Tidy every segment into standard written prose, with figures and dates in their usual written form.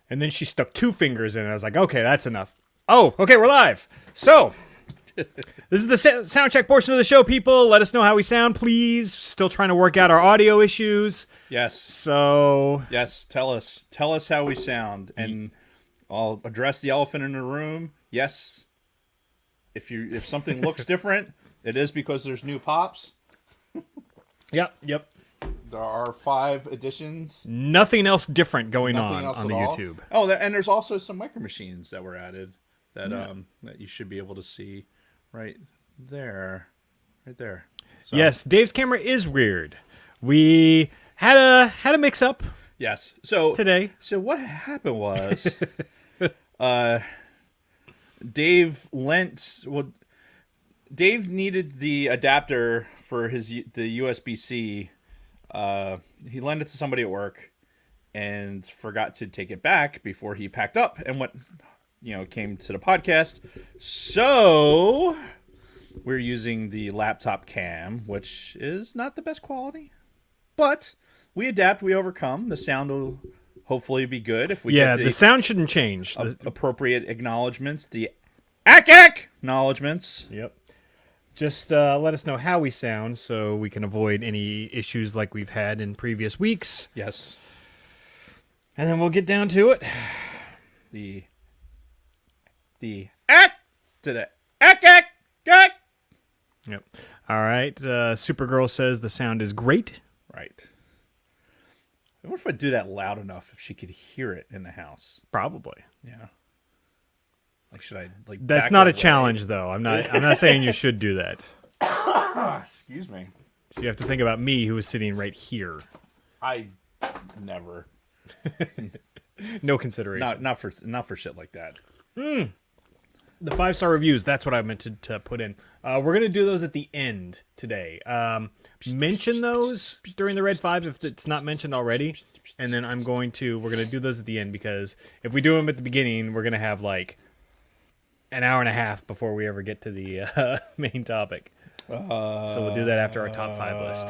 And then she stuck 2 fingers in, and I was like, okay, that's enough. Oh, okay, we're live. So, this is the sound check portion of the show, people. Let us know how we sound, please. Still trying to work out our audio issues. Yes. So, yes, tell us how we sound, and I'll address the elephant in the room. Yes, if something looks different, it is because there's new pops. yep. There are 5 additions. Nothing else different going Nothing on else the at all. YouTube. Oh, and there's also some micro machines that were added that that you should be able to see right there. So, Yes, Dave's camera is weird. We had a mix up yes. So today. So what happened was Dave needed the adapter for the USB-C. He lent it to somebody at work and forgot to take it back before he packed up and came to the podcast. So we're using the laptop cam, which is not the best quality, but we adapt, we overcome. The sound will hopefully be good if we get the sound shouldn't change. Appropriate acknowledgments, the acknowledgments. Yep. Just let us know how we sound so we can avoid any issues like we've had in previous weeks. Yes. And then we'll get down to it. The ack to the ack. Yep. All right. Supergirl says the sound is great. Right. I wonder if I'd do that loud enough if she could hear it in the house. Probably. Yeah. Like, should I That's not a challenge, though. I'm not saying you should do that. Excuse me. So you have to think about me, who is sitting right here. I never. No consideration. Not for shit like that. The 5-star reviews. That's what I meant to put in. We're gonna do those at the end today. Mention those during the Red 5 if it's not mentioned already, and then we're gonna do those at the end, because if we do them at the beginning, we're gonna have like an hour and a half before we ever get to the main topic. So we'll do that after our top 5 list.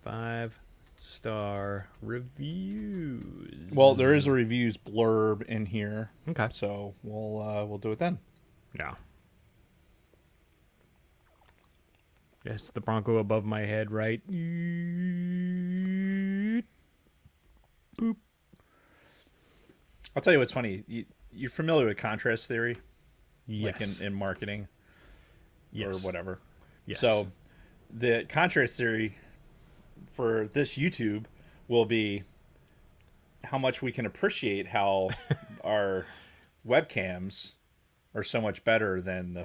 5-star reviews. Well, there is a reviews blurb in here. Okay. So we'll do it then. Yeah. Yes, the Bronco above my head, right? Boop. I'll tell you what's funny. You're familiar with contrast theory? Yes. Like in marketing? Yes. Or whatever. Yes. So the contrast theory for this YouTube will be how much we can appreciate how our webcams are so much better than the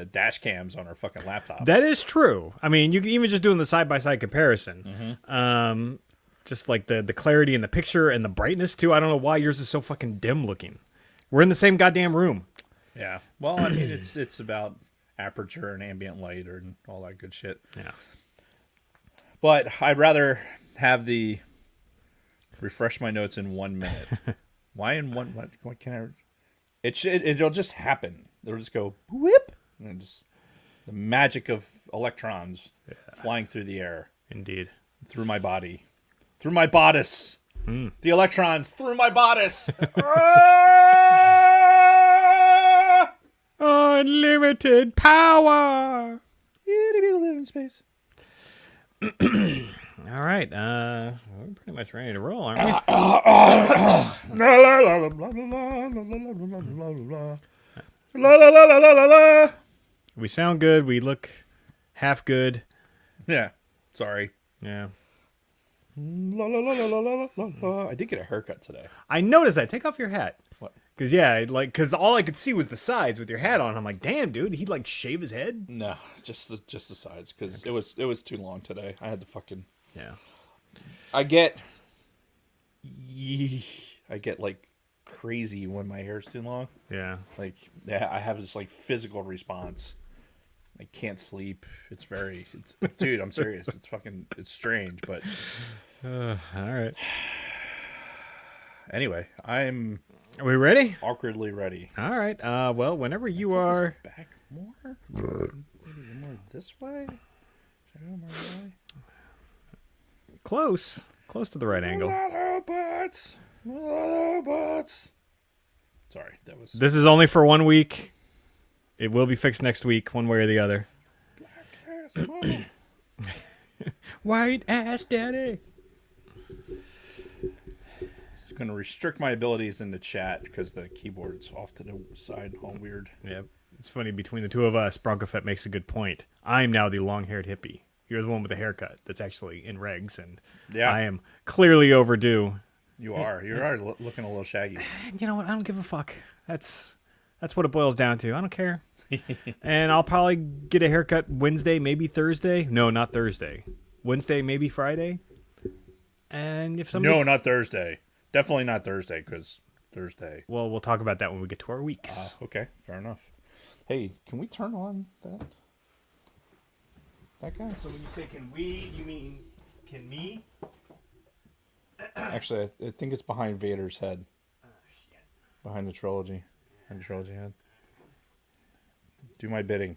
dash cams on our fucking laptops. That is true. I mean, you can even just doing the side-by-side comparison. Mm-hmm. Just like the clarity in the picture and the brightness, too. I don't know why yours is so fucking dim looking. We're in the same goddamn room. Yeah. Well, I mean, it's about aperture and ambient light and all that good shit. Yeah. But I'd rather have the refresh my notes in 1 minute. Why in one? What can I? It'll just happen. It'll just go whip, and just the magic of electrons flying through the air. Indeed. Through my body, through my bodice. The electrons through my bodice. Unlimited power. Live in space. All right. We're pretty much ready to roll, aren't we? We sound good. We look half good. Yeah. Sorry. Yeah. I did get a haircut today. I noticed that. Take off your hat. What? Because all I could see was the sides with your hat on. I'm like, damn, dude, he'd like shave his head. No, just the sides, because it was too long today. I had to fucking. Yeah. I get like crazy when my hair's too long. Yeah. Like, yeah, I have this like physical response. I can't sleep. Dude, I'm serious. It's strange, but. All right. Anyway, I'm. Are we ready? Awkwardly ready. All right. Well, whenever you are. Back more? Maybe more this way? Should I go more that way? Close to the right angle. Autobots. Autobots. Sorry, that was... This is only for 1 week. It will be fixed next week, one way or the other. Black ass mama. White ass daddy. It's going to restrict my abilities in the chat because the keyboard's off to the side, all weird. Yeah, it's funny. Between the two of us, Bronco Fett makes a good point. I'm now the long-haired hippie. You're the one with the haircut that's actually in regs, and I am clearly overdue. You are. You are looking a little shaggy. You know what? I don't give a fuck. That's what it boils down to. I don't care. And I'll probably get a haircut Wednesday, maybe Thursday. No, not Thursday. Wednesday, maybe Friday. And if somebody... No, not Thursday. Definitely not Thursday, because Thursday. Well, we'll talk about that when we get to our weeks. Okay, fair enough. Hey, can we turn on that guy? So when you say can we, you mean can me? Actually, I think it's behind Vader's head. Oh, shit. Behind the trilogy. Behind the trilogy head. Do my bidding.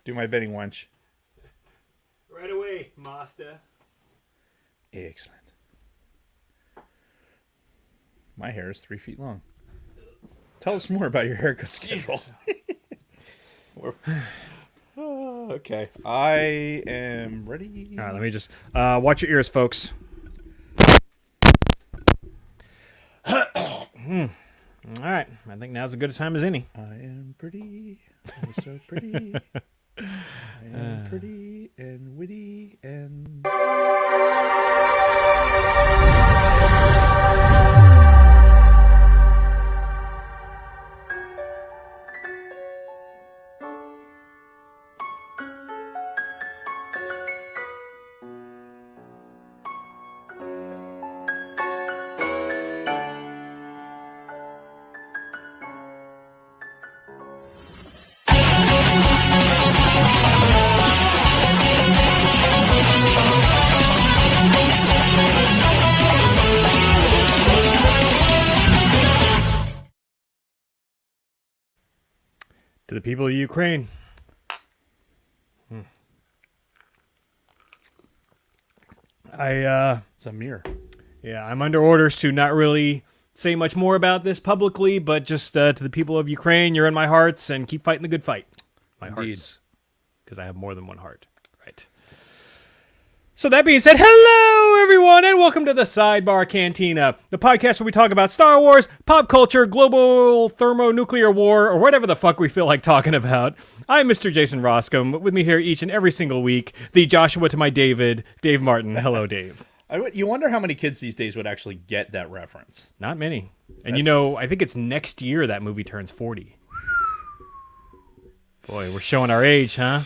Do my bidding, wench. Right away, master. Excellent. My hair is 3 feet long. Tell us more about your haircut schedule. Okay. I am ready. All right, let me just watch your ears, folks. All right, I think now's as good a time as any. I am pretty. I'm so pretty. I am pretty and witty and... To the people of Ukraine. It's a mirror. Yeah, I'm under orders to not really say much more about this publicly, but just to the people of Ukraine, you're in my hearts, and keep fighting the good fight. My hearts. Because I have more than one heart. Right. So that being said, hello everyone, and welcome to the Sidebar Cantina, the podcast where we talk about Star Wars, pop culture, global thermonuclear war, or whatever the fuck we feel like talking about. I'm Mr. Jason Roscom. With me here each and every single week, the Joshua to my David, Dave Martin. Hello, Dave. You wonder how many kids these days would actually get that reference. Not many. And you know, I think it's next year that movie turns 40. Boy, we're showing our age, huh?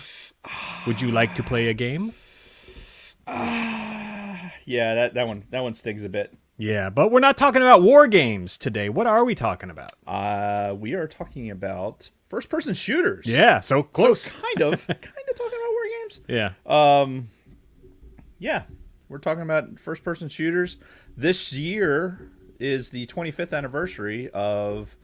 Would you like to play a game? Yeah, that one stings a bit. Yeah, but we're not talking about war games today. What are we talking about? We are talking about first-person shooters. Yeah, so close. So kind of talking about war games. Yeah. Yeah, we're talking about first-person shooters. This year is the 25th anniversary of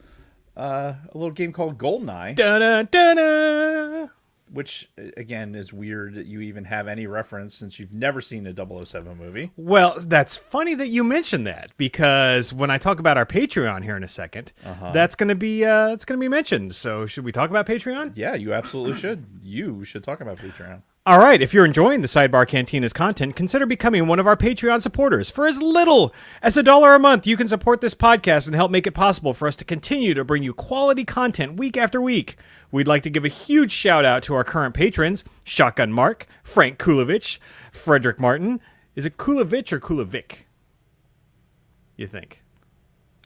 a little game called GoldenEye. Da-da-da-da. Which, again, is weird that you even have any reference since you've never seen a 007 movie. Well, that's funny that you mentioned that, because when I talk about our Patreon here in a second, that's going to be mentioned. So should we talk about Patreon? Yeah, you absolutely should. You should talk about Patreon. All right, if you're enjoying the Sidebar Cantina's content, consider becoming one of our Patreon supporters. For as little as $1 a month, you can support this podcast and help make it possible for us to continue to bring you quality content week after week. We'd like to give a huge shout out to our current patrons, Shotgun Mark, Frank Kulovich, Frederick Martin. Is it Kulovich or Kulovic? You think?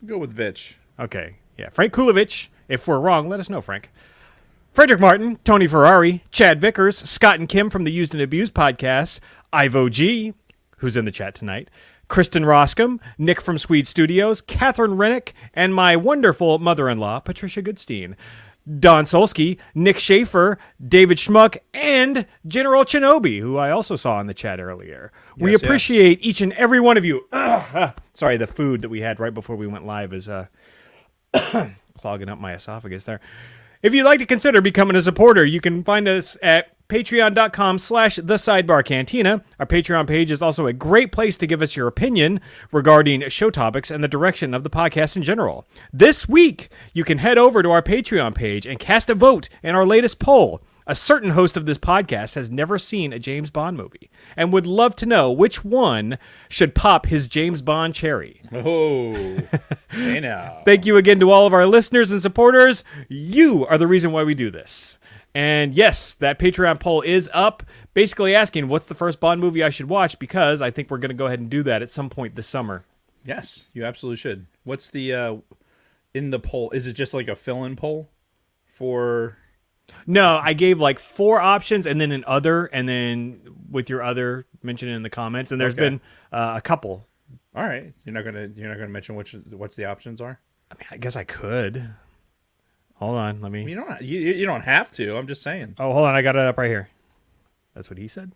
Go with Vitch. Okay, yeah, Frank Kulovich. If we're wrong, let us know, Frank. Frederick Martin, Tony Ferrari, Chad Vickers, Scott and Kim from the Used and Abused podcast, Ivo G, who's in the chat tonight, Kristen Roscom, Nick from Swede Studios, Catherine Rennick, and my wonderful mother-in-law, Patricia Goodstein, Don Solsky, Nick Schaefer, David Schmuck, and General Shinobi, who I also saw in the chat earlier. We appreciate each and every one of you. Sorry, the food that we had right before we went live is clogging up my esophagus there. If you'd like to consider becoming a supporter, you can find us at patreon.com/the Sidebar Cantina. Our Patreon page is also a great place to give us your opinion regarding show topics and the direction of the podcast in general. This week, you can head over to our Patreon page and cast a vote in our latest poll. A certain host of this podcast has never seen a James Bond movie and would love to know which one should pop his James Bond cherry. Oh, hey now. Thank you again to all of our listeners and supporters. You are the reason why we do this. And yes, that Patreon poll is up, basically asking what's the first Bond movie I should watch, because I think we're going to go ahead and do that at some point this summer. Yes, you absolutely should. What's the in the poll? Is it just like a fill-in poll for? No, I gave like 4 options and then an other, and then with your other mentioned in the comments, and there's been a couple. All right, you're not gonna mention what the options are. I mean, I guess I could. Hold on, let me. You don't have to. I'm just saying. Oh, hold on, I got it up right here. That's what he said.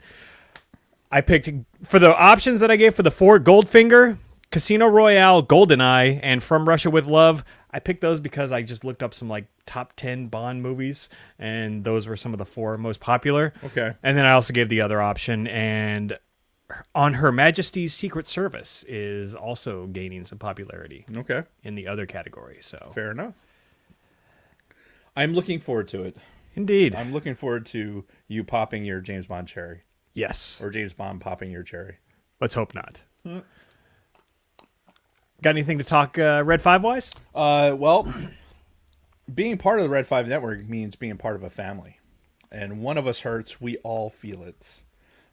I picked for the options that I gave for the 4: Goldfinger, Casino Royale, GoldenEye, and From Russia with Love. I picked those because I just looked up some like top 10 Bond movies, and those were some of the 4 most popular. Okay. And then I also gave the other option, and On Her Majesty's Secret Service is also gaining some popularity. Okay. In the other category. So fair enough. I'm looking forward to it. Indeed. I'm looking forward to you popping your James Bond cherry. Yes. Or James Bond popping your cherry. Let's hope not. Got anything to talk Red 5 wise? Well, being part of the Red 5 network means being part of a family. And one of us hurts, we all feel it.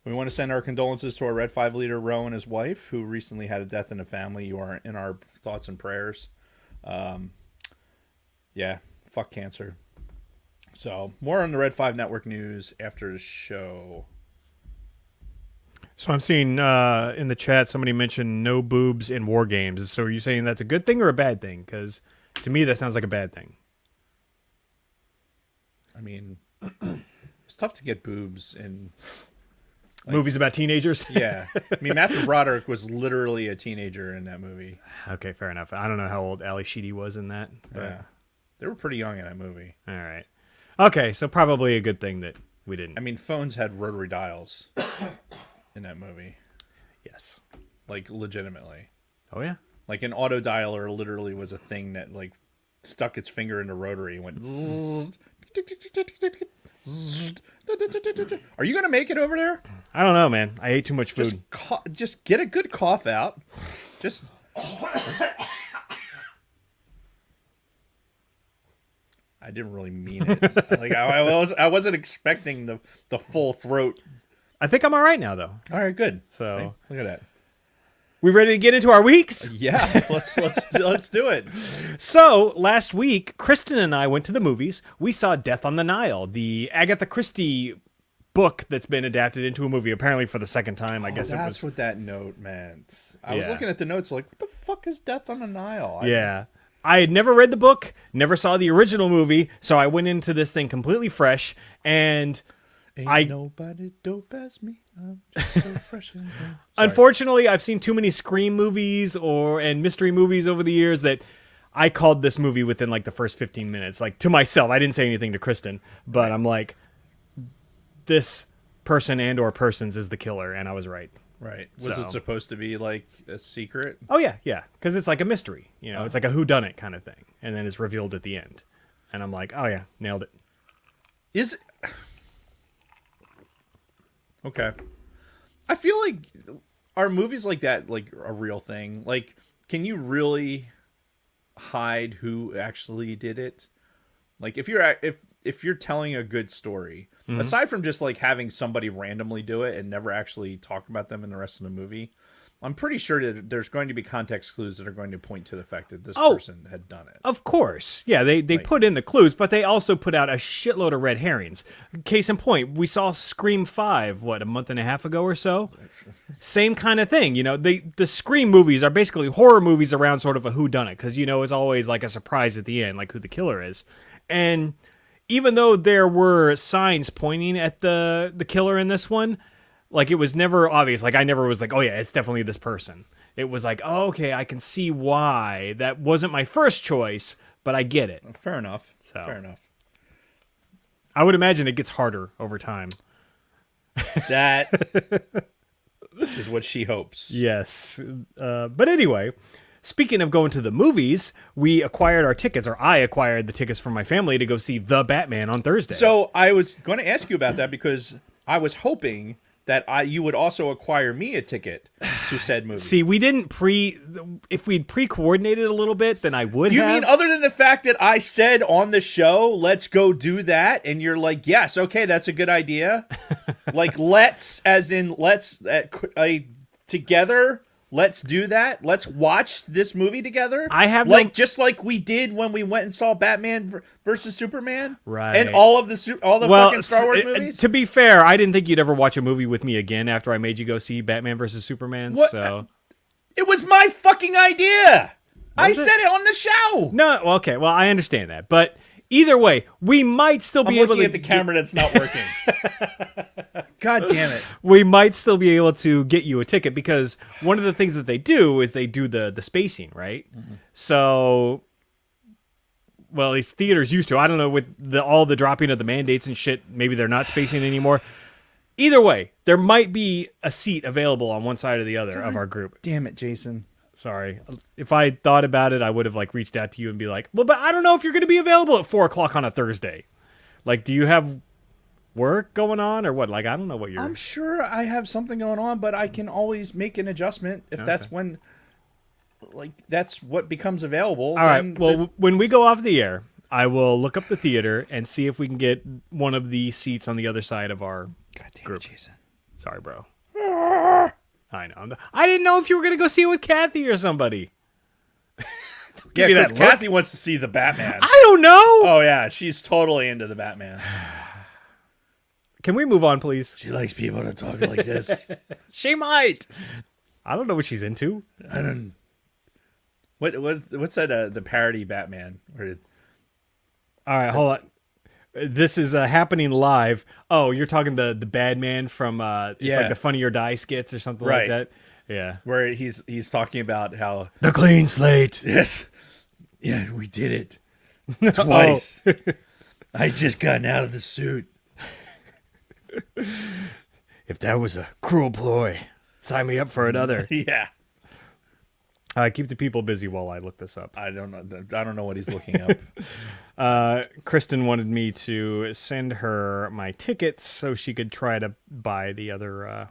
We want to send our condolences to our Red 5 leader, Roe, and his wife, who recently had a death in the family. You are in our thoughts and prayers. Yeah, fuck cancer. So, more on the Red 5 network news after the show. So I'm seeing in the chat somebody mentioned no boobs in war games. So are you saying that's a good thing or a bad thing? Because to me that sounds like a bad thing. I mean, it's tough to get boobs in movies about teenagers. Yeah, I mean Matthew Broderick was literally a teenager in that movie. Okay, fair enough. I don't know how old Ali Sheedy was in that. But... yeah, they were pretty young in that movie. All right. Okay, so probably a good thing that we didn't. I mean, phones had rotary dials in that movie. Yes. Like, legitimately. Oh, yeah? Like, an auto dialer literally was a thing that, like, stuck its finger in the rotary and went... Are you going to make it over there? I don't know, man. I ate too much food. Just get a good cough out. Just... I didn't really mean it. Like I wasn't expecting the full throat. I think I'm all right now, though. All right, good. So hey, look at that. We ready to get into our weeks? Yeah, let's do it. So last week, Kristen and I went to the movies. We saw Death on the Nile, the Agatha Christie book that's been adapted into a movie, apparently for the second time. I guess that's what that note meant. I was looking at the notes like, what the fuck is Death on the Nile? I had never read the book, never saw the original movie, so I went into this thing completely fresh, and Ain't nobody dope as me. I'm just so fresh and unfortunately, I've seen too many Scream movies and mystery movies over the years that I called this movie within like the first 15 minutes. Like, to myself, I didn't say anything to Kristen, but I'm like, this person and or persons is the killer, and I was right. Right. Was it supposed to be like a secret? Oh, yeah. Because it's like a mystery. You know, it's like a whodunit kind of thing. And then it's revealed at the end. And I'm like, oh, yeah, nailed it. Is it... Okay. I feel like, are movies like that like a real thing? Like, can you really hide who actually did it? Like, if you're telling a good story, aside from just like having somebody randomly do it and never actually talk about them in the rest of the movie, I'm pretty sure that there's going to be context clues that are going to point to the fact that this person had done it. Of course. Yeah, they put in the clues, but they also put out a shitload of red herrings. Case in point, we saw Scream 5, a month and a half ago or so? Same kind of thing. You know, the Scream movies are basically horror movies around sort of a whodunit, because, you know, it's always like a surprise at the end, like who the killer is. And even though there were signs pointing at the killer in this one, like, it was never obvious. Like, I never was like, oh, yeah, it's definitely this person. It was like, oh, okay, I can see why. That wasn't my first choice, but I get it. Fair enough. So, fair enough. I would imagine it gets harder over time. That is what she hopes. Yes. But anyway, speaking of going to the movies, we acquired our tickets, or I acquired the tickets for my family to go see The Batman on Thursday. So I was going to ask you about that because I was hoping that you would also acquire me a ticket to said movie. See, we didn't if we'd pre-coordinated a little bit, then I would You have. mean other than the fact that I said on the show, let's go do that, and you're like, yes, okay, that's a good idea. Like, let's, as in, let's, together, let's do that. Let's watch this movie together. I have just like we did when we went and saw Batman versus Superman. Right. And all the fucking Star Wars movies. To be fair, I didn't think you'd ever watch a movie with me again after I made you go see Batman versus Superman. What? So It was my fucking idea. I Was it? said it on the show. no, well, okay, well I understand that, but either way, we might still be I'm able looking to at the camera that's not working. God damn it. we might still be able to get you a ticket because one of the things that they do is they do the spacing, right? Mm-hmm. So, well, at least theaters used to. I don't know with all the dropping of the mandates and shit. Maybe they're not spacing anymore. Either way, there might be a seat available on one side or the other of our group. Damn it, Jason. Sorry, if I thought about it, I would have reached out to you and be like, well, but I don't know if you're going to be available at 4:00 on a Thursday. Like, do you have work going on or what? I don't know what you're. I'm sure I have something going on, but I can always make an adjustment if that's when, that's what becomes available. All right. Well, when we go off the air, I will look up the theater and see if we can get one of the seats on the other side of our God damn group. it, Jason. Sorry, bro. I know. I didn't know if you were going to go see it with Kathy or somebody. Yeah, me that because look. Kathy wants to see the Batman. I don't know. Oh, yeah. She's totally into the Batman. Can we move on, please? She likes people to talk like this. She might. I don't know what she's into. I don't... What's that, the parody Batman? All right, hold on. This is happening live. Oh, you're talking the bad man from it's like the Funny or Die skits or something like that. Yeah. Where he's talking about how... The clean slate. Yes. Yeah, we did it. Twice. I just gotten out of the suit. If that was a cruel ploy, sign me up for another. Yeah. Keep the people busy while I look this up. I don't know what he's looking up. Kristen wanted me to send her my tickets so she could try to buy the other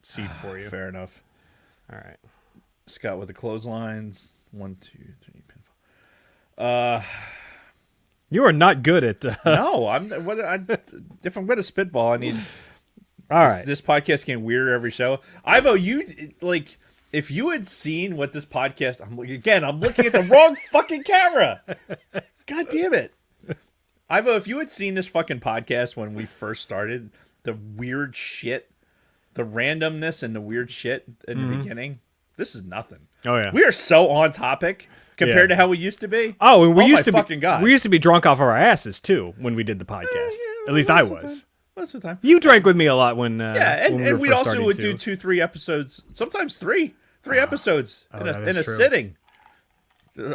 seat for you. Fair enough. All right. Scott with the clotheslines. 1, 2, 3. You are not good at. No, if I'm going to spitball, I need. All right. This podcast getting weirder every show. Ivo, if you had seen what this podcast, I'm looking at the wrong fucking camera. God damn it. Ivo, if you had seen this fucking podcast when we first started, the weird shit, the randomness and the weird shit in the beginning, this is nothing. Oh yeah. We are so on topic compared to how we used to be. Oh, and we used to fucking be God. we used to be drunk off of our asses too when we did the podcast. At least I was. Most of the time. You drank with me a lot when and we first also starting would to. do 2-3 episodes, sometimes three episodes in a true. sitting.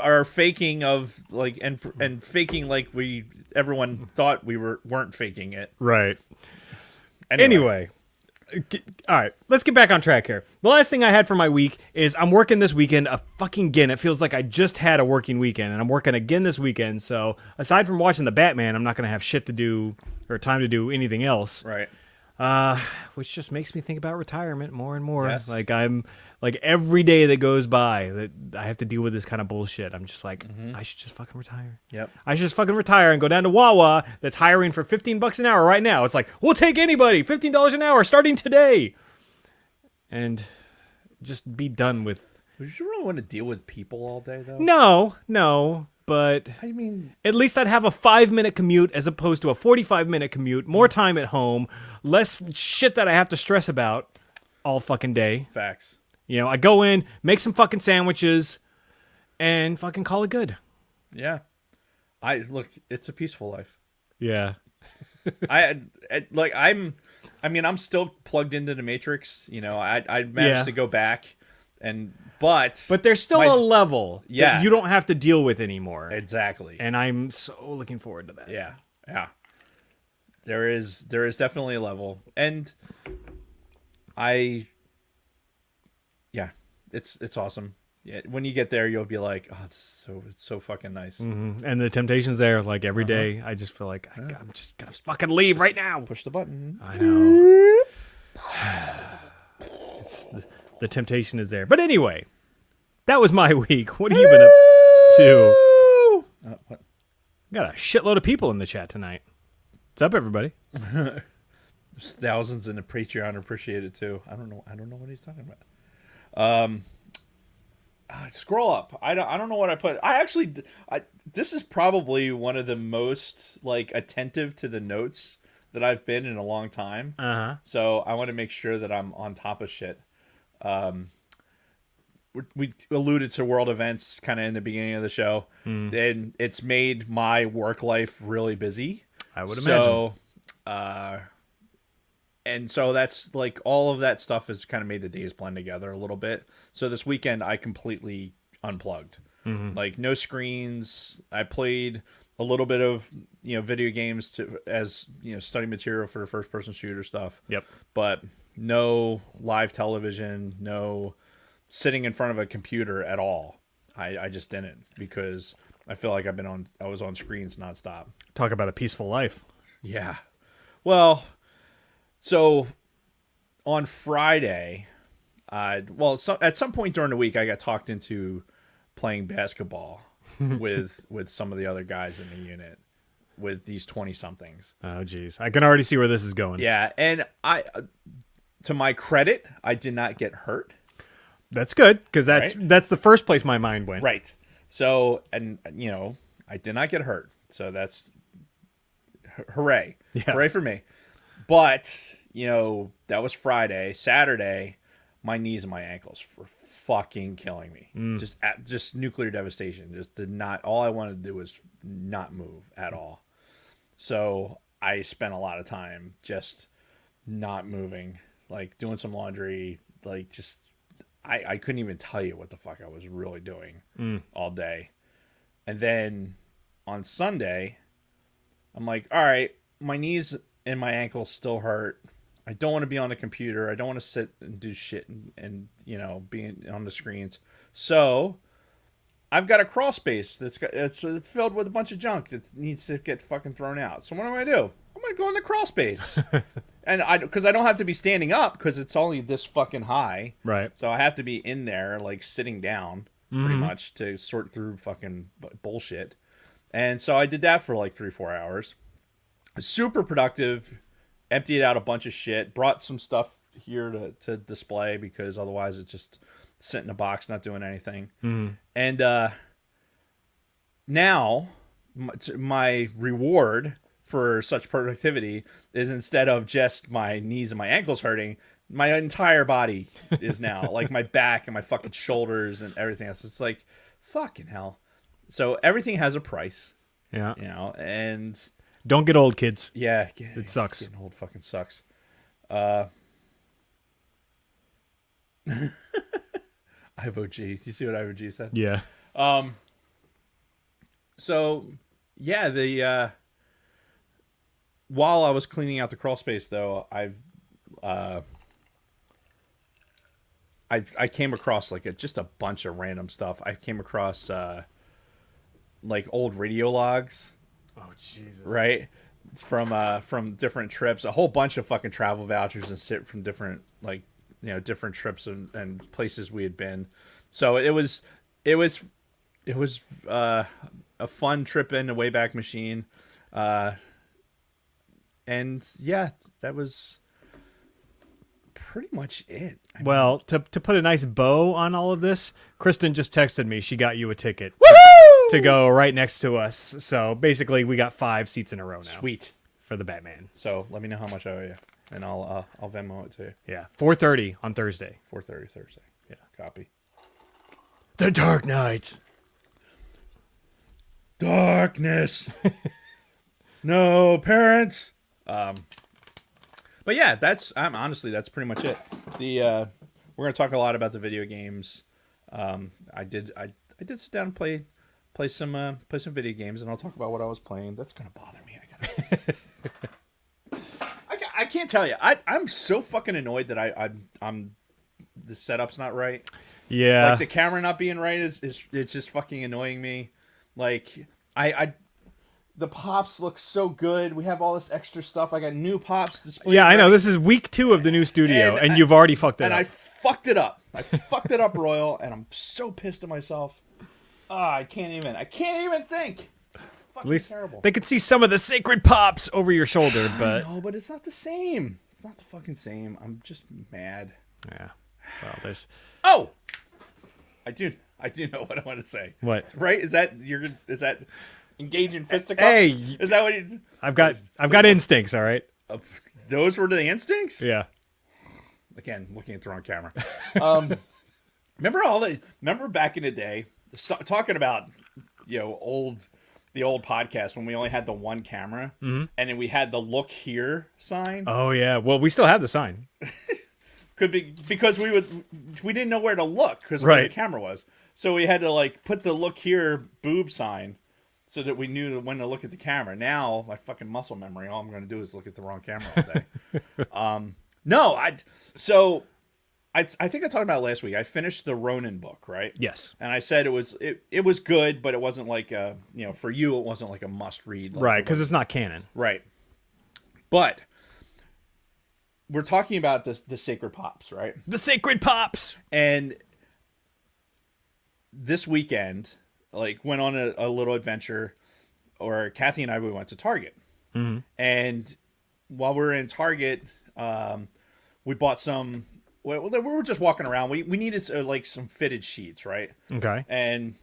Our faking of and faking like everyone thought we weren't faking it. Right. Anyway. All right, let's get back on track here. The last thing I had for my week is I'm working this weekend again. It feels like I just had a working weekend, and I'm working again this weekend. So aside from watching the Batman, I'm not going to have shit to do or time to do anything else. Right. Which just makes me think about retirement more and more. Yes. I'm every day that goes by that I have to deal with this kind of bullshit. I'm just like, I should just fucking retire. Yep. I should just fucking retire and go down to Wawa that's hiring for $15 an hour right now. It's like, we'll take anybody, $15 an hour starting today. And just be done with. Would you really want to deal with people all day though? No, but I mean, at least I'd have a 5-minute commute as opposed to a 45-minute commute, more time at home, less shit that I have to stress about all fucking day. facts. I go in, make some fucking sandwiches, and fucking call it good. Yeah. It's a peaceful life. Yeah. I'm still plugged into the Matrix. I managed to go back, but there's still a level Yeah. that you don't have to deal with anymore. exactly. And I'm so looking forward to that. Yeah. There is definitely a level, and yeah, it's awesome. Yeah, when you get there, you'll be like, oh, it's so fucking nice. And the temptation's there, like every day. I just feel like I'm just gonna fucking leave right now. Push the button. I know. The temptation is there. But anyway, that was my week. What have you been up to? What? Got a shitload of people in the chat tonight. What's up, everybody? There's thousands in the Patreon appreciate it too. I don't know what he's talking about. Scroll up. I don't know what I put. This is probably one of the most like attentive to the notes that I've been in a long time. So I want to make sure that I'm on top of shit. We alluded to world events kind of in the beginning of the show, and it's made my work life really busy. I would imagine. And so that's like all of that stuff has kind of made the days blend together a little bit. So this weekend I completely unplugged, like no screens. I played a little bit of video games as study material for the first person shooter stuff. Yep. But no live television, no sitting in front of a computer at all. I just didn't, because I feel like I was on screens nonstop. Talk about a peaceful life. Yeah. Well, so on Friday, at some point during the week, I got talked into playing basketball with some of the other guys in the unit, with these 20-somethings. Oh, geez. I can already see where this is going. Yeah, and to my credit, I did not get hurt. That's good, because that's the first place my mind went. Right. So, and I did not get hurt. So that's hooray. Yeah. Hooray for me. But, that was Friday. Saturday, my knees and my ankles were fucking killing me. Just nuclear devastation. Just did not, all I wanted to do was not move at all. So I spent a lot of time just not moving, like doing some laundry, like just, I couldn't even tell you what the fuck I was really doing all day. And then on Sunday, I'm like, all right, my knees and my ankles still hurt. I don't want to be on the computer. I don't want to sit and do shit and be on the screens. So I've got a crawl space it's filled with a bunch of junk that needs to get fucking thrown out. So what am I gonna do? I'm gonna go in the crawl space, and because I don't have to be standing up because it's only this fucking high. Right. So I have to be in there like sitting down pretty much to sort through fucking bullshit. And so I did that for like 3-4 hours. Super productive. Emptied out a bunch of shit. Brought some stuff here to display, because otherwise it's just sitting in a box not doing anything. And now my reward for such productivity is, instead of just my knees and my ankles hurting, my entire body is now like my back and my fucking shoulders and everything else. It's like fucking hell. So everything has a price. Yeah. And don't get old, kids. yeah, it sucks. Getting old fucking sucks. I have OG. Do you see what I have OG said? Yeah. So yeah, while I was cleaning out the crawl space, though, I came across like just a bunch of random stuff. I came across like old radio logs. Oh Jesus! Right, from different trips, a whole bunch of fucking travel vouchers and shit from different different trips and places we had been. So it was a fun trip in a Wayback Machine, and yeah, that was pretty much it. Well, to put a nice bow on all of this, Kristen just texted me. She got you a ticket. Woohoo! To go right next to us. So basically, we got 5 seats in a row now. Sweet. For the Batman. So let me know how much I owe you, and I'll Venmo it to you. Yeah, 4:30 on Thursday. 4:30 Thursday. Yeah, copy. The Dark Knight. Darkness. No parents. But yeah, honestly, that's pretty much it. We're gonna talk a lot about the video games. I did sit down and play some video games, and I'll talk about what I was playing. That's gonna bother me. can't tell you. I'm so fucking annoyed that I'm the setup's not right. Yeah. Like the camera not being right is it's just fucking annoying me. Like I the pops look so good. We have all this extra stuff. I got new pops displayed. Yeah, I know. ready. This is week 2 of the new studio, and I- you've already fucked it and up. I fucked it up. I fucked it up royal, and I'm so pissed at myself. I can't even think. Fucking At least terrible. they could see some of the sacred pops over your shoulder, but No, but it's not the same. It's not the fucking same. I'm just mad. yeah. Well, there's Oh, I do know what I want to say. what? Right? Is that engage in fisticuffs? Hey, is that what you? I've got instincts, all right? Those were the instincts. Yeah. Again, looking at the wrong camera. Remember back in the day, talking about the old podcast when we only had the one camera, and then we had the look here sign. Oh yeah. Well, we still have the sign. Could be because we didn't know where to look because where the camera was, so we had to like put the look here boob sign so that we knew when to look at the camera. Now my fucking muscle memory, all I'm going to do is look at the wrong camera all day. No, I think I talked about it last week. I finished the Ronin book, right? Yes. And I said it was good, but it wasn't like for you it wasn't like a must read. Like Right, because it's not canon. right. But we're talking about the sacred pops, right? The sacred pops. And this weekend, like, went on a little adventure, or Kathy and I, we went to Target. Mm-hmm. And while we were in Target, we bought some. Well, we were just walking around. We needed like some fitted sheets, right? Okay. And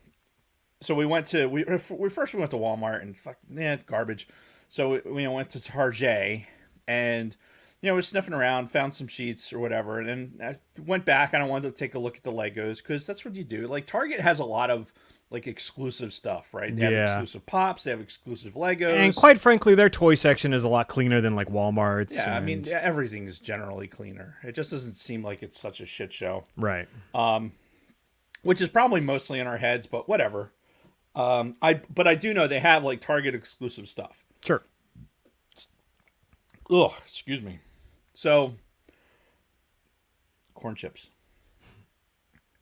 so we went to we went to Walmart and garbage. So we went to Target and we're sniffing around, found some sheets or whatever, and then I went back and I wanted to take a look at the Legos because that's what you do. Like Target has a lot of like exclusive stuff, right? They have exclusive pops, they have exclusive Legos, and quite frankly, their toy section is a lot cleaner than like Walmart's. Yeah, I mean everything is generally cleaner. It just doesn't seem like it's such a shit show, right? Which is probably mostly in our heads, but whatever. But I do know they have like Target exclusive stuff. Sure. Ugh, excuse me. So, corn chips.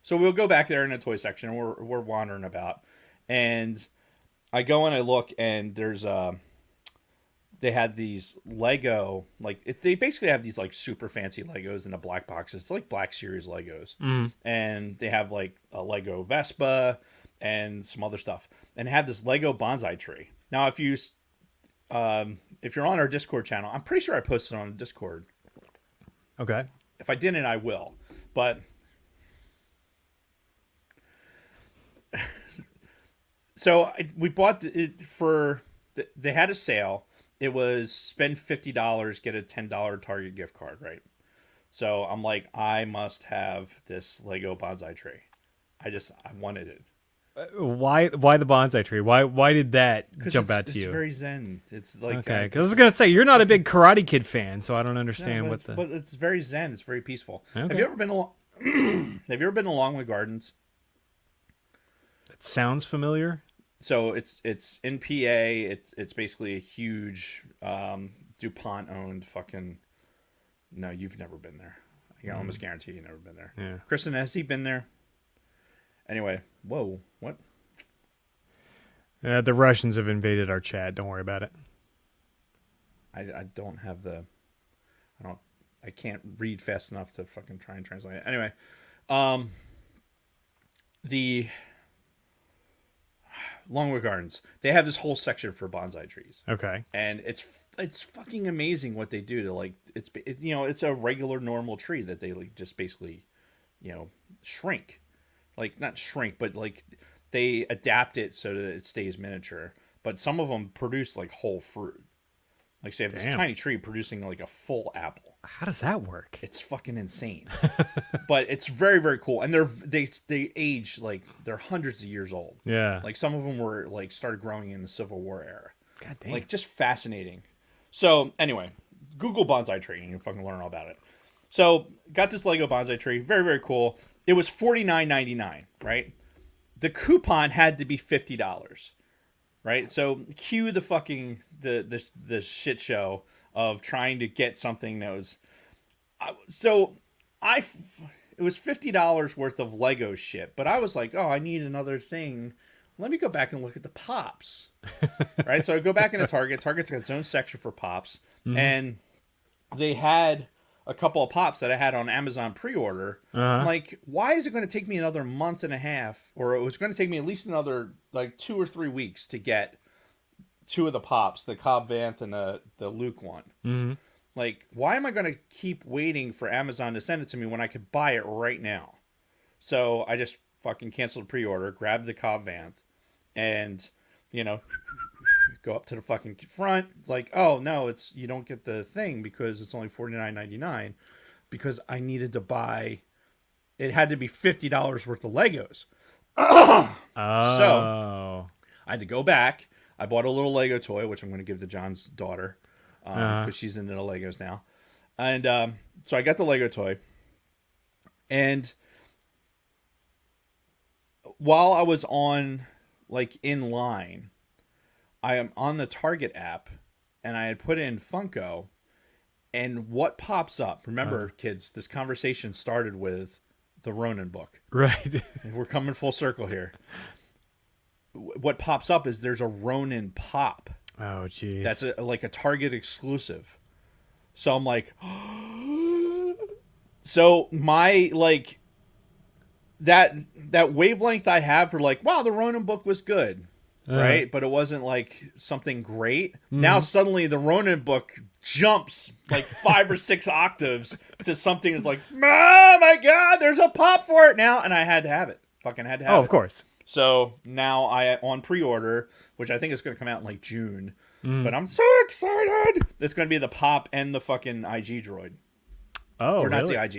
So we'll go back there in the toy section, and we're wandering about, and I go and I look, and there's they had these Lego, like they basically have these like super fancy Legos in the black boxes. It's like Black Series Legos, and they have like a Lego Vespa and some other stuff, and have this Lego bonsai tree. Now, if you're on our Discord channel, I'm pretty sure I posted on Discord. Okay. If I didn't, I will. But so we bought it for. They had a sale. It was spend $50, get a $10 Target gift card, right? So I'm like, I must have this Lego bonsai tree. I wanted it. Why the bonsai tree? Why did that jump out to you? It's very zen. It's like okay, because I was gonna say you're not a big Karate Kid fan, so I don't understand but it's very zen. It's very peaceful. Okay. Have you ever been Have you ever been to Longwood Gardens? It sounds familiar. So it's in PA. It's basically a huge DuPont owned fucking. No, you've never been there. I can almost guarantee you've never been there. Yeah. Kristen, has he been there? Anyway, whoa, what? The Russians have invaded our chat. Don't worry about it. I don't have the. I can't read fast enough to fucking try and translate it. Anyway, the Longwood Gardens, they have this whole section for bonsai trees. Okay. And it's fucking amazing what they do to like it's a regular normal tree that they like just basically shrink. Like not shrink, but like they adapt it so that it stays miniature. But some of them produce like whole fruit. Like so you have this tiny tree producing like a full apple. How does that work? It's fucking insane. But it's very, very cool. And they age like they're hundreds of years old. Yeah. Like some of them were like started growing in the Civil War era. God damn. Like just fascinating. So anyway, Google bonsai tree and you fucking learn all about it. So got this Lego bonsai tree, very, very cool. It was $49.99, right? The coupon had to be $50, right? So cue the fucking the shit show of trying to get something that was. It was $50 worth of Lego shit, but I was like, oh, I need another thing. Let me go back and look at the pops. Right? So I go back into Target. Target's got its own section for pops. And they had a couple of pops that I had on Amazon pre-order. I'm like, why is it going to take me another month and a half? Or it was going to take me at least another like 2 or 3 weeks to get 2 of the pops, the Cobb Vanth and the Luke one. Like, why am I going to keep waiting for Amazon to send it to me when I could buy it right now? So I just fucking canceled the pre-order, grabbed the Cobb Vanth, and, go up to the fucking front. It's like, oh, no, you don't get the thing because it's only $49.99 because I needed to buy, it had to be $50 worth of Legos. So I had to go back. I bought a little Lego toy, which I'm going to give to John's daughter. Because she's into the Legos now. And so I got the Lego toy. And while I was in line, I am on the Target app, and I had put in Funko, and what pops up? Remember, kids, this conversation started with the Ronin book. Right. We're coming full circle here. What pops up is there's a Ronin pop. Oh, geez. That's like a Target exclusive. So I'm like, so my that wavelength I have for like, wow, the Ronin book was good, right? But it wasn't like something great. Now suddenly the Ronin book jumps like 5 or 6 octaves to something that's like, oh my god, there's a pop for it now, and I had to have it. Fucking had to have it. Oh, of course. So now on pre-order, which I think is going to come out in like June, but I'm so excited. It's going to be the pop and the fucking IG droid. Oh, or not really? the IG,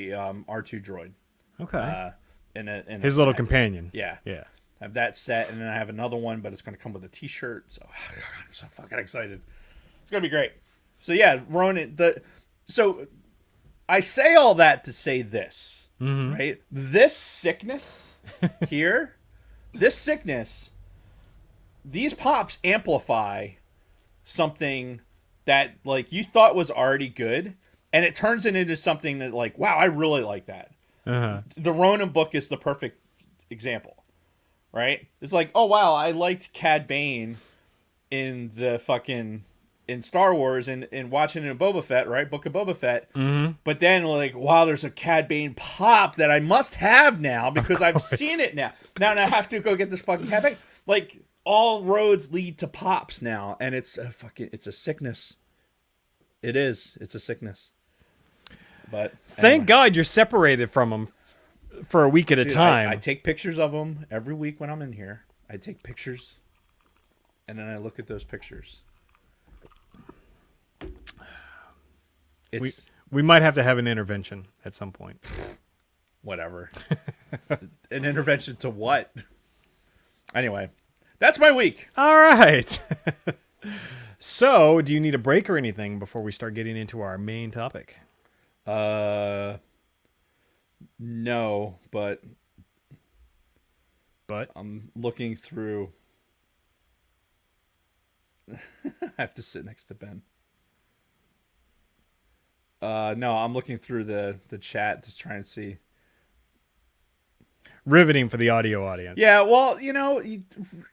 R2 droid. Okay. In His little companion. Yeah. Yeah. I have that set, and then I have another one, but it's going to come with a T-shirt. So I'm so fucking excited. It's going to be great. So yeah, Ronin. So I say all that to say this, right? This sickness here, these pops amplify something that like you thought was already good, and it turns it into something that like, wow, I really like that. The Ronin book is the perfect example, right? It's like, oh wow, I liked Cad Bane in the fucking in Star Wars and watching it in Boba Fett, right? Book of Boba Fett. But then like, wow, there's a Cad Bane pop that I must have now because I've seen it now. Now I have to go get this fucking Cad Bane. Like all roads lead to pops now, and it's a sickness. It is. It's a sickness. But Thank God you're separated from them for a week at a time. I take pictures of them every week when I'm in here. I take pictures, and then I look at those pictures. We might have to have an intervention at some point. Whatever. An intervention to what? Anyway, that's my week. All right. So, do you need a break or anything before we start getting into our main topic? No, but But I'm looking through. I have to sit next to Ben. No, I'm looking through the chat to try and see. riveting for the audio audience. Yeah, well,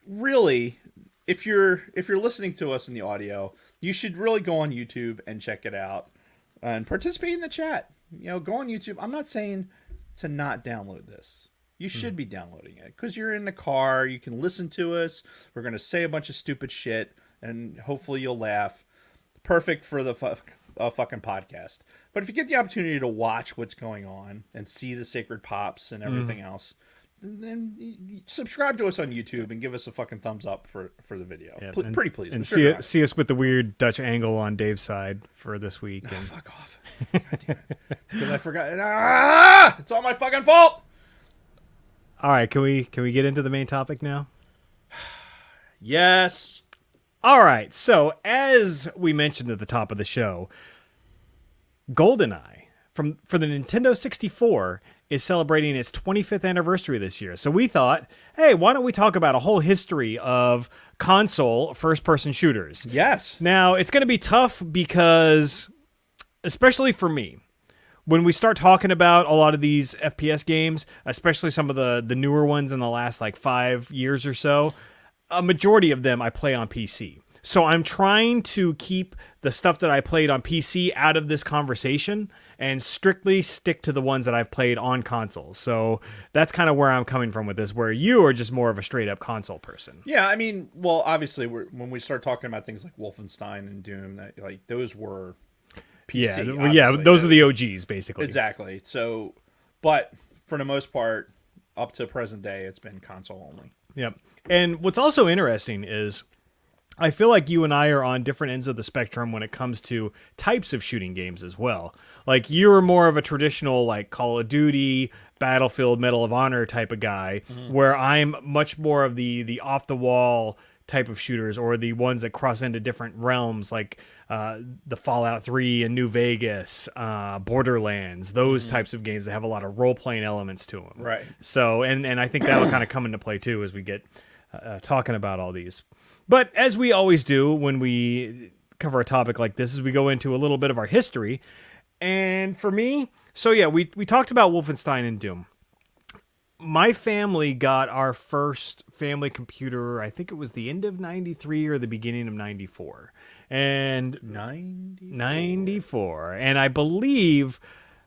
really, if you're listening to us in the audio, you should really go on YouTube and check it out and participate in the chat. Go on YouTube. I'm not saying to not download this. You should be downloading it because you're in the car. You can listen to us. We're going to say a bunch of stupid shit, and hopefully you'll laugh. Perfect for the fucking podcast. But if you get the opportunity to watch what's going on and see the sacred pops and everything else, then subscribe to us on YouTube and give us a fucking thumbs up for the video. Yeah, Pretty please. And Sure see us with the weird Dutch angle on Dave's side for this week. And fuck off. God damn it. Because I forgot. It's all my fucking fault. all right, can we get into the main topic now? Yes. All right. So, as we mentioned at the top of the show, GoldenEye for the Nintendo 64 is celebrating its 25th anniversary this year. So we thought, hey, why don't we talk about a whole history of console first-person shooters? Yes. Now, it's going to be tough because, especially for me, when we start talking about a lot of these FPS games, especially some of the newer ones in the last like 5 years or so, a majority of them I play on PC. So I'm trying to keep the stuff that I played on PC out of this conversation and strictly stick to the ones that I've played on consoles. So that's kind of where I'm coming from with this, where you are just more of a straight up console person. Yeah, I mean, well, obviously, when we start talking about things like Wolfenstein and Doom, that like those were PC. Those are the OGs basically. Exactly. So, but for the most part, up to present day, it's been console only. Yep. And what's also interesting is I feel like you and I are on different ends of the spectrum when it comes to types of shooting games as well. Like you're more of a traditional like Call of Duty, Battlefield, Medal of Honor type of guy, where I'm much more of the off the wall type of shooters, or the ones that cross into different realms, like the Fallout 3 and New Vegas, Borderlands, those types of games that have a lot of role playing elements to them. Right. So, and I think that'll kind of come into play too as we get talking about all these. But as we always do when we cover a topic like this, is we go into a little bit of our history. And for me, so yeah, we talked about Wolfenstein and Doom. My family got our first family computer, I think it was the end of 93 or the beginning of 94. And 94. And I believe,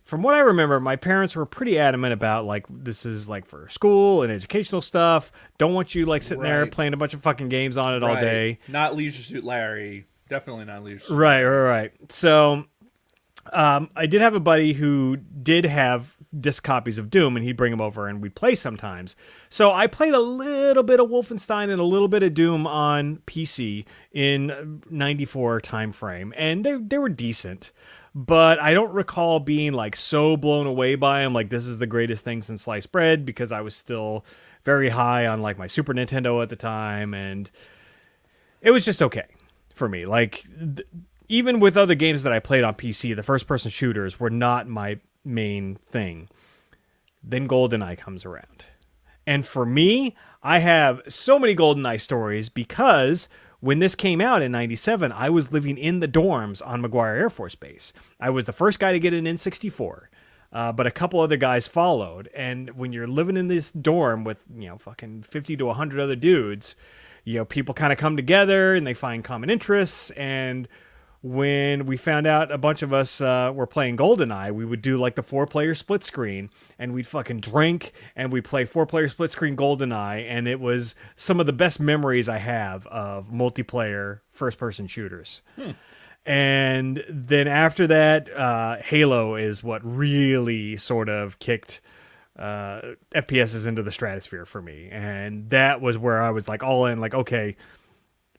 from what I remember, my parents were pretty adamant about, like, this is, like, for school and educational stuff. Don't want you, like, sitting there playing a bunch of fucking games on it all day. Not Leisure Suit Larry. Definitely not Leisure Suit Right. So, I did have a buddy who did have disc copies of Doom, and he'd bring them over, and we'd play sometimes. So I played a little bit of Wolfenstein and a little bit of Doom on PC in 94 time frame, and they were decent. But I don't recall being like so blown away by them, like this is the greatest thing since sliced bread, because I was still very high on like my Super Nintendo at the time, and it was just okay for me. Like even with other games that I played on PC, the first person shooters were not my main thing. Then GoldenEye comes around. And for me, I have so many GoldenEye stories because when this came out in 97, I was living in the dorms on McGuire Air Force Base. I was the first guy to get an N64, but a couple other guys followed. And when you're living in this dorm with, fucking 50 to 100 other dudes, people kind of come together and they find common interests. And when we found out a bunch of us were playing GoldenEye, we would do like the 4-player split screen, and we'd fucking drink and we'd play 4-player split screen GoldenEye, and it was some of the best memories I have of multiplayer first-person shooters. And then after that, Halo is what really sort of kicked FPSs into the stratosphere for me, and that was where I was like all in, like, okay,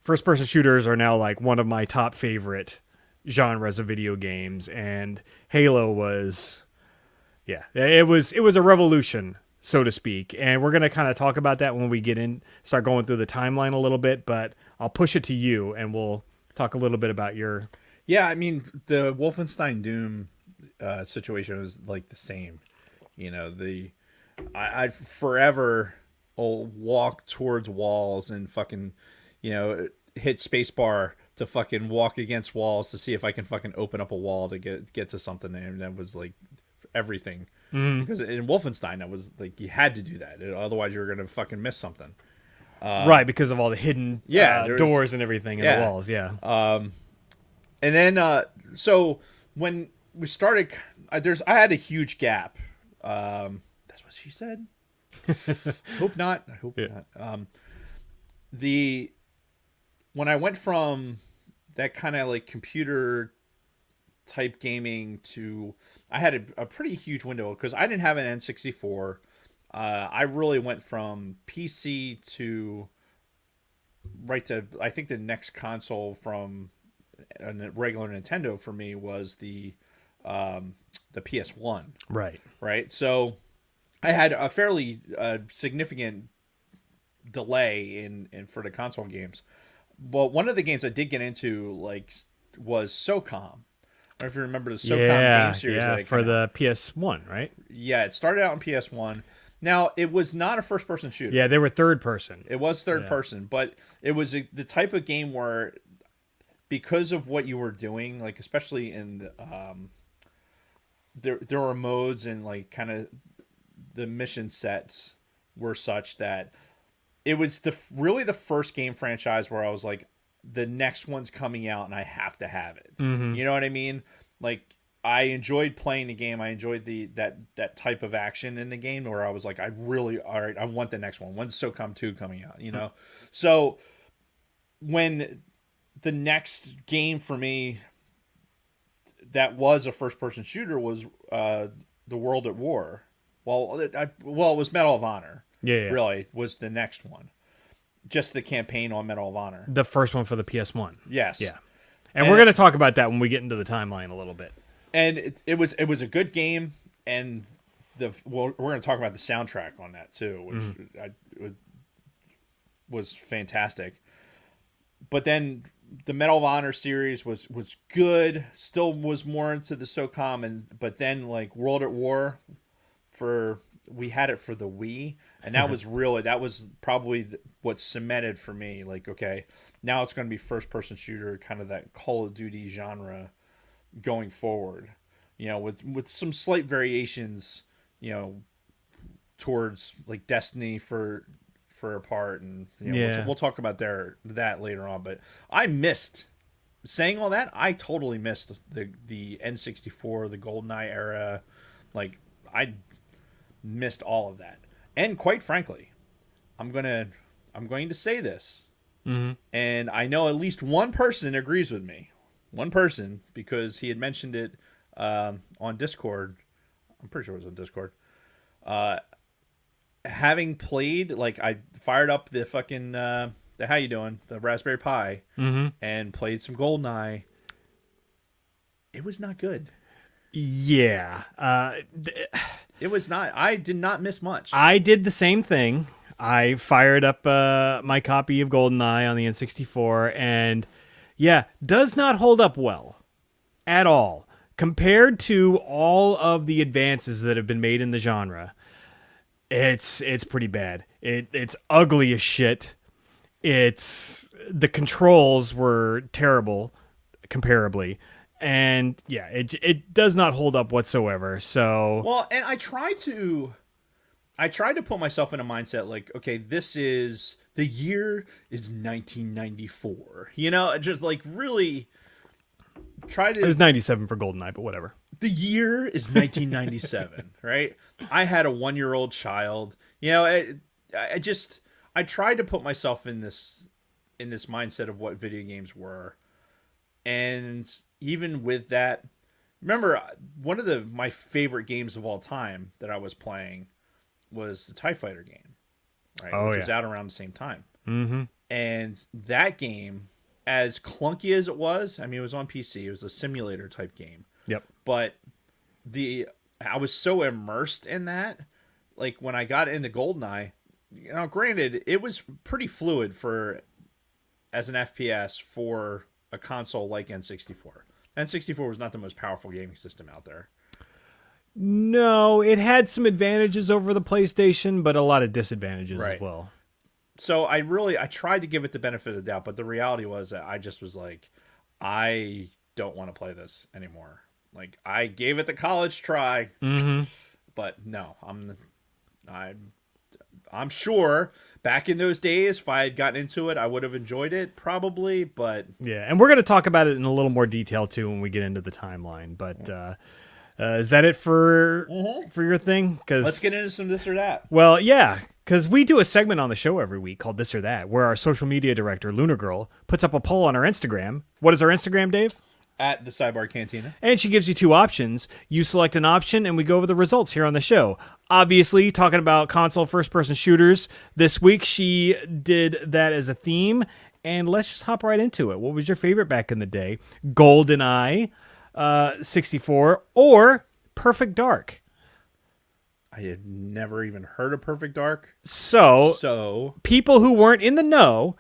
first-person shooters are now like one of my top favorite genres of video games, and Halo was, it was a revolution, so to speak. And we're gonna kind of talk about that when we start going through the timeline a little bit. But I'll push it to you, and we'll talk a little bit about your. Yeah, I mean the Wolfenstein Doom situation was like the same. I forever will walk towards walls and fucking, hit spacebar to fucking walk against walls to see if I can fucking open up a wall to get to something, and that was like everything. Because in Wolfenstein, that was like you had to do that, otherwise you were gonna fucking miss something. Right, because of all the hidden doors and everything in the walls. And then so when we started, I had a huge gap. That's what she said. Hope not. I hope not. When I went from that kind of like computer type gaming to, I had a pretty huge window because I didn't have an N64. I really went from PC to I think the next console from a regular Nintendo for me was the PS1. Right. So I had a fairly significant delay in for the console games. But one of the games I did get into was SOCOM. don't know if you remember the SOCOM game series. Yeah, for the PS1, right? Yeah, it started out on PS1. Now, it was not a first-person shooter. Yeah, they were third person. It was third person, but it was the type of game where, because of what you were doing, like especially in there were modes and like kind of the mission sets were such that it was really the first game franchise where I was like, the next one's coming out and I have to have it. Mm-hmm. You know what I mean? Like, I enjoyed playing the game. I enjoyed that type of action in the game where I was like, all right, I want the next one. When's SOCOM 2 coming out? You know? So when the next game for me that was a first-person shooter was The World at War. Well, it was Medal of Honor. Yeah. Really, was the next one. Just the campaign on Medal of Honor. The first one for the PS1. Yes. Yeah. And we're going to talk about that when we get into the timeline a little bit. And it was a good game, and we're going to talk about the soundtrack on that too, which was fantastic. But then the Medal of Honor series was good. Still was more into the SOCOM, but then like World at War, we had it for the Wii, and that was probably what cemented for me. Like, okay, now it's going to be first person shooter, kind of that Call of Duty genre going forward. You know, with some slight variations, you know, towards like Destiny for a part, and you know, we'll talk about that later on. But I missed saying all that. I totally missed the N64, the GoldenEye era. Like, I missed all of that. And quite frankly, I'm going to say this, and I know at least one person agrees with me. One person, because he had mentioned it on Discord. I'm pretty sure it was on Discord. Having played, like, I fired up the fucking the how you doing, the Raspberry Pi, and played some GoldenEye. It was not good. Yeah. It was not. I did not miss much. I did the same thing. I fired up my copy of GoldenEye on the N64, and yeah, does not hold up well at all compared to all of the advances that have been made in the genre. It's pretty bad. It's ugly as shit. The controls were terrible comparably. And yeah, it does not hold up whatsoever. So well, and I tried to put myself in a mindset like, okay, the year is 1994. You know, just like really try to. It was 97 for GoldenEye, but whatever. The year is 1997, right? I had a 1-year-old child. You know, I tried to put myself in this mindset of what video games were, and even with that, remember one of my favorite games of all time that I was playing was the TIE Fighter game, right? Which was out around the same time. Mm-hmm. And that game, as clunky as it was, I mean, it was on PC. It was a simulator type game. Yep. But I was so immersed in that, like when I got into GoldenEye, you know, granted, it was pretty fluid as an FPS for a console like N64. N64 was not the most powerful gaming system out there. No, it had some advantages over the PlayStation, but a lot of disadvantages as well. So I tried to give it the benefit of the doubt, but the reality was that I just was like, I don't want to play this anymore. Like, I gave it the college try, but no, I'm sure back in those days, if I had gotten into it, I would have enjoyed it probably, but yeah, and we're going to talk about it in a little more detail too when we get into the timeline. But is that it for your thing? 'Cause let's get into some this or that. Well, yeah, because we do a segment on the show every week called This or That, where our social media director, Lunar Girl, puts up a poll on our Instagram. What is our Instagram, Dave? At the Sidebar Cantina. And she gives you 2 options. You select an option, and we go over the results here on the show. Obviously, talking about console first-person shooters, this week she did that as a theme, and let's just hop right into it. What was your favorite back in the day? GoldenEye 64 or Perfect Dark? I had never even heard of Perfect Dark. So people who weren't in the know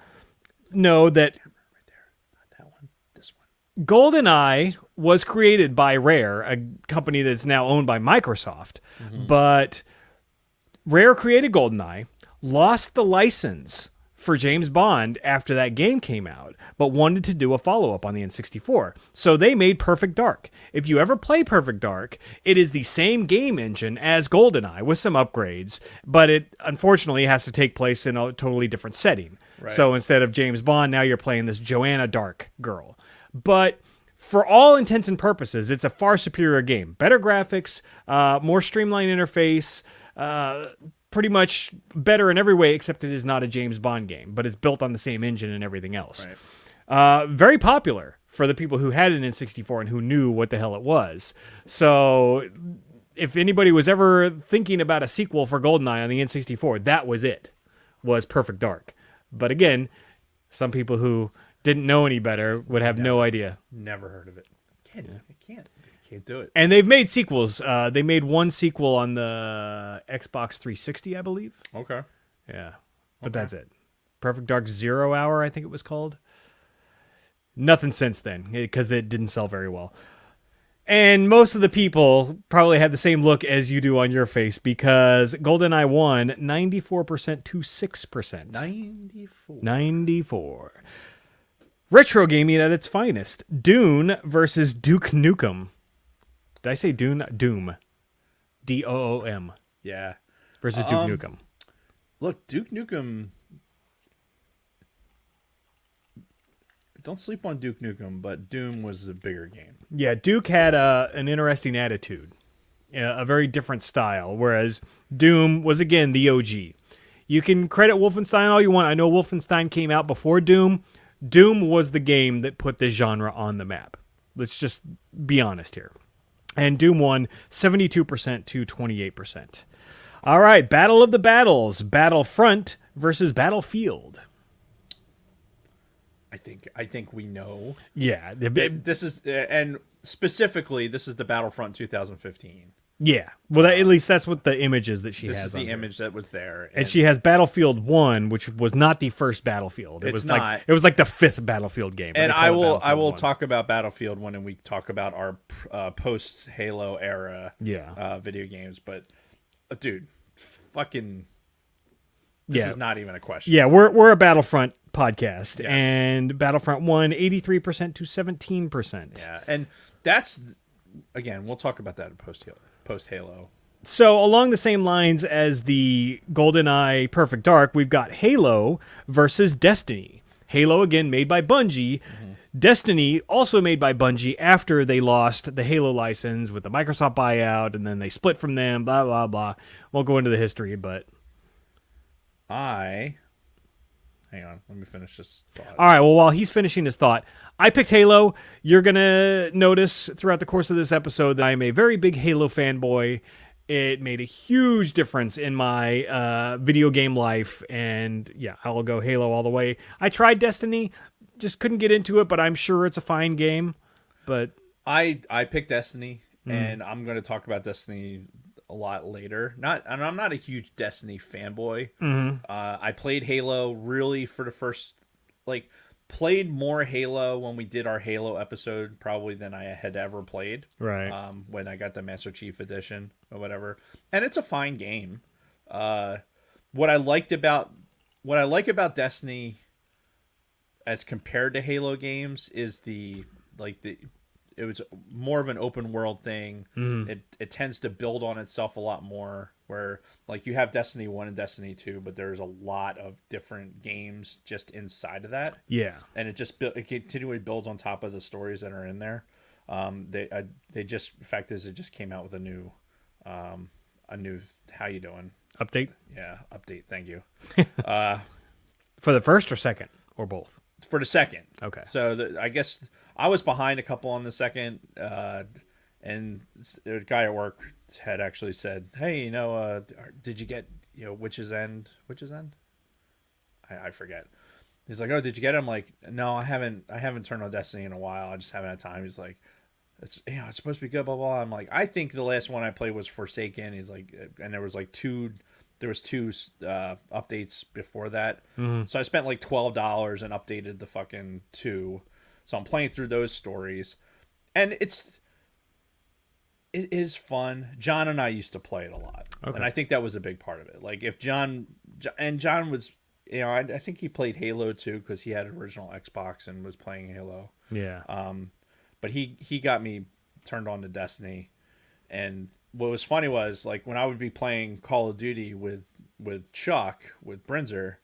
that right there, not that one, this one. GoldenEye was created by Rare, a company that's now owned by Microsoft. But Rare created GoldenEye, lost the license for James Bond after that game came out, but wanted to do a follow-up on the N64. So they made Perfect Dark. If you ever play Perfect Dark, it is the same game engine as GoldenEye with some upgrades, but it unfortunately has to take place in a totally different setting. Right. So instead of James Bond, now you're playing this Joanna Dark girl. But for all intents and purposes, it's a far superior game. Better graphics, more streamlined interface, pretty much better in every way, except it is not a James Bond game, but it's built on the same engine and everything else. Right. Very popular for the people who had an N64 and who knew what the hell it was. So if anybody was ever thinking about a sequel for GoldenEye on the N64, that was it, was Perfect Dark. But again, some people who didn't know any better would have no idea. Never heard of it. I can't do it. And they've made sequels. They made one sequel on the Xbox 360, I believe. Okay. Yeah, but that's it. Perfect Dark 0 Hour, I think it was called. Nothing since then, because it didn't sell very well. And most of the people probably had the same look as you do on your face, because GoldenEye won 94% to 6%. 94. Retro gaming at its finest. Dune versus Duke Nukem. Did I say Dune? Doom. Doom. Yeah. Versus Duke Nukem. Look, Duke Nukem. Don't sleep on Duke Nukem, but Doom was a bigger game. Yeah, Duke had an interesting attitude, a very different style, whereas Doom was, again, the OG. You can credit Wolfenstein all you want. I know Wolfenstein came out before Doom. Doom was the game that put this genre on the map. Let's just be honest here. And Doom won 72% to 28%. All right, Battle of the Battles. Battlefront versus Battlefield. I think we know. Yeah. This is, and specifically, this is the Battlefront 2015. Yeah. Well, at least that's what the image is that she has. This is the on image that was there. And she has Battlefield 1, which was not the first Battlefield. It was not. It was like the fifth Battlefield game. And I will talk about Battlefield when we talk about our post Halo era video games. But dude, fucking, this is not even a question. Yeah, we're a Battlefront podcast, Yes. and Battlefront won 83% to 17%. Yeah, and that's, again, we'll talk about that post Halo. So along the same lines as the GoldenEye Perfect Dark, we've got Halo versus Destiny. Halo, again, made by Bungie. Mm-hmm. Destiny, also made by Bungie after they lost the Halo license with the Microsoft buyout, and then they split from them, blah, blah, blah. Won't go into the history, but... Hang on, let me finish this thought. All right, well, while he's finishing his thought, I picked Halo. You're going to notice throughout the course of this episode that I'm a very big Halo fanboy. It made a huge difference in my video game life, and yeah, I'll go Halo all the way. I tried Destiny, just couldn't get into it, but I'm sure it's a fine game. But I picked Destiny, and I'm going to talk about Destiny a lot later. I'm not a huge Destiny fanboy. I played Halo really for the first, played more Halo when we did our Halo episode probably than I had ever played. Right. When I got the Master Chief Edition or whatever, and it's a fine game. What I like about Destiny as compared to Halo games is it was more of an open world thing. It tends to build on itself a lot more, where you have Destiny 1 and Destiny 2, but there's a lot of different games just inside of that. Yeah. And it continually builds on top of the stories that are in there. They just, the fact is, it just came out with a new how you doing? Update? Yeah, update. Thank you. For the first or second, or both? For the second. Okay. So I guess I was behind a couple on the second, and a guy at work had actually said, "Hey, did you get Witch's End? Witch's End? I forget." He's like, "Oh, did you get it?" I'm like, "No, I haven't turned on Destiny in a while. I just haven't had time." He's like, "It's supposed to be good, blah blah." I'm like, "I think the last one I played was Forsaken." He's like, and there was two updates before that. So I spent $12 and updated the fucking 2. So I'm playing through those stories, and it is fun. John and I used to play it a lot, and I think that was a big part of it. Like if John was, I think he played Halo too because he had an original Xbox and was playing Halo. Yeah. But he got me turned on to Destiny, and what was funny was like when I would be playing Call of Duty with Chuck with Brinzer,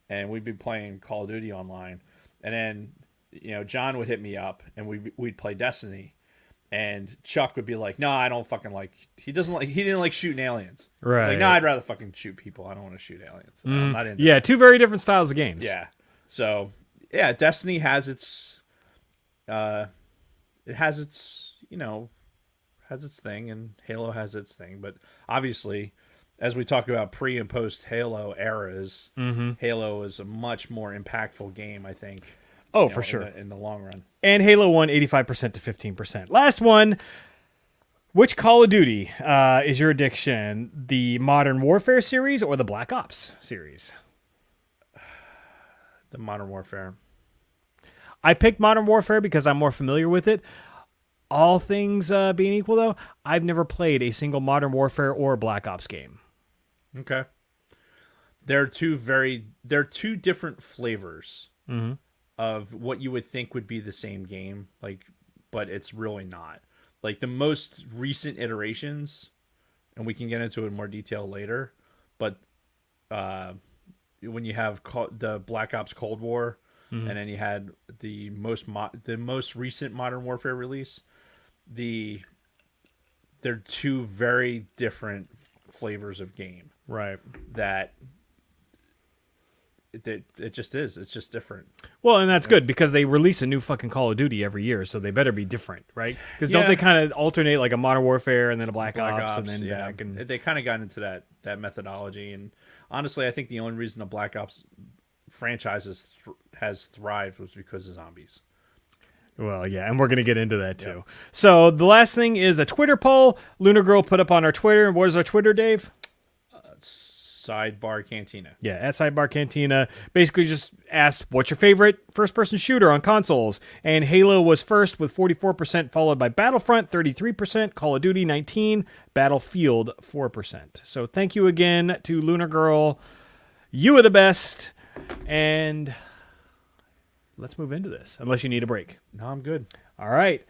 and we'd be playing Call of Duty online, and then John would hit me up and we'd play Destiny. And Chuck would be like, "No, I don't fucking like." He didn't like shooting aliens. Right. He's like, "No, I'd rather fucking shoot people. I don't want to shoot aliens. I'm not into." Yeah, two very different styles of games. Yeah. So yeah, Destiny has its, has its thing, and Halo has its thing. But obviously, as we talk about pre and post Halo eras, Halo is a much more impactful game, I think. Oh, for sure. In the long run. And Halo won 85% to 15%. Last one. Which Call of Duty is your addiction? The Modern Warfare series or the Black Ops series? The Modern Warfare. I picked Modern Warfare because I'm more familiar with it. All things being equal, though, I've never played a single Modern Warfare or Black Ops game. Okay. They're two different flavors. Mm-hmm. Of what you would think would be the same game, but it's really not. Like the most recent iterations, and we can get into it in more detail later, but when you have the Black Ops Cold War, and then you had the most recent Modern Warfare release, they're two very different flavors of game. Right. That it just is. It's just different. Well, and that's good because they release a new fucking Call of Duty every year, so they better be different, right? Because don't they kind of alternate like a Modern Warfare and then a Black Ops and then back and they kind of got into that methodology. And honestly, I think the only reason the Black Ops franchise has thrived was because of zombies. Well, yeah, and we're going to get into that too. Yeah. So the last thing is a Twitter poll. Lunar Girl put up on our Twitter. What is our Twitter, Dave? Sidebar Cantina. Yeah, at Sidebar Cantina. Basically just asked, what's your favorite first-person shooter on consoles? And Halo was first with 44%, followed by Battlefront, 33%, Call of Duty, 19%, Battlefield, 4%. So thank you again to Lunar Girl. You are the best. And let's move into this, unless you need a break. No, I'm good. All right.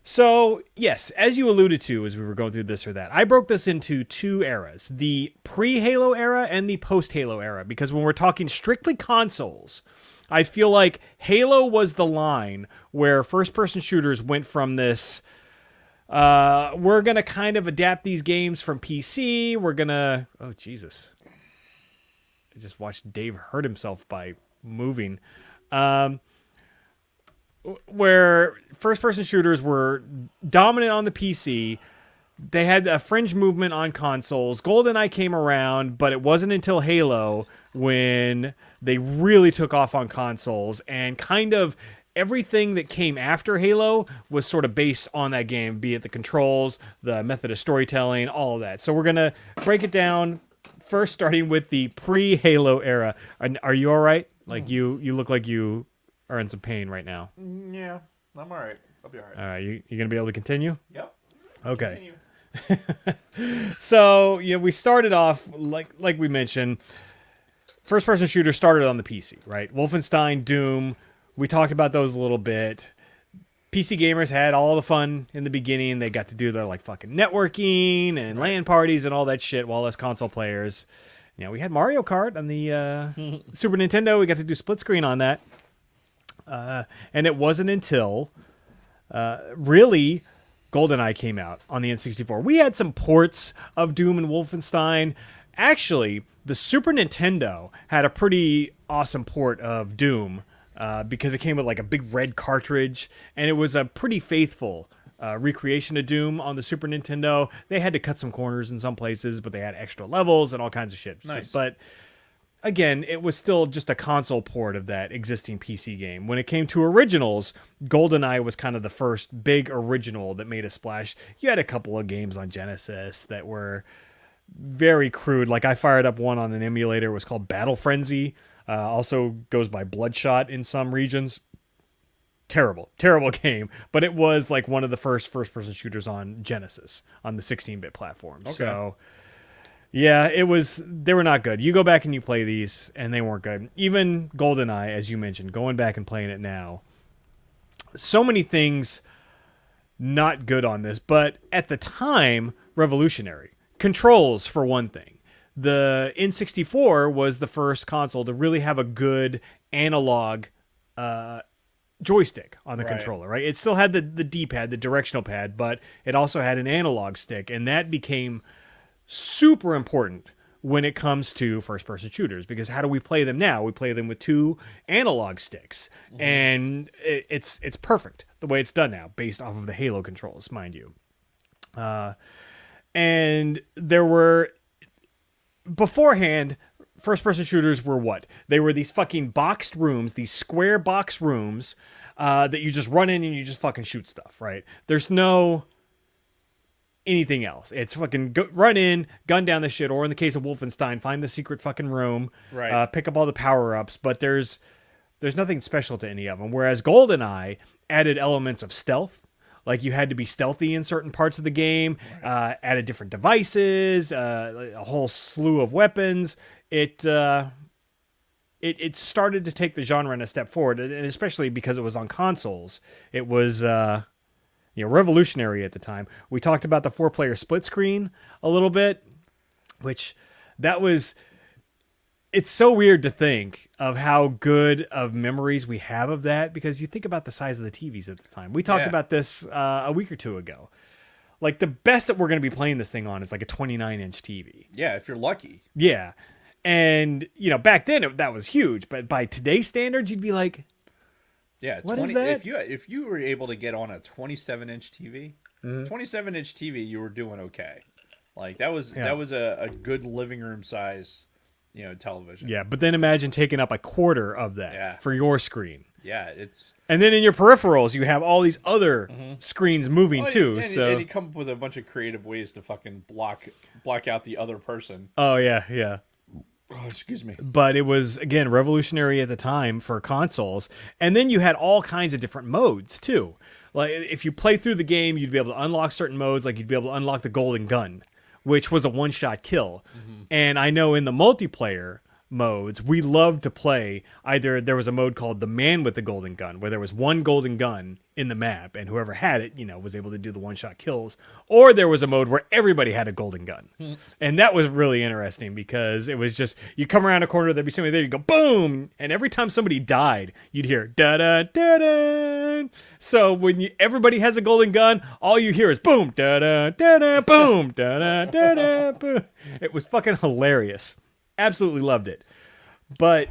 So, yes, as you alluded to as we were going through this or that, I broke this into two eras, the pre-Halo era and the post-Halo era, because when we're talking strictly consoles, I feel like Halo was the line where first-person shooters went from this, we're going to kind of adapt these games from PC, we're going to, oh, Jesus. I just watched Dave hurt himself by moving. Where first-person shooters were dominant on the PC. They had a fringe movement on consoles. GoldenEye came around, but it wasn't until Halo when they really took off on consoles. And kind of everything that came after Halo was sort of based on that game, be it the controls, the method of storytelling, all of that. So we're going to break it down, first starting with the pre-Halo era. Are you all right? Like, you look like you are in some pain right now. Yeah, I'm all right. I'll be all right. All right, you going to be able to continue? Yep. Okay. So, we started off, like we mentioned, first-person shooter started on the PC, right? Wolfenstein, Doom, we talked about those a little bit. PC gamers had all the fun in the beginning. They got to do their, fucking networking and LAN parties and all that shit, while us console players, we had Mario Kart on the Super Nintendo. We got to do split screen on that. And it wasn't until really GoldenEye came out on the N64. We had some ports of Doom and Wolfenstein. Actually, the Super Nintendo had a pretty awesome port of Doom because it came with a big red cartridge, and it was a pretty faithful recreation of Doom on the Super Nintendo. They had to cut some corners in some places, but they had extra levels and all kinds of shit. Nice. But again, it was still just a console port of that existing PC game. When it came to originals, GoldenEye was kind of the first big original that made a splash. You had a couple of games on Genesis that were very crude. Like, I fired up one on an emulator. It was called Battle Frenzy. Also goes by Bloodshot in some regions. terrible game, but it was like one of the first-person shooters on Genesis on the 16-bit platform. Okay. So yeah, they were not good. You go back and you play these and they weren't good. Even GoldenEye, as you mentioned, going back and playing it now, so many things not good on this, but at the time, revolutionary. Controls, for one thing. The N64 was the first console to really have a good analog joystick on the controller, right? It still had the D-pad, the directional pad, but it also had an analog stick, and that became super important when it comes to first-person shooters, because how do we play them now? We play them with 2 analog sticks, and it's perfect the way it's done now, based off of the Halo controls, mind you. And there were, beforehand, first-person shooters were what? They were these fucking boxed rooms, these square box rooms that you just run in and you just fucking shoot stuff, right? There's no anything else. It's fucking run in, gun down the shit, or in the case of Wolfenstein, find the secret fucking room, right? Pick up all the power-ups, but there's nothing special to any of them. Whereas GoldenEye added elements of stealth. Like, you had to be stealthy in certain parts of the game, added different devices, a whole slew of weapons. It started to take the genre in a step forward, and especially because it was on consoles. It was revolutionary at the time. We talked about the 4-player split screen a little bit, which it's so weird to think of how good of memories we have of that, because you think about the size of the TVs at the time. We talked about this a week or two ago. Like, the best that we're going to be playing this thing on is like a 29-inch TV. Yeah, if you're lucky. Yeah. And, back then that was huge, but by today's standards, you'd be like, yeah, what is that? If you were able to get on a 27-inch TV, 27-inch TV, you were doing okay. Like, that was a good living room size, television. Yeah, but then imagine taking up a quarter of that for your screen. Yeah, and then in your peripherals, you have all these other screens moving too. And you come up with a bunch of creative ways to fucking block out the other person. Oh yeah. Oh, excuse me. But it was, again, revolutionary at the time for consoles. And then you had all kinds of different modes, too. Like, if you play through the game, you'd be able to unlock certain modes. Like, you'd be able to unlock the golden gun, which was a one-shot kill. And I know in the multiplayer modes, we loved to play, either there was a mode called the man with the golden gun, where there was one golden gun in the map, and whoever had it, was able to do the one-shot kills, or there was a mode where everybody had a golden gun. And that was really interesting, because it was just, you come around a corner, there'd be somebody there, you go boom, and every time somebody died, you'd hear da-da, da-da. So when everybody has a golden gun, all you hear is boom, da-da, da-da, boom, da-da, da-da, boom. It was fucking hilarious. Absolutely loved it. But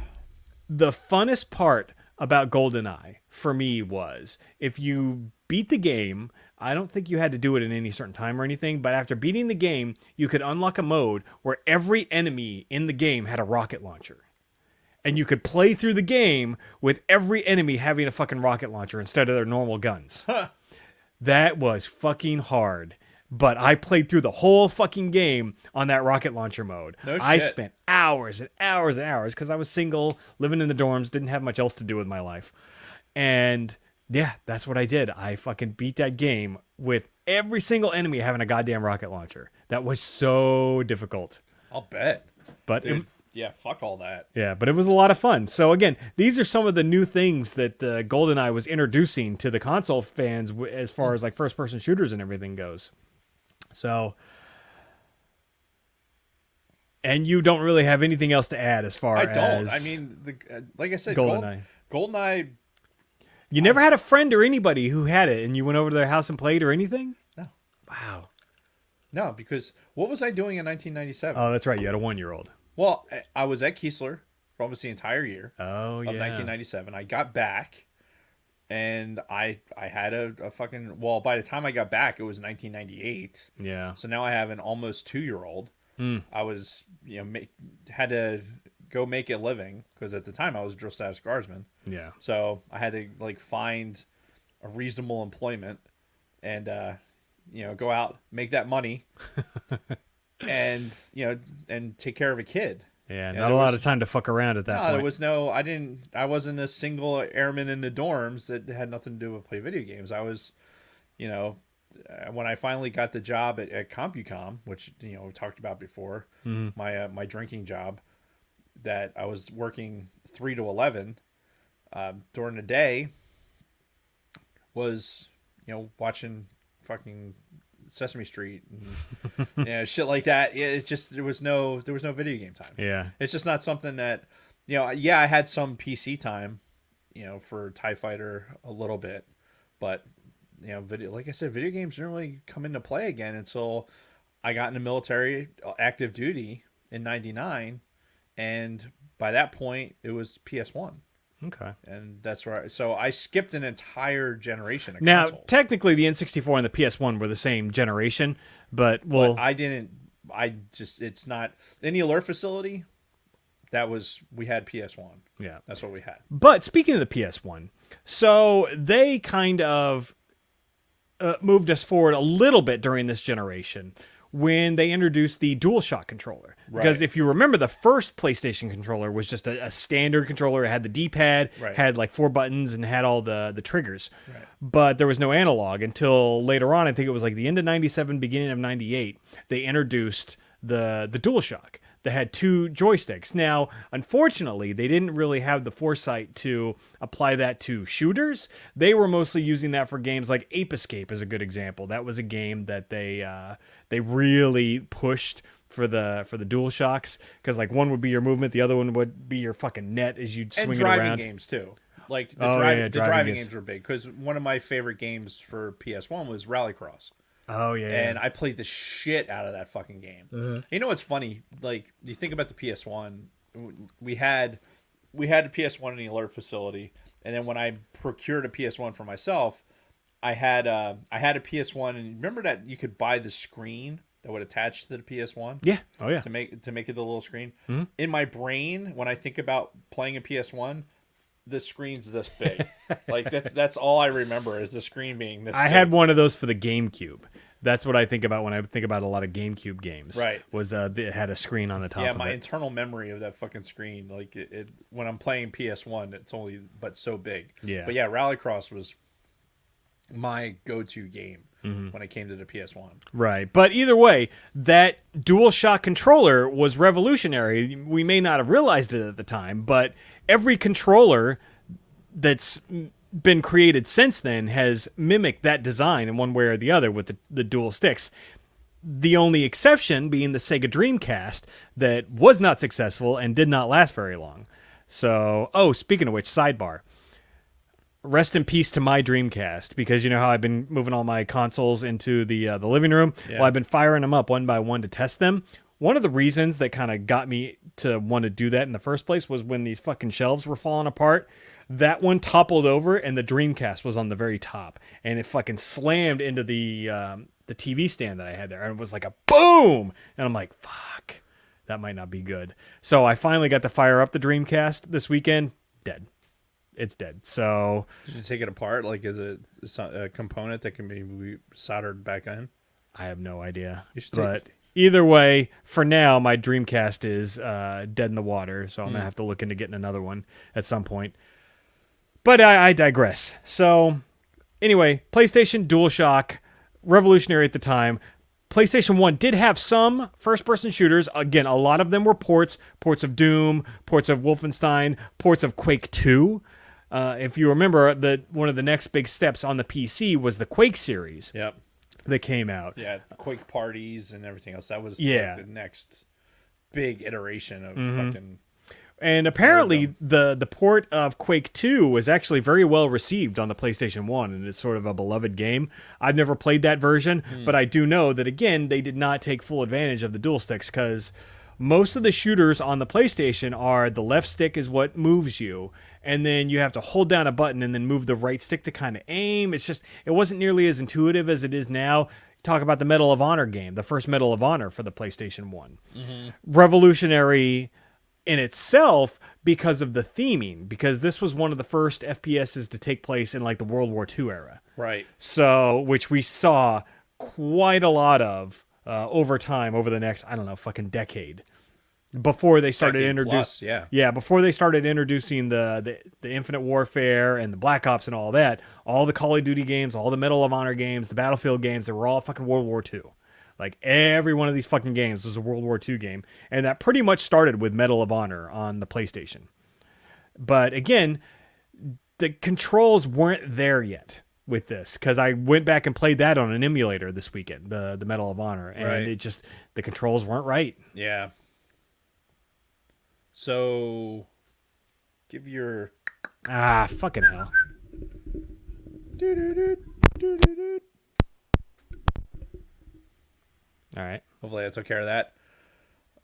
the funnest part about GoldenEye for me was, if you beat the game, I don't think you had to do it in any certain time or anything, but after beating the game, you could unlock a mode where every enemy in the game had a rocket launcher. And you could play through the game with every enemy having a fucking rocket launcher instead of their normal guns. That was fucking hard. But I played through the whole fucking game on that rocket launcher mode. No shit. I spent hours and hours and hours, because I was single, living in the dorms, didn't have much else to do with my life. And yeah, that's what I did. I fucking beat that game with every single enemy having a goddamn rocket launcher. That was so difficult. I'll bet. But dude, fuck all that. Yeah, but it was a lot of fun. So again, these are some of the new things that GoldenEye was introducing to the console fans as far as like first-person shooters and everything goes. So, and you don't really have anything else to add as far as... I don't. I mean, like I said, GoldenEye. You never had a friend or anybody who had it, and you went over to their house and played or anything? No. Wow. No, because what was I doing in 1997? Oh, that's right. You had a 1-year-old. Well, I was at Keesler for almost the entire year of 1997. I got back, and I had a fucking... Well, by the time I got back, it was 1998. Yeah. So now I have an almost 2-year-old. I was, had to go make a living, because at the time I was a drill status guardsman. Yeah. So I had to find a reasonable employment and go out, make that money, and and take care of a kid. Yeah, You not know, a lot of time to fuck around at that no, point. there was no. I wasn't a single airman in the dorms that had nothing to do with play video games. I was, you know, when I finally got the job at CompuCom, which we talked about before, my drinking job, that I was working 3 to 11 during the day, was watching fucking Sesame Street and shit like that. It just there was no video game time. Yeah. It's just not something that yeah, I had some PC time, for TIE Fighter a little bit, but video, like I said, video games didn't really come into play again until I got in the military, active duty in '99, and by that point it was PS1. Okay. And that's right. So I skipped an entire generation of Now, consoles. technically, the N64 and the PS1 were the same generation, but But I didn't. It's not in the alert facility. We had PS1. yeah. That's what we had. But speaking of the PS1, so they kind of moved us forward a little bit during this generation when they introduced the DualShock controller. Because Right. if you remember, the first PlayStation controller was just a standard controller. It had the D-pad, Right. had like 4 buttons, and had all the triggers. Right. But there was no analog until later on. I think it was like the end of 97, beginning of 98, they introduced the DualShock that had 2 joysticks. Now, unfortunately, they didn't really have the foresight to apply that to shooters. They were mostly using that for games like Ape Escape is a good example. That was a game that they really pushed for the DualShocks, because like one would be your movement, the other one would be your fucking net as you'd swing And it driving around. games too. Like Yeah, the driving driving games. games were big because one of my favorite games for PS1 was Rallycross. Oh yeah, And I played the shit out of that fucking game. You know what's funny? Like, you think about the PS1, we had the PS1 in the alert facility, and then when I procured a PS1 for myself, I had a PS1, and remember that you could buy the screen that would attach to the PS1? yeah. Oh yeah. To make it the little screen. In my brain, when I think about playing a PS1, the screen's this big. Like that's all I remember is the screen being this I big. had one of those for the GameCube. That's what I think about when I think about a lot of GameCube games. Right. Was it had a screen on the top Yeah, of my it. internal memory of that fucking screen, like it when I'm playing PS1, it's only but so big. Yeah. But yeah, Rallycross was my go-to game when it came to the PS1. Right. But either way, that DualShock controller was revolutionary. We may not have realized it at the time, but every controller that's been created since then has mimicked that design in one way or the other with the dual sticks. The only exception being the Sega Dreamcast that was not successful and did not last very long. So, speaking of which, sidebar. Rest in peace to my Dreamcast, because you know how I've been moving all my consoles into the living room? Yeah. Well, I've been firing them up one by one to test them. One of the reasons that kind of got me to want to do that in the first place was when these fucking shelves were falling apart. That one toppled over, and the Dreamcast was on the very top, and it fucking slammed into the TV stand that I had there, and it was like a boom, and I'm like, fuck, that might not be good. So I finally got to fire up the Dreamcast this weekend. Dead. It's dead. So Did you take it apart? Like, is it a component that can be soldered back in? I have no idea. You should But either way, for now, my Dreamcast is dead in the water, so I'm going to have to look into getting another one at some point. But I digress. So anyway, PlayStation DualShock, revolutionary at the time. PlayStation 1 did have some first-person shooters. Again, a lot of them were ports of Doom, ports of Wolfenstein, ports of Quake 2. If you remember, one of the next big steps on the PC was the Quake series Yep. that came out. Yeah, Quake parties and everything else. That was Yeah. like the next big iteration of fucking. And apparently, the port of Quake 2 was actually very well received on the PlayStation 1, and it's sort of a beloved game. I've never played that version, but I do know that, again, they did not take full advantage of the dual sticks, because most of the shooters on the PlayStation are the left stick is what moves you, and then you have to hold down a button and then move the right stick to kind of aim. It wasn't nearly as intuitive as it is now. Talk about the Medal of Honor game, the first Medal of Honor for the PlayStation 1. Revolutionary in itself because of the theming, because this was one of the first FPSs to take place in like the World War II era. Right. So, which we saw quite a lot of over time, over the next, I don't know, fucking decade. before they started Tekken introducing, Plus, yeah. before they started introducing the Infinite Warfare and the Black Ops and all that, all the Call of Duty games, all the Medal of Honor games, the Battlefield games, they were all fucking World War II. Like every one of these fucking games was a World War II game, and that pretty much started with Medal of Honor on the PlayStation. But again, the controls weren't there yet with this, because I went back and played that on an emulator this weekend, the Medal of Honor, and it just, the controls weren't right. Yeah. So, give your... Fucking hell. All right. Hopefully that took care of that.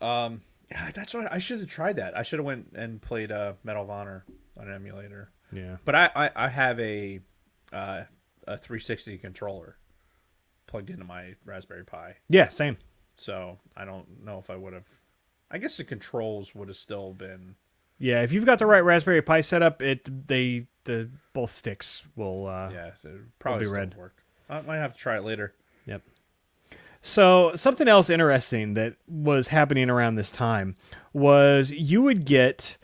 Yeah, that's what I should have tried that. I should have went and played Medal of Honor on an emulator. Yeah. But I have a 360 controller plugged into my Raspberry Pi. Yeah, same. So I don't know if I would have. I guess the controls would have still been. Yeah, if you've got the right Raspberry Pi setup, the both sticks will Yeah, it probably be still red. work. I might have to try it later. Yep. So something else interesting that was happening around this time was you would get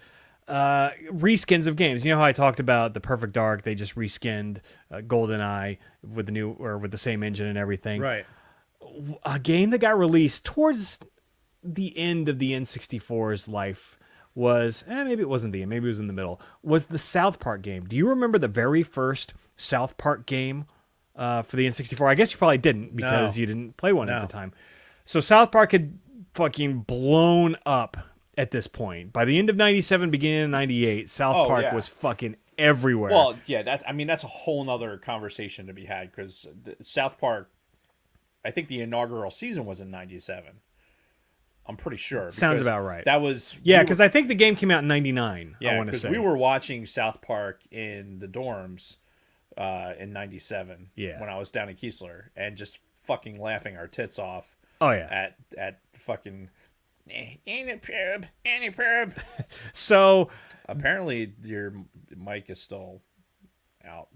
reskins of games. You know how I talked about the Perfect Dark? They just reskinned GoldenEye with the new, or with the same engine and everything. Right. A game that got released towards the end of the N64's life was, maybe it wasn't the end, maybe it was in the middle, was the South Park game. Do you remember the very first South Park game for the N64? I guess you probably didn't, because you didn't play one at the time. So South Park had fucking blown up at this point. By the end of 97, beginning of 98, South Park was fucking everywhere. Well, yeah, that's a whole nother conversation to be had, because South Park, I think the inaugural season was in 97. I'm pretty sure. Sounds about right. That was... Yeah, because I think the game came out in 99, yeah, I want to say. we were watching South Park in the dorms in 97 when I was down in Keesler, and just fucking laughing our tits off. Oh, yeah. At fucking... Any perb. So... Apparently, your mic is still out.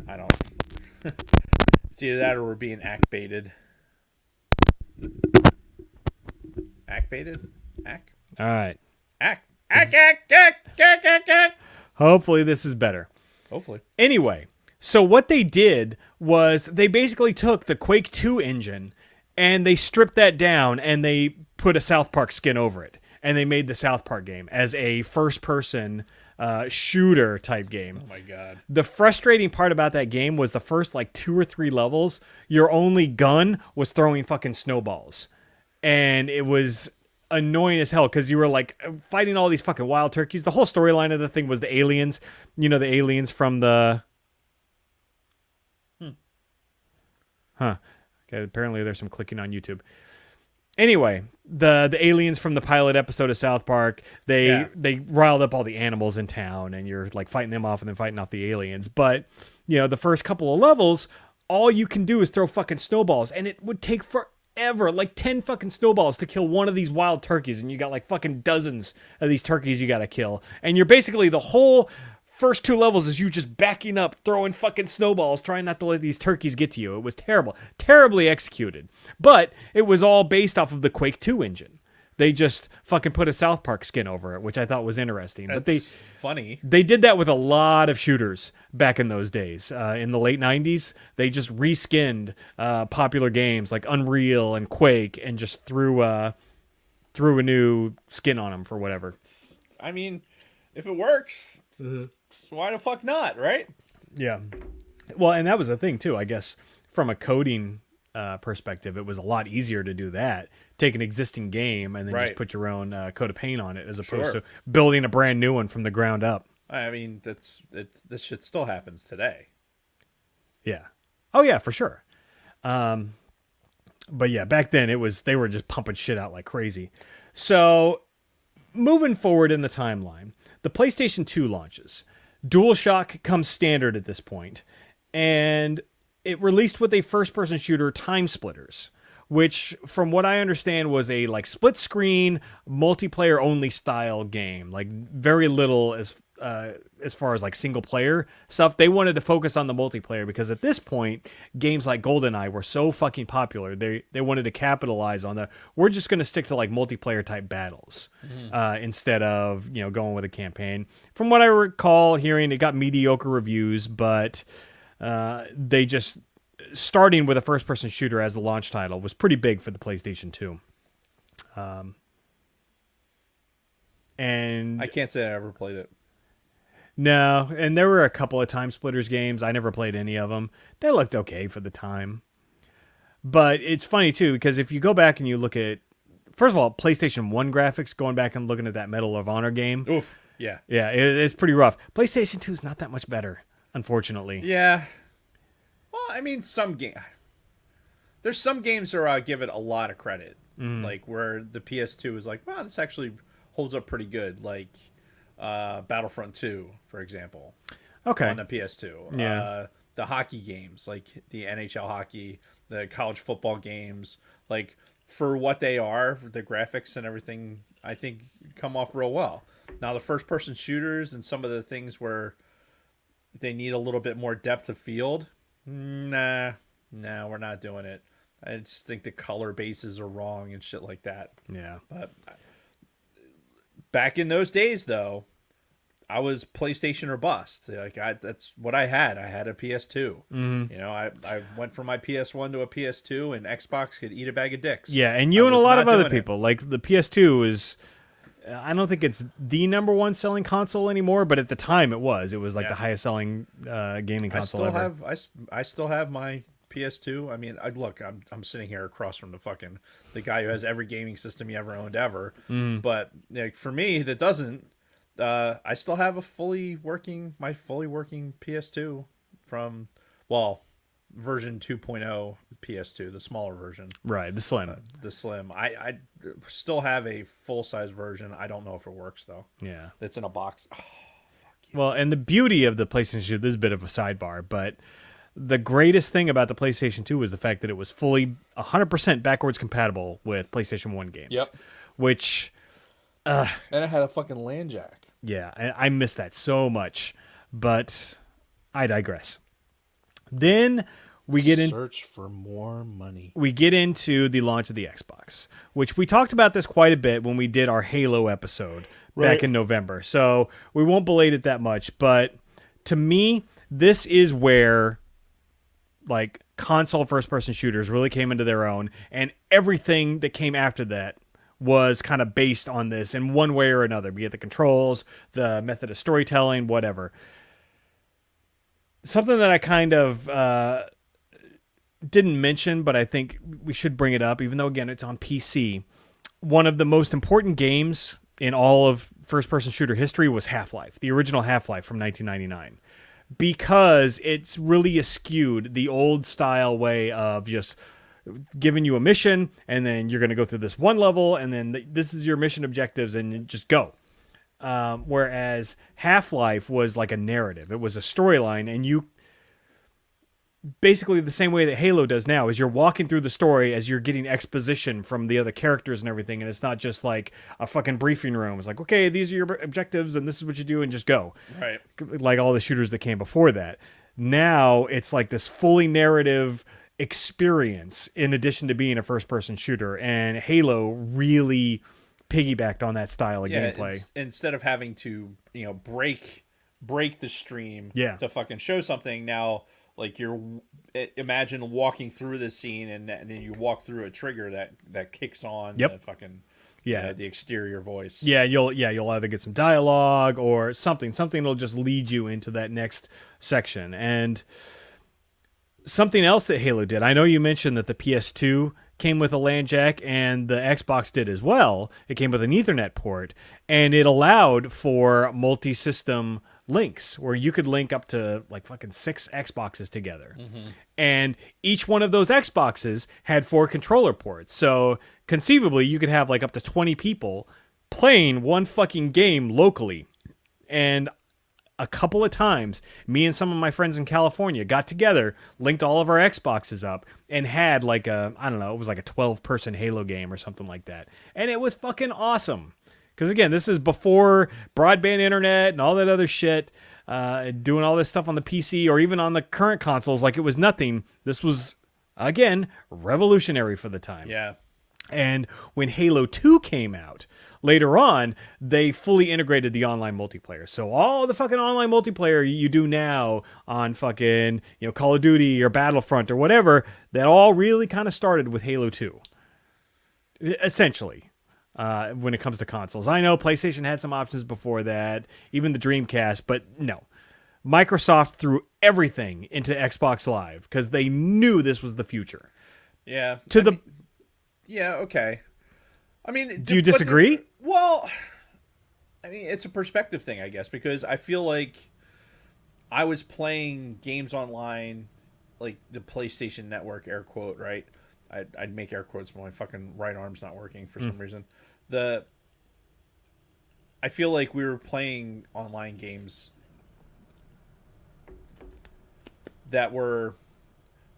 I don't... It's either that or we're being act-baited. Act-baited? Act? All right. Act. Hopefully this is better. Hopefully. Anyway, so what they did was they basically took the Quake 2 engine and they stripped that down and they put a South Park skin over it. And they made the South Park game as a first-person shooter type game. Oh my god. The frustrating part about that game was the first like 2 or 3 levels, your only gun was throwing fucking snowballs. And it was annoying as hell because you were like fighting all these fucking wild turkeys. The whole storyline of the thing was the aliens, you know, the aliens from the... Okay, apparently there's some clicking on YouTube. Anyway, the aliens from the pilot episode of South Park, they riled up all the animals in town, and you're like fighting them off and then fighting off the aliens. But, you know, the first couple of levels, all you can do is throw fucking snowballs, and it would take forever, like 10 fucking snowballs to kill one of these wild turkeys, and you got like fucking dozens of these turkeys you gotta kill. And you're basically, the whole first 2 levels is you just backing up, throwing fucking snowballs, trying not to let these turkeys get to you. It was terrible. Terribly executed. But it was all based off of the Quake 2 engine. They just fucking put a South Park skin over it, which I thought was interesting. That's funny. They did that with a lot of shooters back in those days. In the late 90s, they just reskinned popular games like Unreal and Quake and just threw a new skin on them for whatever. I mean, if it works... Why the fuck not, right? Yeah. Well, and that was the thing, too. I guess from a coding perspective, it was a lot easier to do that. Take an existing game and then just put your own coat of paint on it as opposed to building a brand new one from the ground up. I mean, this shit still happens today. Yeah. Oh, yeah, for sure. But yeah, back then they were just pumping shit out like crazy. So moving forward in the timeline, the PlayStation 2 launches. DualShock comes standard at this point, and it released with a first-person shooter, Time Splitters, which, from what I understand, was a like split-screen, multiplayer-only style game. Like very little as as far as like single player stuff. They wanted to focus on the multiplayer because at this point, games like GoldenEye were so fucking popular. They wanted to capitalize on we're just going to stick to like multiplayer type battles instead of, going with a campaign. From what I recall hearing, it got mediocre reviews, but they just starting with a first person shooter as the launch title was pretty big for the PlayStation 2. And I can't say I ever played it. No, and there were a couple of Time Splitters games. I never played any of them. They looked okay for the time. But it's funny, too, because if you go back and you look at, first of all, PlayStation 1 graphics, going back and looking at that Medal of Honor game. Oof, yeah. Yeah, it's pretty rough. PlayStation 2 is not that much better, unfortunately. Yeah. Well, I mean, there's some games where I give it a lot of credit. Like, where the PS2 is like, wow, this actually holds up pretty good. Like, Battlefront 2, for example. Okay. On the PS2. Yeah. The hockey games, like the NHL hockey, the college football games, like for what they are, the graphics and everything, I think come off real well. Now the first person shooters and some of the things where they need a little bit more depth of field, nah, we're not doing it. I just think the color bases are wrong and shit like that. Yeah. But back in those days, though, I was PlayStation or bust. Like that's what I had. I had a PS2. Mm-hmm. I went from my PS1 to a PS2, and Xbox could eat a bag of dicks. Yeah, and you and a lot of other people. Like the PS2 is, I don't think it's the number one selling console anymore, but at the time it was. It was like the highest selling gaming console ever. I still have my PS2. I mean, I'm sitting here across from the guy who has every gaming system he ever owned ever. But like for me, that doesn't. I still have my fully working PS2 from version 2.0 PS2, the smaller version. Right, the Slim. I still have a full size version. I don't know if it works though. Yeah, it's in a box. Oh, fuck you. Well, and the beauty of the PlayStation 2, this is a bit of a sidebar, but the greatest thing about the PlayStation 2 was the fact that it was fully 100% backwards compatible with PlayStation 1 games. Yep. Which and it had a fucking LAN jack. Yeah, I miss that so much, but I digress. Then we get search for more money. We get into the launch of the Xbox, which we talked about this quite a bit when we did our Halo episode back in November. So we won't belate it that much, but to me, this is where like console first-person shooters really came into their own, and everything that came after that was kind of based on this in one way or another, be it the controls, the method of storytelling, whatever. Something that I kind of didn't mention, but I think we should bring it up, even though, again, it's on PC. One of the most important games in all of first-person shooter history was Half-Life, the original Half-Life from 1999. Because it's really eschewed the old-style way of just giving you a mission, and then you're going to go through this one level, and then this is your mission objectives, and you just go. Whereas Half-Life was like a narrative. It was a storyline, and you basically the same way that Halo does now is you're walking through the story as you're getting exposition from the other characters and everything, and it's not just like a fucking briefing room. It's like, okay, these are your objectives, and this is what you do, and just go. Right. Like all the shooters that came before that. Now it's like this fully narrative experience in addition to being a first-person shooter, and Halo really piggybacked on that style of gameplay. Instead of having to break the stream to fucking show something, now like imagine walking through this scene and then you walk through a trigger that kicks on the fucking the exterior voice. You'll either get some dialogue or something that'll just lead you into that next section. And something else that Halo did, I know you mentioned that the PS2 came with a LAN jack and the Xbox did as well. It came with an Ethernet port, and it allowed for multi-system links where you could link up to like fucking 6 Xboxes together. Mm-hmm. And each one of those Xboxes had 4 controller ports. So conceivably you could have like up to 20 people playing one fucking game locally. And a couple of times, me and some of my friends in California got together, linked all of our Xboxes up, and had like it was like a 12-person Halo game or something like that. And it was fucking awesome. Because again, this is before broadband internet and all that other shit. Doing all this stuff on the PC or even on the current consoles like it was nothing. This was, again, revolutionary for the time. Yeah. And when Halo 2 came out, later on, they fully integrated the online multiplayer. So all the fucking online multiplayer you do now on fucking, Call of Duty or Battlefront or whatever, that all really kind of started with Halo 2. Essentially. When it comes to consoles. I know PlayStation had some options before that, even the Dreamcast, but no. Microsoft threw everything into Xbox Live because they knew this was the future. Yeah. Yeah, okay. I mean, do you disagree? Well, I mean, it's a perspective thing, I guess, because I feel like I was playing games online, like the PlayStation Network, air quote, right? I'd make air quotes, but my fucking right arm's not working for some reason. I feel like we were playing online games that were,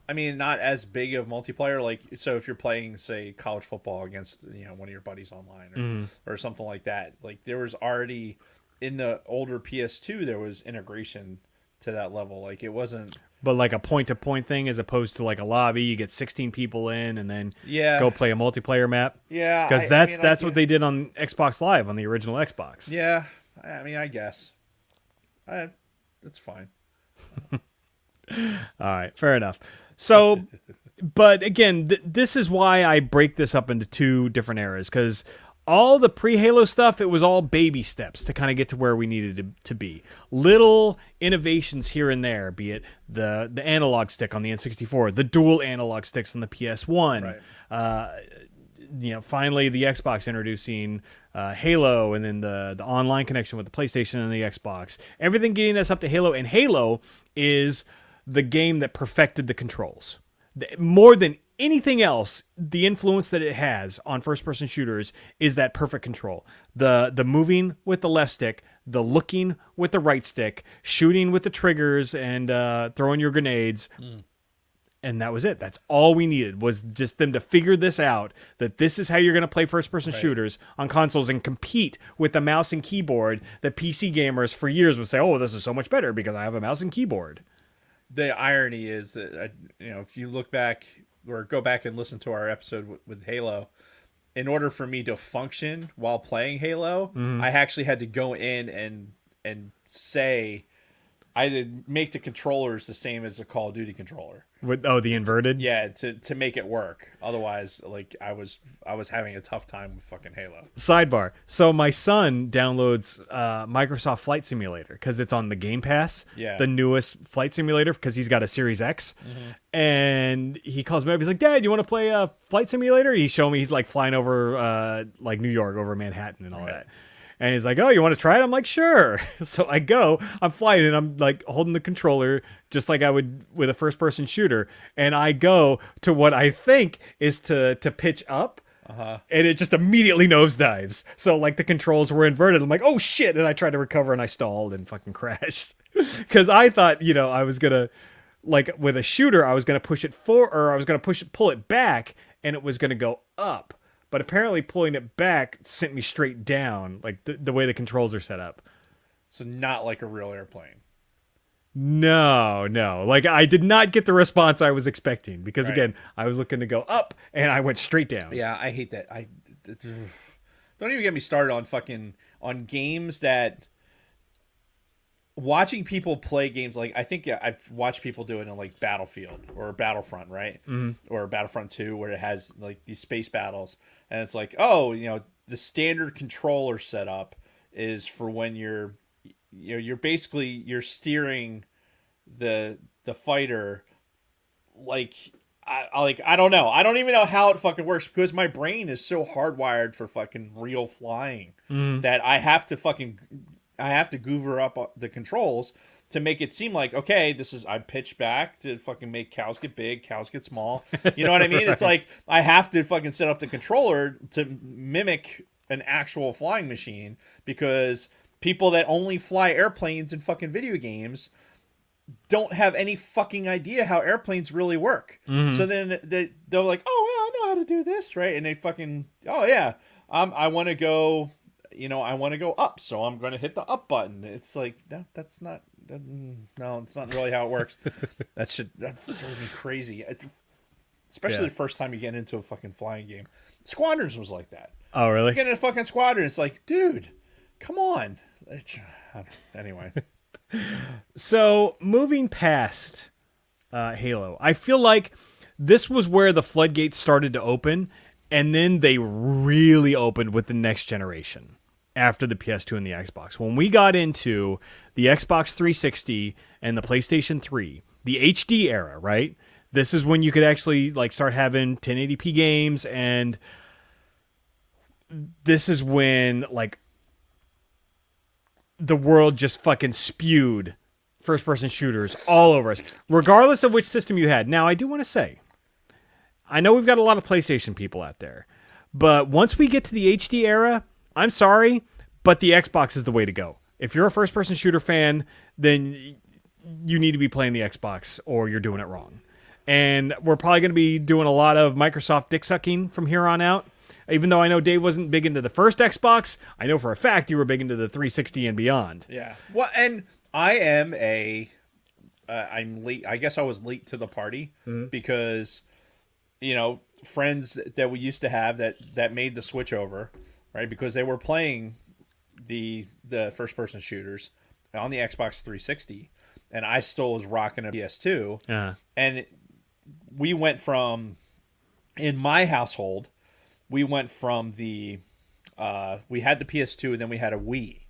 I mean, not as big of multiplayer. Like, so if you're playing, say, college football against, one of your buddies online or something like that, like there was already in the older PS2, there was integration to that level. Like it wasn't. But like a point-to-point thing as opposed to like a lobby, you get 16 people in and then go play a multiplayer map. Yeah. Because that's what they did on Xbox Live on the original Xbox. Yeah. I mean, I guess. That's fine. All right. Fair enough. So, but again, this is why I break this up into two different eras. Because all the pre-Halo stuff, it was all baby steps to kind of get to where we needed to be. Little innovations here and there, be it the analog stick on the N64, the dual analog sticks on the PS1. Right. Finally the Xbox introducing Halo, and then the online connection with the PlayStation and the Xbox. Everything getting us up to Halo, and Halo is the game that perfected the controls. More than anything else, the influence that it has on first-person shooters is that perfect control. The moving with the left stick, the looking with the right stick, shooting with the triggers, and throwing your grenades. And that was it. That's all we needed, was just them to figure this out, that this is how you're going to play first-person shooters on consoles and compete with the mouse and keyboard that PC gamers for years would say, oh, this is so much better because I have a mouse and keyboard. The irony is that, if you look back or go back and listen to our episode with Halo, in order for me to function while playing Halo, I actually had to go in and say I did make the controllers the same as the Call of Duty controller. The inverted? Yeah, to make it work. Otherwise, like I was having a tough time with fucking Halo. Sidebar. So my son downloads Microsoft Flight Simulator because it's on the Game Pass. Yeah. The newest flight simulator, because he's got a Series X. And he calls me up. He's like, Dad, you want to play a flight simulator? He's showing me he's like flying over like New York, over Manhattan and all that. And he's like, oh, you want to try it? I'm like, sure. So I go, I'm flying, and I'm like holding the controller just like I would with a first-person shooter. And I go to what I think is to pitch up. And it just immediately nosedives. So like the controls were inverted. I'm like, oh shit. And I tried to recover and I stalled and fucking crashed. Because I thought, I was going to, like with a shooter, I was going to push it or I was going to pull it back, and it was going to go up. But apparently pulling it back sent me straight down, like the way the controls are set up. So not like a real airplane. No. Like I did not get the response I was expecting because, again, I was looking to go up and I went straight down. Yeah, I hate that. Don't even get me started on games that... Watching people play games, like I think I've watched people do it in like Battlefield or Battlefront, right? Or Battlefront 2, where it has like these space battles, and it's like, oh, the standard controller setup is for when you're basically you're steering the fighter. Like I don't know, I don't even know how it fucking works because my brain is so hardwired for fucking real flying that I have to goover up the controls to make it seem like, okay, I pitch back to fucking make cows get big, cows get small. You know what I mean? It's like I have to fucking set up the controller to mimic an actual flying machine because people that only fly airplanes in fucking video games don't have any fucking idea how airplanes really work. So then they're like, oh, yeah, I know how to do this, right? And they fucking, oh, yeah, I want to go... I want to go up, so I'm going to hit the up button. It's like, no, it's not really how it works. That drove me crazy. Especially the first time you get into a fucking flying game. Squadrons was like that. Oh, really? You get in a fucking squadron, it's like, dude, come on. Anyway. So, moving past Halo, I feel like this was where the floodgates started to open, and then they really opened with the next generation after the PS2 and the Xbox. When we got into the Xbox 360 and the PlayStation 3, the HD era, right? This is when you could actually like start having 1080p games, and this is when like the world just fucking spewed first-person shooters all over us, regardless of which system you had. Now, I do want to say, I know we've got a lot of PlayStation people out there, but once we get to the HD era, I'm sorry, but the Xbox is the way to go. If you're a first-person shooter fan, then you need to be playing the Xbox or you're doing it wrong. And we're probably going to be doing a lot of Microsoft dick sucking from here on out. Even though I know Dave wasn't big into the first Xbox, I know for a fact you were big into the 360 and beyond. Yeah. Well, and I am I'm late. I guess I was late to the party because, friends that we used to have that made the switch over, right? Because they were playing the first person shooters on the Xbox 360, and I still was rocking a PS2, and we went from, in my household, we went from we had the PS2 and then we had a Wii,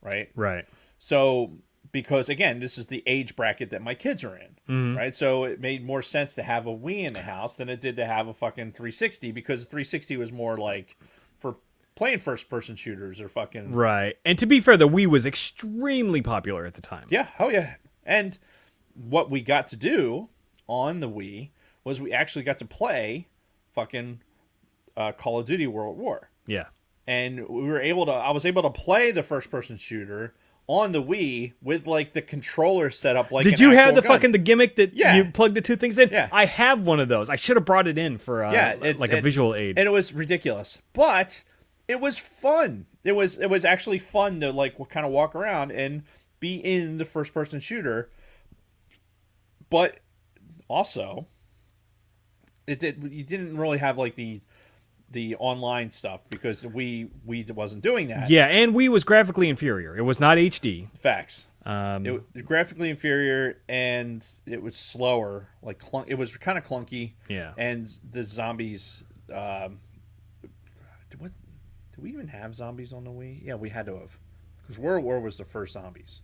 right? Right. So, because again, this is the age bracket that my kids are in, right? So it made more sense to have a Wii in the house than it did to have a fucking 360, because 360 was more like for playing first person shooters or fucking... Right. And to be fair, the Wii was extremely popular at the time. Yeah. Oh, yeah. And what we got to do on the Wii was we actually got to play fucking Call of Duty World War. Yeah. And I was able to play the first person shooter on the Wii with like the controller set up like Did you have the gimmick that you plugged the two things in? Yeah. I have one of those. I should have brought it in for a visual aid. And it was ridiculous. But it was fun. It was actually fun to like kind of walk around and be in the first person shooter. But also you didn't really have like the online stuff because we wasn't doing that. Yeah, and Wii was graphically inferior. It was not HD. Facts. It was graphically inferior, and it was slower. Like it was kind of clunky. Yeah. And the zombies. Did we even have zombies on the Wii? Yeah, we had to have, because World War was the first zombies.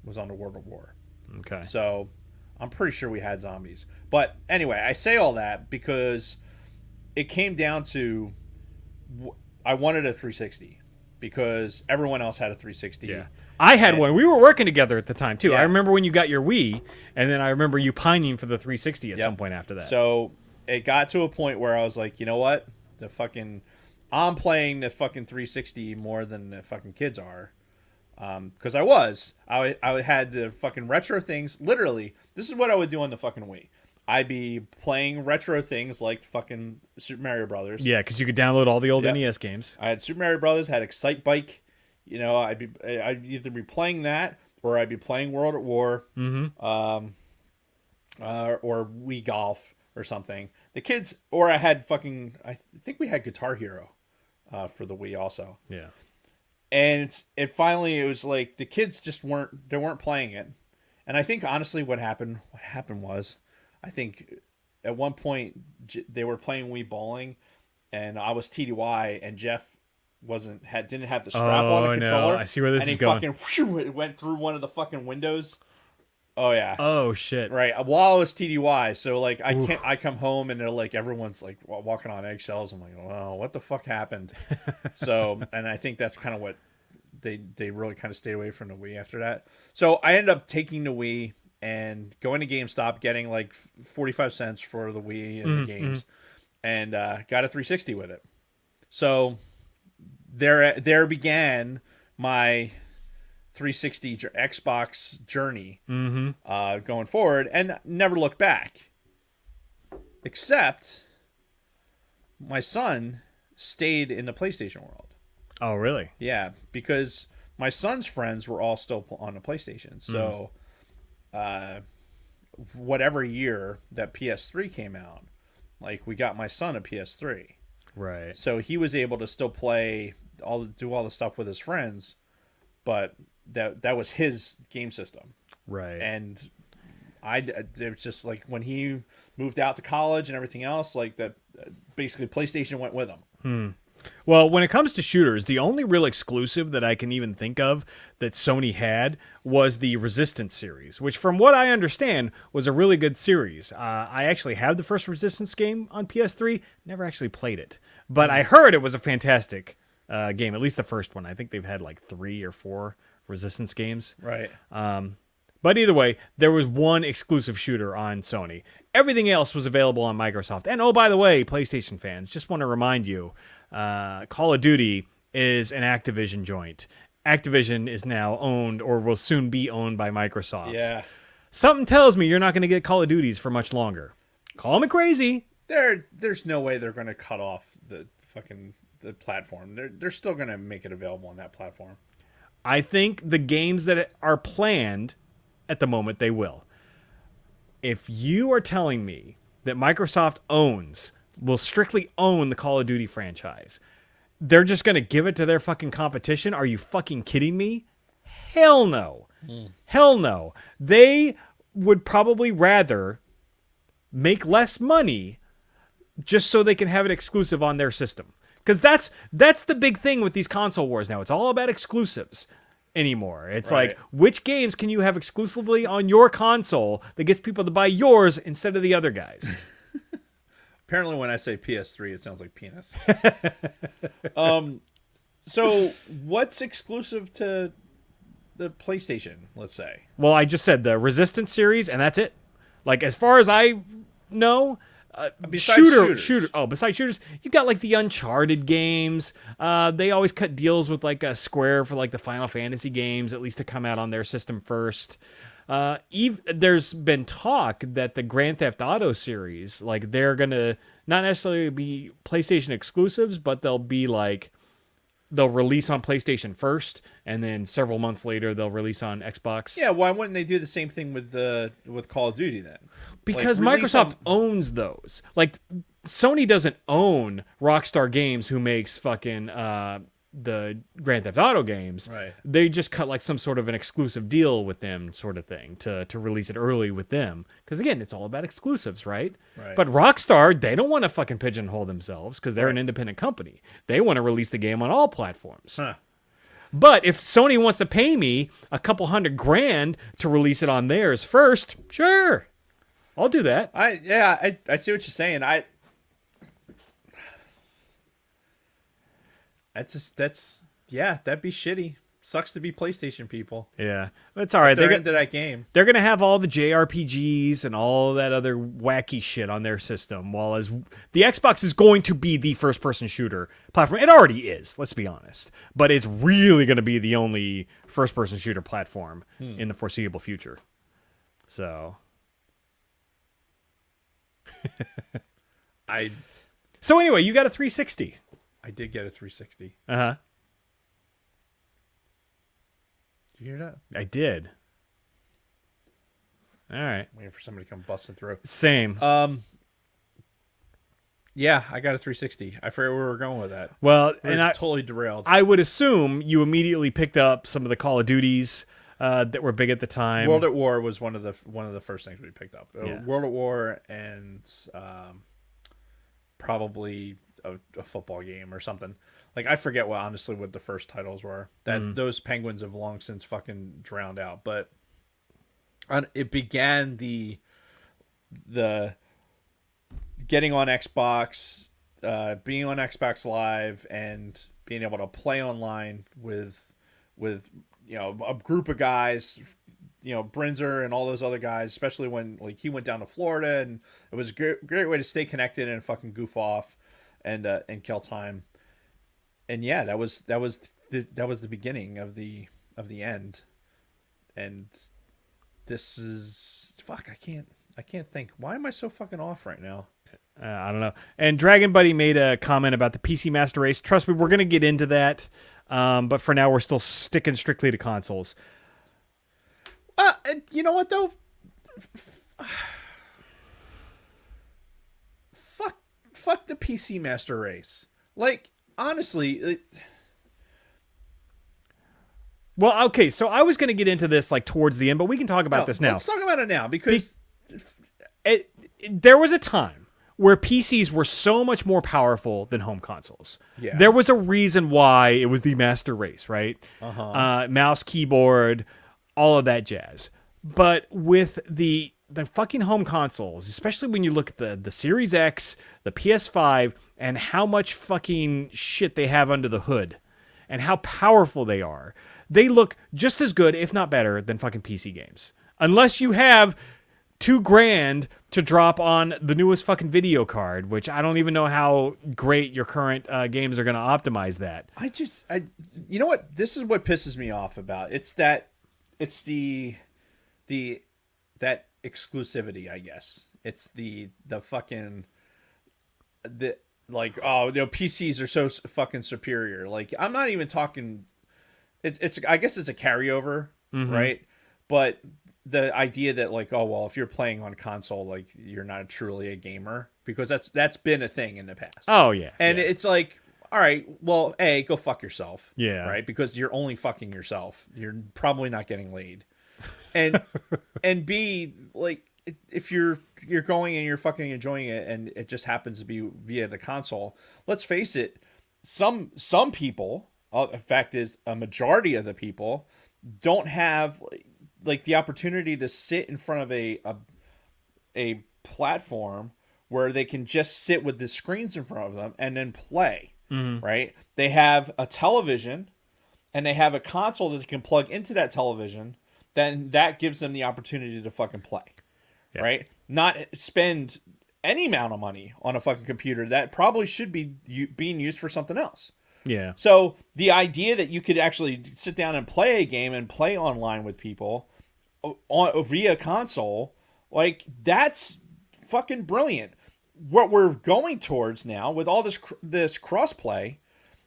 Was on the World War. Okay. So I'm pretty sure we had zombies. But anyway, I say all that because it came down to I wanted a 360 because everyone else had a 360. Yeah. I had one. We were working together at the time, too. Yeah. I remember when you got your Wii, and then I remember you pining for the 360 at some point after that. So it got to a point where I was like, you know what? I'm playing the fucking 360 more than the fucking kids are. Because I had the fucking retro things. Literally, this is what I would do on the fucking Wii. I'd be playing retro things like fucking Super Mario Brothers. Yeah, because you could download all the old NES games. I had Super Mario Brothers, had Excite Bike. I'd either be playing that or I'd be playing World at War, or Wii Golf or something. The kids, or I think we had Guitar Hero for the Wii also. Yeah. And it finally was like the kids just weren't playing it. And I think honestly what happened was, I think at one point they were playing Wii Bowling, and I was TDY, and Jeff didn't have the strap on the controller. No. I see where this is going. And he fucking it went through one of the fucking windows. Oh yeah. Oh shit. Right. While I was TDY, so like I come home and they're like everyone's like walking on eggshells. I'm like, oh, what the fuck happened? So, and I think that's kind of what they really kind of stayed away from the Wii after that. So I ended up taking the Wii and going to GameStop, getting like 45 cents for the Wii and the games, and got a 360 with it. So there began my 360 Xbox journey going forward, and never looked back. Except my son stayed in the PlayStation world. Oh, really? Yeah, because my son's friends were all still on the PlayStation. So, whatever year that PS3 came out, like we got my son a PS3, Right. so he was able to still play do all the stuff with his friends, but that was his game system, Right. and it was just like when he moved out to college and everything else, like that, basically PlayStation went with him. Well, when it comes to shooters, the only real exclusive that I can even think of that Sony had was the Resistance series, which, from what I understand, was a really good series. I actually have the first Resistance game on PS3, never actually played it, but I heard it was a fantastic game, at least the first one. I think they've had like 3 or 4 Resistance games. Right. But either way, there was one exclusive shooter on Sony. Everything else was available on Microsoft. And oh, by the way, PlayStation fans, just want to remind you, Call of Duty is an Activision joint. Activision is now owned or will soon be owned by Microsoft. Yeah. Something tells me you're not going to get Call of Duties for much longer. Call me crazy. There's no way they're going to cut off the platform. They're still going to make it available on that platform. I think the games that are planned at the moment, they will. If you are telling me that Microsoft will strictly own the Call of Duty franchise, they're just going to give it to their fucking competition? Are you fucking kidding me? Hell no. Hell no. They would probably rather make less money just so they can have it exclusive on their system. Because that's the big thing with these console wars now. It's all about exclusives anymore. It's Right. like, which games can you have exclusively on your console that gets people to buy yours instead of the other guys? Apparently, when I say PS3, it sounds like penis. So what's exclusive to the PlayStation? Let's say. Well, I just said the Resistance series, and that's it. Like, as far as I know, Besides shooters. shooter. Oh, besides shooters, you've got like the Uncharted games. They always cut deals with like a Square for like the Final Fantasy games, at least to come out on their system first. There's been talk that the Grand Theft Auto series, like they're gonna not necessarily be PlayStation exclusives, but they'll release on PlayStation first, and then several months later they'll release on Xbox. Yeah, why wouldn't they do the same thing with Call of Duty then? Because Like, release Microsoft them- owns those. Like, Sony doesn't own Rockstar Games, who makes fucking the Grand Theft Auto games. Right. They just cut like some sort of an exclusive deal with them, sort of thing, to release it early with them. Because again, it's all about exclusives, right? Right. But Rockstar, they don't want to fucking pigeonhole themselves because they're an independent company. They want to release the game on all platforms. Huh. But if Sony wants to pay me a couple $100,000 to release it on theirs first, sure, I'll do that. I see what you're saying. That'd be shitty. Sucks to be PlayStation people. Yeah, it's all right. They're into that game. They're gonna have all the JRPGs and all that other wacky shit on their system, while as the Xbox is going to be the first-person shooter platform. It already is, let's be honest, but it's really going to be the only first-person shooter platform in the foreseeable future. So, I anyway, you got a 360. did get a 360. Uh huh. Did you hear that? I did. All right. Waiting for somebody to come busting through. Same. Yeah, I got a 360. I forget where we were going with that. Well, And I totally derailed. I would assume you immediately picked up some of the Call of Duties that were big at the time. World at War was one of the first things we picked up. Yeah. World at War and probably a football game or something. Like, I forget what the first titles were. That those Penguins have long since fucking drowned out. But it began the getting on Xbox, being on Xbox Live, and being able to play online with a group of guys, Brinzer and all those other guys, especially when like he went down to Florida, and it was a great way to stay connected and fucking goof off and kill time. And yeah, that was the beginning of the end. And this is fuck. I can't think. Why am I so fucking off right now? I don't know. And Dragon Buddy made a comment about the PC Master Race. Trust me, we're going to get into that. But for now, we're still sticking strictly to consoles. You know what though? Fuck the PC Master Race. Like honestly. Well, okay, so I was going to get into this like towards the end, but we can talk about this now. Let's talk about it now because there was a time where PCs were so much more powerful than home consoles. Yeah. There was a reason why it was the master race, right? Uh-huh. Mouse, keyboard, all of that jazz. But with the fucking home consoles, especially when you look at the Series X, the PS5, and how much fucking shit they have under the hood, and how powerful they are, they look just as good, if not better, than fucking PC games. Unless you have $2,000 to drop on the newest fucking video card, which I don't even know how great your current games are going to optimize that. You know what? This is what pisses me off about it's that that exclusivity. I guess it's the fucking the like PCs are so fucking superior. Like I'm not even talking. It's I guess it's a carryover, right? But the idea that like, oh well, if you're playing on console, like you're not truly a gamer, because that's been a thing in the past. Oh yeah, and it's like, all right, well, A, go fuck yourself, yeah, right? Because you're only fucking yourself. You're probably not getting laid, and and B, like if you're going and you're fucking enjoying it, and it just happens to be via the console. Let's face it, some people. In fact, is a majority of the people don't have like the opportunity to sit in front of a platform where they can just sit with the screens in front of them and then play. Right? They have a television and they have a console that they can plug into that television. Then that gives them the opportunity to fucking play. Yeah. Right? Not spend any amount of money on a fucking computer that probably should be being used for something else. Yeah. So the idea that you could actually sit down and play a game and play online with people via console, like that's fucking brilliant. What we're going towards now with all this crossplay,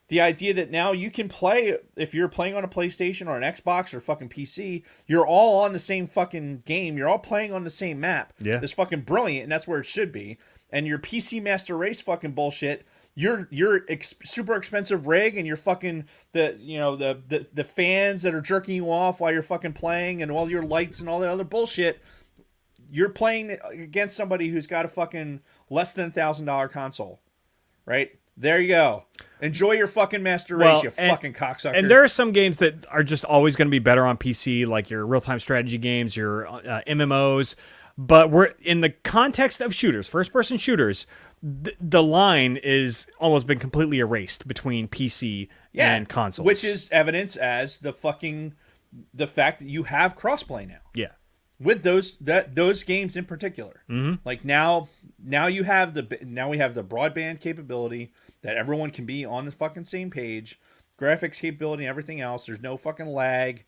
the idea that now you can play, if you're playing on a PlayStation or an Xbox or fucking PC, you're all on the same fucking game. You're all playing on the same map. Yeah. It's fucking brilliant, and that's where it should be. And your PC Master Race fucking bullshit. Your super expensive rig and your fucking the fans that are jerking you off while you're fucking playing and all your lights and all that other bullshit. You're playing against somebody who's got a fucking less than $1,000 console, right? There you go. Enjoy your fucking Master Race, fucking cocksucker. And there are some games that are just always going to be better on PC, like your real-time strategy games, your MMOs. But we're in the context of shooters, first-person shooters. The line is almost been completely erased between PC and consoles, which is evidence as the fact that you have crossplay now. Yeah, with those games in particular. Like now we have the broadband capability that everyone can be on the fucking same page, graphics capability and everything else. There's no fucking lag.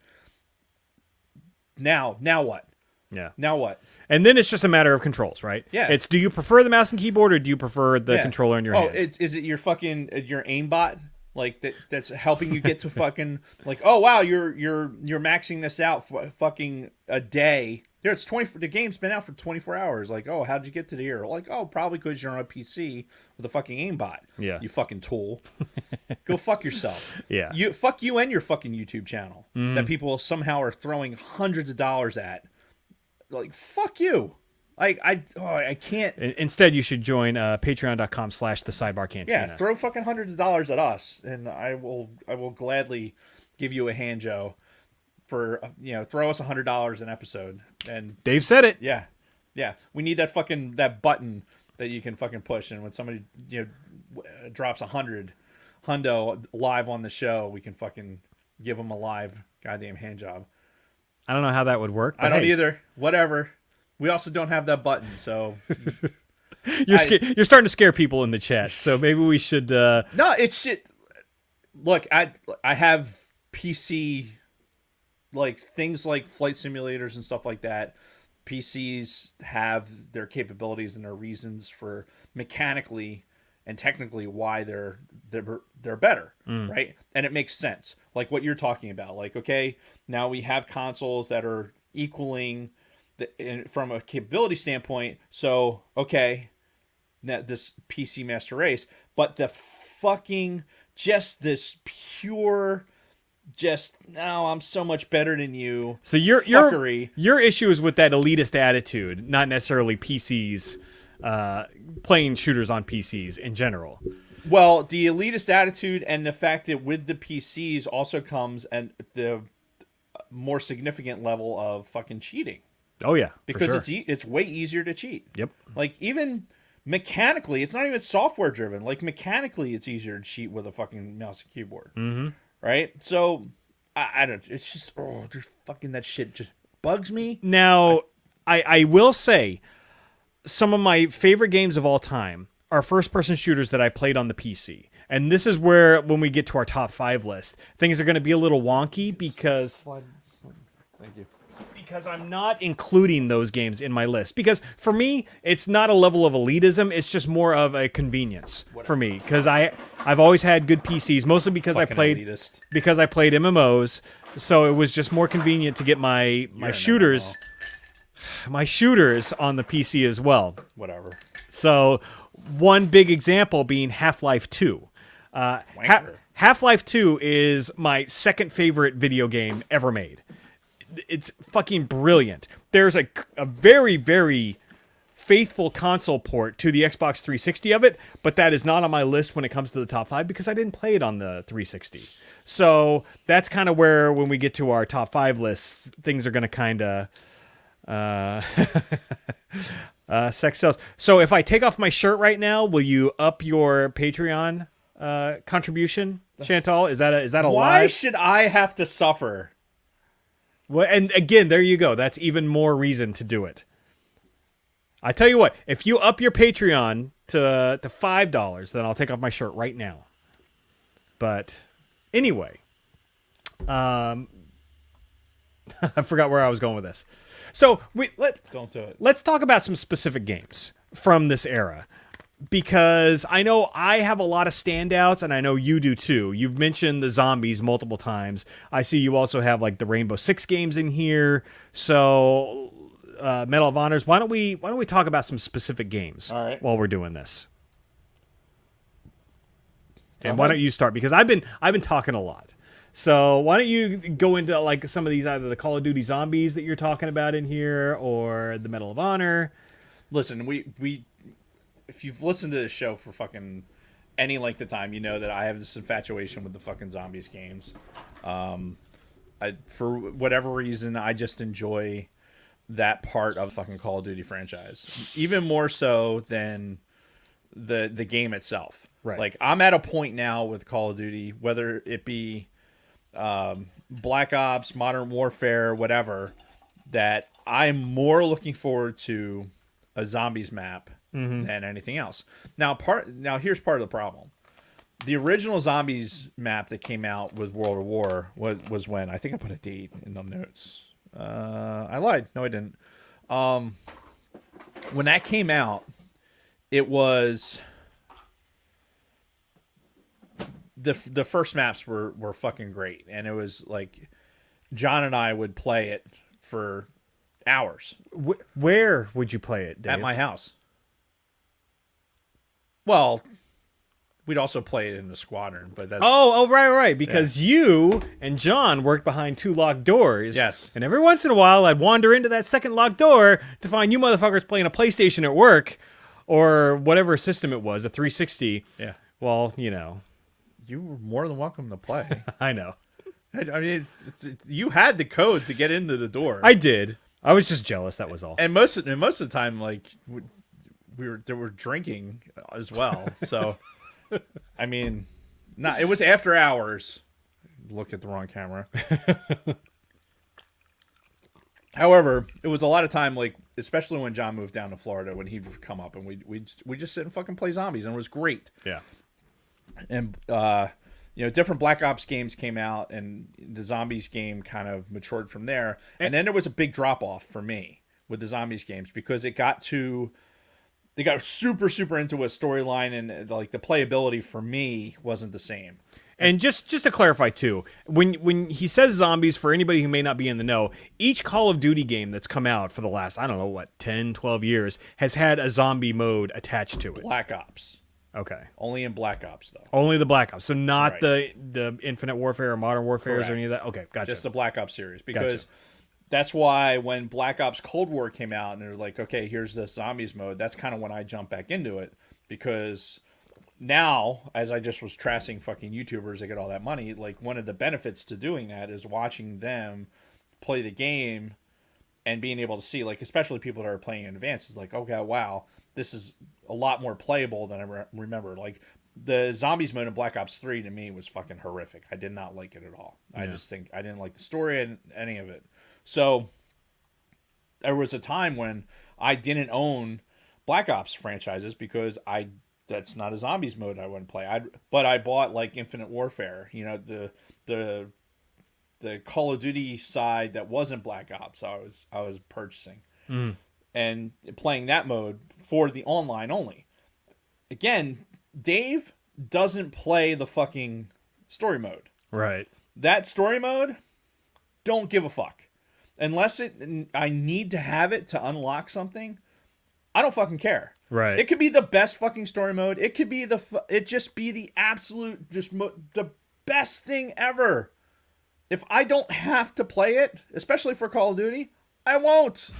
Now what? Yeah. Now what? And then it's just a matter of controls, right? Yeah. It's, do you prefer the mouse and keyboard or do you prefer the controller in your hand? Is it your fucking your aimbot like that's helping you get to fucking like, oh wow, you're maxing this out for fucking a day. There, it's 20. The game's been out for 24 hours. Like, oh, how'd you get to the here? Like, oh, probably because you're on a PC with a fucking aimbot. Yeah. You fucking tool. Go fuck yourself. Yeah. Fuck you and your fucking YouTube channel that people somehow are throwing hundreds of dollars at. Like, fuck you. Like, I can't. Instead, you should join patreon.com/thesidebarcantina. Yeah, throw fucking hundreds of dollars at us, and I will gladly give you a hand, Joe. For throw us $100 an episode, and Dave said it. Yeah, we need that button that you can fucking push, and when somebody drops $100 live on the show, we can fucking give them a live goddamn hand job. I don't know how that would work. I don't either. Whatever. We also don't have that button, so you're starting to scare people in the chat. So maybe we should. No, it's shit. Look, I have PC. Like things like flight simulators and stuff like that PCs have their capabilities and their reasons for mechanically and technically why they're better, right? And it makes sense. Like what you're talking about. Like, okay, now we have consoles that are equaling from a capability standpoint. So, okay, this PC master race, but the fucking just this pure just no, I'm so much better than you. So your issue is with that elitist attitude, not necessarily PCs playing shooters on PCs in general. Well, the elitist attitude and the fact that with the PCs also comes and the more significant level of fucking cheating. Oh yeah, because for sure. it's way easier to cheat. Yep. Like even mechanically, it's not even software driven. Like mechanically, it's easier to cheat with a fucking mouse and keyboard. Mm-hmm. Right? So I don't. It's just just fucking that shit just bugs me. Now, I will say, some of my favorite games of all time are first-person shooters that I played on the PC, and this is where when we get to our top 5 list, things are going to be a little wonky because. Thank you. Because I'm not including those games in my list. Because for me, it's not a level of elitism. It's just more of a convenience for me. Because I've always had good PCs, mostly because I played MMOs. So it was just more convenient to get my shooters on the PC as well. Whatever. So one big example being Half-Life 2. Half-Life 2 is my second favorite video game ever made. It's fucking brilliant. There's a very, very faithful console port to the Xbox 360 of it, but that is not on my list when it comes to the top 5 because I didn't play it on the 360. So that's kind of where, when we get to our top 5 lists, things are going to kind of sex sells. So if I take off my shirt right now, will you up your Patreon contribution, Chantal? Is that a Why should I have to suffer? Well, and again, there you go. That's even more reason to do it. I tell you what, if you up your Patreon to $5, then I'll take off my shirt right now. But anyway, I forgot where I was going with this. So Don't do it. Let's talk about some specific games from this era. Because I know I have a lot of standouts, and I know you do too. You've mentioned the zombies multiple times. I see you also have like the Rainbow Six games in here. So, Medal of Honors. Why don't we talk about some specific games while we're doing this? And why don't you start? Because I've been talking a lot. So why don't you go into like some of these, either the Call of Duty zombies that you're talking about in here, or the Medal of Honor? Listen, we. If you've listened to this show for fucking any length of time, you know that I have this infatuation with the fucking zombies games. For whatever reason, I just enjoy that part of the fucking Call of Duty franchise, even more so than the game itself. Right. Like I'm at a point now with Call of Duty, whether it be Black Ops, Modern Warfare, whatever, that I'm more looking forward to a zombies map than anything else. Now here's part of the problem. The original zombies map that came out with World of War was when, I think I put a date in the notes. I lied. No, I didn't. When that came out, it was the first maps were fucking great, and it was like John and I would play it for hours. Where would you play it, Dave? At my house. Well, we'd also play it in the squadron, but that's... Oh, right. Because you and John worked behind 2 locked doors. Yes. And every once in a while, I'd wander into that second locked door to find you motherfuckers playing a PlayStation at work, or whatever system it was, a 360. Yeah. Well, you know. You were more than welcome to play. I know. I mean, you had the code to get into the door. I did. I was just jealous, that was all. And most of the time, like... we were drinking as well, so I mean, it was after hours. Look at the wrong camera. However, it was a lot of time, like especially when John moved down to Florida, when he'd come up and we just sit and fucking play zombies, and it was great. Yeah. And different Black Ops games came out, and the zombies game kind of matured from there. And then there was a big drop off for me with the zombies games because they got super into a storyline, and like the playability for me wasn't the same. And just to clarify too, when he says zombies, for anybody who may not be in the know, each Call of Duty game that's come out for the last, I don't know, 10, 12 years has had a zombie mode attached to it. Black Ops. Okay. Only in Black Ops though. Only the Black Ops. So not Right. the Infinite Warfare or Modern Warfare Correct. or any of that? Okay, gotcha. Just the Black Ops series because Gotcha. that's why when Black Ops Cold War came out and they're like, okay, here's the zombies mode, that's kind of when I jumped back into it because now, as I just was trashing fucking YouTubers that get all that money, like one of the benefits to doing that is watching them play the game and being able to see, like, especially people that are playing in advance, is like, okay, wow, this is a lot more playable than I remember. Like, the zombies mode in Black Ops 3 to me was fucking horrific. I did not like it at all. Yeah. I just think I didn't like the story and any of it. So there was a time when I didn't own Black Ops franchises because that's not a zombies mode I wouldn't play. But I bought like Infinite Warfare, you know, the Call of Duty side that wasn't Black Ops. I was purchasing and playing that mode for the online only. Again, Dave doesn't play the fucking story mode. Right. That story mode, don't give a fuck. Unless I need to have it to unlock something, I don't fucking care. Right. It could be the best fucking story mode. It could be it just be the absolute the best thing ever. If I don't have to play it, especially for Call of Duty, I won't.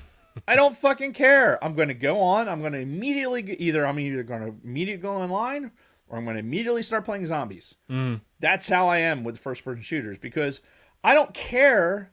I don't fucking care. I'm going to go on. I'm going to immediately I'm either going to immediately go online or I'm going to immediately start playing zombies. That's how I am with first-person shooters because I don't care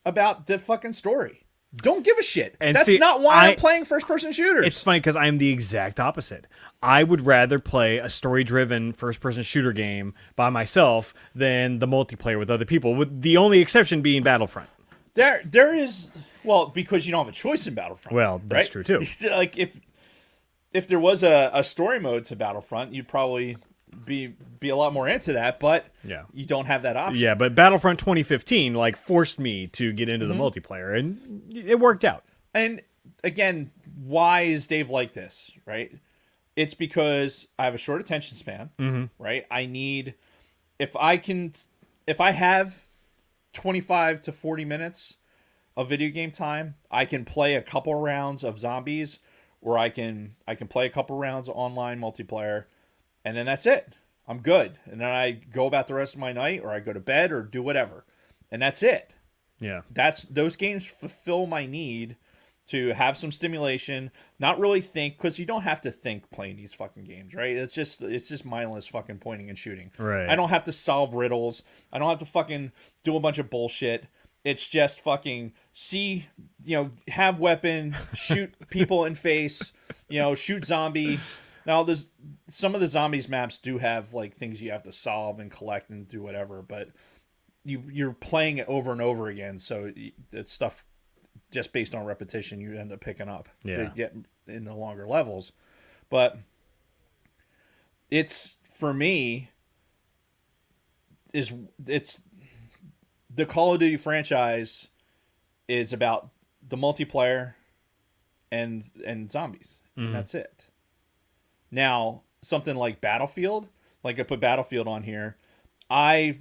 about the fucking story. Don't give a shit. And that's not why I'm playing first-person shooters. It's funny because I'm the exact opposite. I would rather play a story-driven first-person shooter game by myself than the multiplayer with other people, with the only exception being Battlefront. There is, well, because you don't have a choice in Battlefront. Well, that's true too. Like if there was a story mode to Battlefront, you'd probably be a lot more into that, but yeah, you don't have that option. Yeah, but Battlefront 2015 like forced me to get into the multiplayer, and it worked out. And again, why is Dave like this? Right? It's because I have a short attention span. Right? I need if I have 25 to 40 minutes of video game time, I can play a couple rounds of zombies, or I can play a couple rounds of online multiplayer. And then that's it. I'm good. And then I go about the rest of my night, or I go to bed, or do whatever. And that's it. Yeah. Those games fulfill my need to have some stimulation, not really think, because you don't have to think playing these fucking games, right? It's just mindless fucking pointing and shooting. Right. I don't have to solve riddles. I don't have to fucking do a bunch of bullshit. It's just fucking see, have weapon, shoot people in face, shoot zombie. Now, some of the zombies maps do have like things you have to solve and collect and do whatever, but you're playing it over and over again, so it's stuff just based on repetition you end up picking up to get in the longer levels. But it's, for me, it's the Call of Duty franchise is about the multiplayer and zombies. And that's it. Now, something like Battlefield, like I put Battlefield on here, I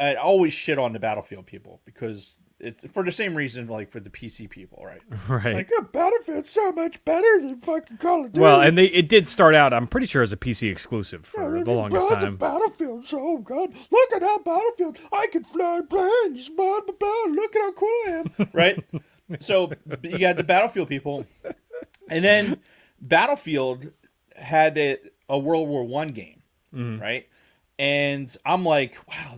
always shit on the Battlefield people because it's for the same reason, like for the PC people, right? Right. Like, Battlefield's so much better than fucking Call of Duty. Well, and it did start out, I'm pretty sure, as a PC exclusive for the longest time. Battlefield, so good. Look at how Battlefield, I can fly planes, blah, blah, blah. Look at how cool I am. Right? So you got the Battlefield people. And then Battlefield had a World War I game, right? And I'm like, wow,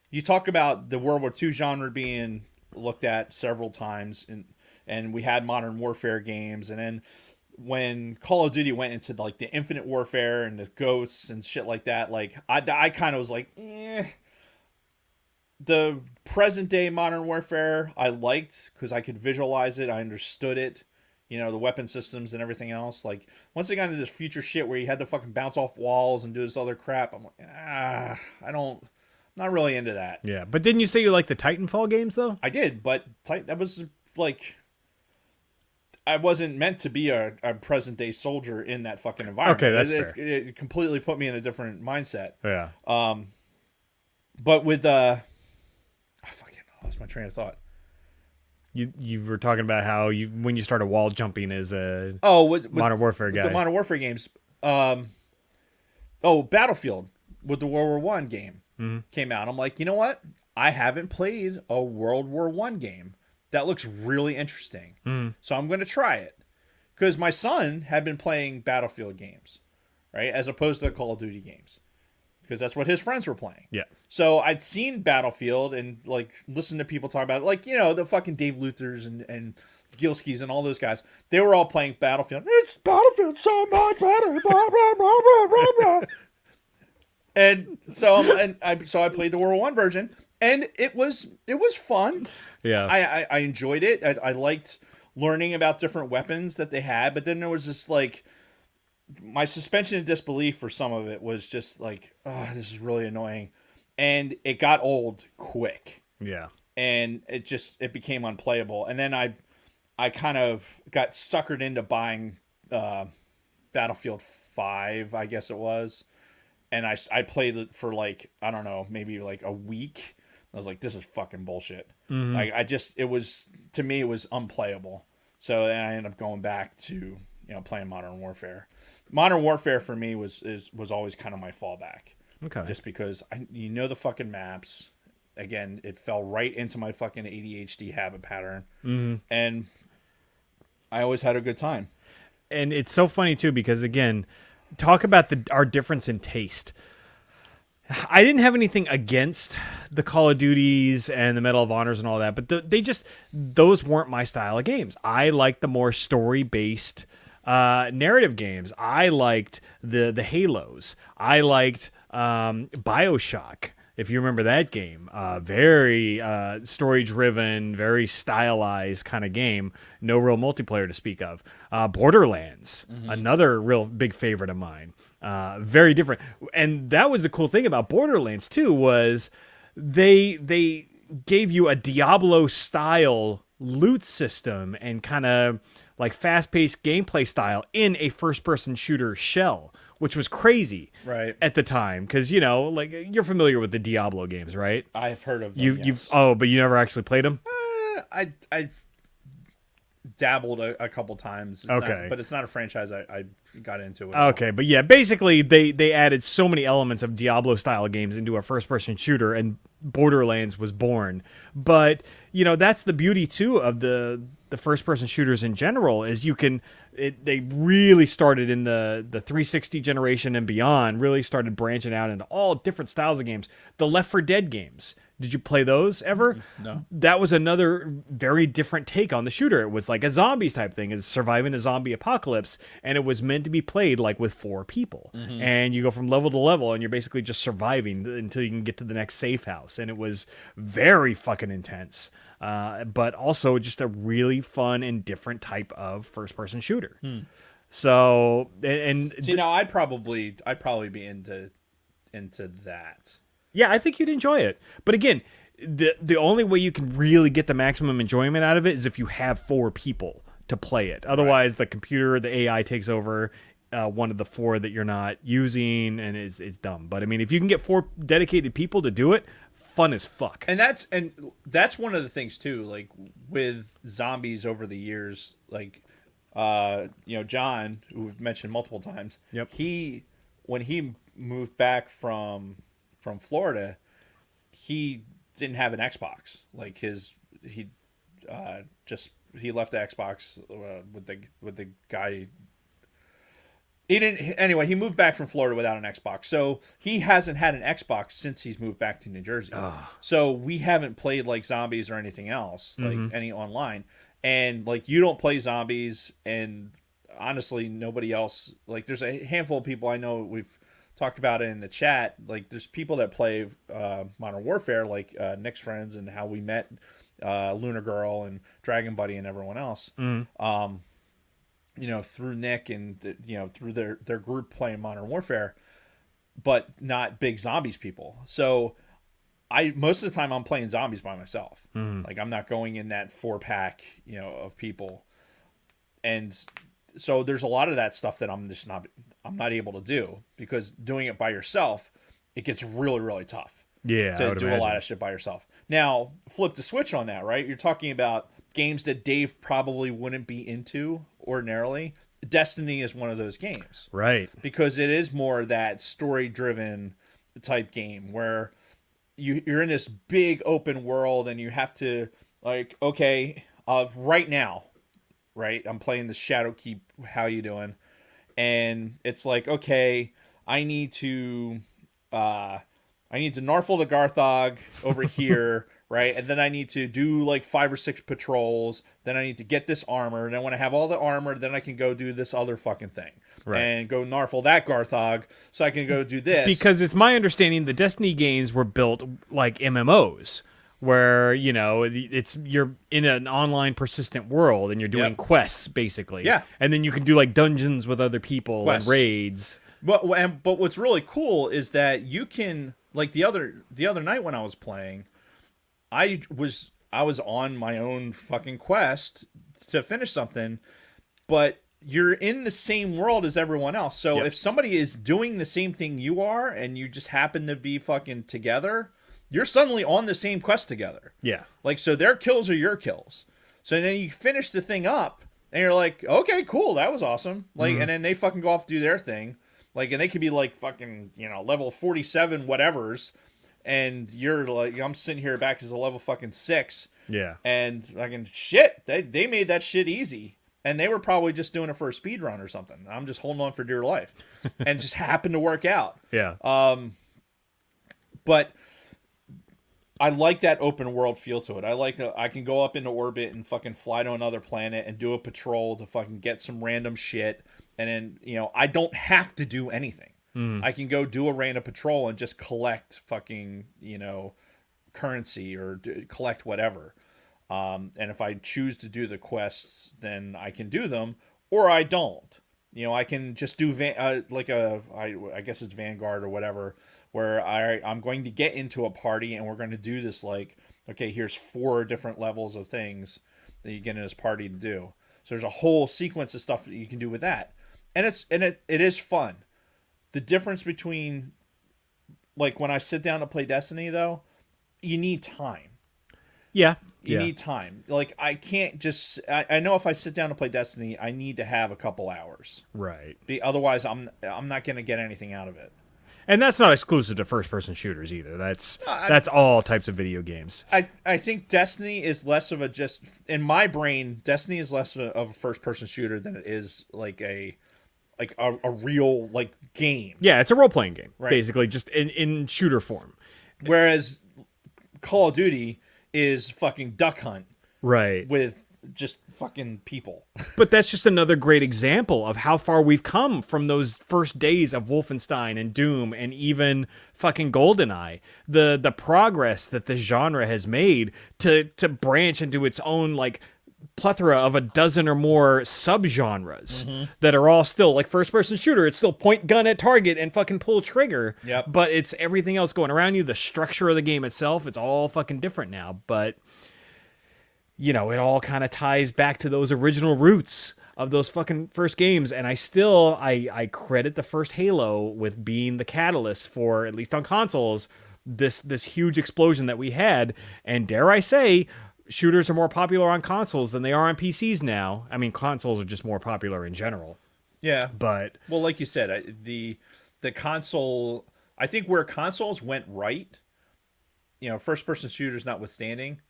you talk about the World War II genre being looked at several times, and we had Modern Warfare games, and then when Call of Duty went into like the Infinite Warfare and the Ghosts and shit like that, like I kind of was like, The present day Modern Warfare I liked because I could visualize it, I understood it. The weapon systems and everything else. Like, once they got into this future shit where you had to fucking bounce off walls and do this other crap, I'm like, I'm not really into that. Yeah, but didn't you say you liked the Titanfall games, though? I did, but that was, like, I wasn't meant to be a present day soldier in that fucking environment. Okay, that's it, fair. it completely put me in a different mindset. Yeah. But with I fucking lost my train of thought. You were talking about how when you started wall jumping as a Oh, with Modern Warfare with guy. the Modern Warfare games. Oh, Battlefield with the World War One game came out. I'm like, you know what? I haven't played a World War One game that looks really interesting, so I'm going to try it because my son had been playing Battlefield games, right, as opposed to Call of Duty games, because that's what his friends were playing. Yeah. So I'd seen Battlefield and like listened to people talk about it, like the fucking Dave Luthers and Gilskis and all those guys. They were all playing Battlefield. It's Battlefield so much better. Blah, blah, blah, blah, blah, blah. And so I played the World War One version, and it was fun. Yeah. I enjoyed it. I liked learning about different weapons that they had, but then there was this like my suspension of disbelief for some of it was just like, oh, this is really annoying. And it got old quick. Yeah. And it became unplayable. And then I kind of got suckered into buying Battlefield 5, I guess it was. And I played it for like, I don't know, maybe like a week. I was like, this is fucking bullshit. Like to me, it was unplayable. So then I ended up going back to, playing Modern Warfare. Modern Warfare for me was always kind of my fallback. Okay. Just because the fucking maps. Again, it fell right into my fucking ADHD habit pattern. And I always had a good time. And it's so funny too because again, talk about our difference in taste. I didn't have anything against the Call of Duties and the Medal of Honors and all that, but those weren't my style of games. I liked the more story-based narrative games. I liked the Halos. I liked BioShock, if you remember that game. Very story-driven, very stylized kind of game. No real multiplayer to speak of. Borderlands, another real big favorite of mine. Very different. And that was the cool thing about Borderlands, too, was they gave you a Diablo-style loot system and kind of like fast-paced gameplay style in a first-person shooter shell, which was crazy at the time because like you're familiar with the Diablo games, right? I've heard of them. You've but you never actually played them. I've dabbled a couple times. But it's not a franchise I got into. Okay, but yeah, basically they added so many elements of Diablo style games into a first person shooter, and Borderlands was born. But that's the beauty too of the first person shooters in general is they really started in the 360 generation and beyond, really started branching out into all different styles of games. The Left 4 Dead games. Did you play those ever? No. That was another very different take on the shooter. It was like a zombies type thing, is surviving a zombie apocalypse, and it was meant to be played like with 4 people. And you go from level to level, and you're basically just surviving until you can get to the next safe house. And it was very fucking intense, but also just a really fun and different type of first-person shooter. So, and see, now I'd probably be into that. Yeah, I think you'd enjoy it. But again, the only way you can really get the maximum enjoyment out of it is if you have 4 people to play it. Otherwise, the computer, the AI takes over one of the 4 that you're not using, and it's dumb. But I mean, if you can get 4 dedicated people to do it, fun as fuck. And that's one of the things too. Like with zombies over the years, like John, who we've mentioned multiple times. Yep. When he moved back from Florida, he didn't have an Xbox. Like he left the Xbox with the guy. He didn't. Anyway, he moved back from Florida without an Xbox, so he hasn't had an Xbox since he's moved back to New Jersey. So we haven't played like zombies or anything else, like any online. And like you don't play zombies, and honestly, nobody else. Like there's a handful of people I know we've talked about it in the chat. Like there's people that play Modern Warfare, like Nick's friends and how we met Lunar Girl and Dragon Buddy and everyone else. Through Nick and through their group playing Modern Warfare, but not big zombies people. So most of the time I'm playing zombies by myself. Like I'm not going in that 4-pack of people. and so there's a lot of that stuff that I'm not able to do, because doing it by yourself, it gets really, really tough. Yeah, I To would do imagine. a lot of shit by yourself. Now, flip the switch on that, right? You're talking about games that Dave probably wouldn't be into ordinarily. Destiny is one of those games, Right. because it is more that story-driven type game where you're in this big open world and you have to, like, okay, right now, right? I'm playing the Shadowkeep. How you doing? And it's like, okay, I need to uh I need to Narfle the Garthog over here, right? And then I need to do like 5 or 6 patrols. Then I need to get this armor. And then when I have all the armor, then I can go do this other fucking thing. Right. And go Narfle that Garthog so I can go do this. Because it's my understanding the Destiny games were built like MMOs, where it's you're in an online persistent world and you're doing Yep. quests basically. Yeah. And then you can do like dungeons with other people Quests. and raids. But what's really cool is that you can, like, the other night when I was playing, I was on my own fucking quest to finish something, but you're in the same world as everyone else. So Yep. if somebody is doing the same thing you are and you just happen to be fucking together, you're suddenly on the same quest together. Yeah. Like, so their kills are your kills. So then you finish the thing up and you're like, okay, cool, that was awesome. Like, and then they fucking go off and do their thing. Like, and they could be like fucking, level 47 whatevers. And you're like, I'm sitting here back as a level fucking 6. Yeah. And fucking shit, they made that shit easy. And they were probably just doing it for a speed run or something. I'm just holding on for dear life. And just happened to work out. Yeah. But I like that open world feel to it. I can go up into orbit and fucking fly to another planet and do a patrol to fucking get some random shit. And then, I don't have to do anything. I can go do a random patrol and just collect fucking, currency or collect whatever. And if I choose to do the quests, then I can do them, or I don't. I can just do I guess it's Vanguard or whatever, where I'm going to get into a party and we're going to do this, like, okay, here's 4 different levels of things that you get in this party to do. So there's a whole sequence of stuff that you can do with that. And it is fun. The difference between, like, when I sit down to play Destiny, though, you need time. Yeah. You need time. Like, I can't just... I know if I sit down to play Destiny, I need to have a couple hours. Right. Otherwise, I'm not going to get anything out of it. And that's not exclusive to first-person shooters either. That's all types of video games. I think Destiny is less of a just... In my brain, Destiny is less of a first-person shooter than it is like a real, like, game. Yeah, it's a role-playing game, Right. basically, just in shooter form. Whereas Call of Duty is fucking Duck Hunt Right. with just fucking people. But that's just another great example of how far we've come from those first days of Wolfenstein and Doom and even fucking GoldenEye. The progress that this genre has made to branch into its own, like, plethora of a dozen or more subgenres that are all still like first-person shooter. It's still point gun at target and fucking pull trigger. Yep. But it's everything else going around you. The structure of the game itself, it's all fucking different now. But it all kind of ties back to those original roots of those fucking first games. And I credit the first Halo with being the catalyst for, at least on consoles, this huge explosion that we had. And dare I say, shooters are more popular on consoles than they are on PCs now. I mean, consoles are just more popular in general. Yeah. But Well, like you said, the console... I think where consoles went right, first-person shooters notwithstanding,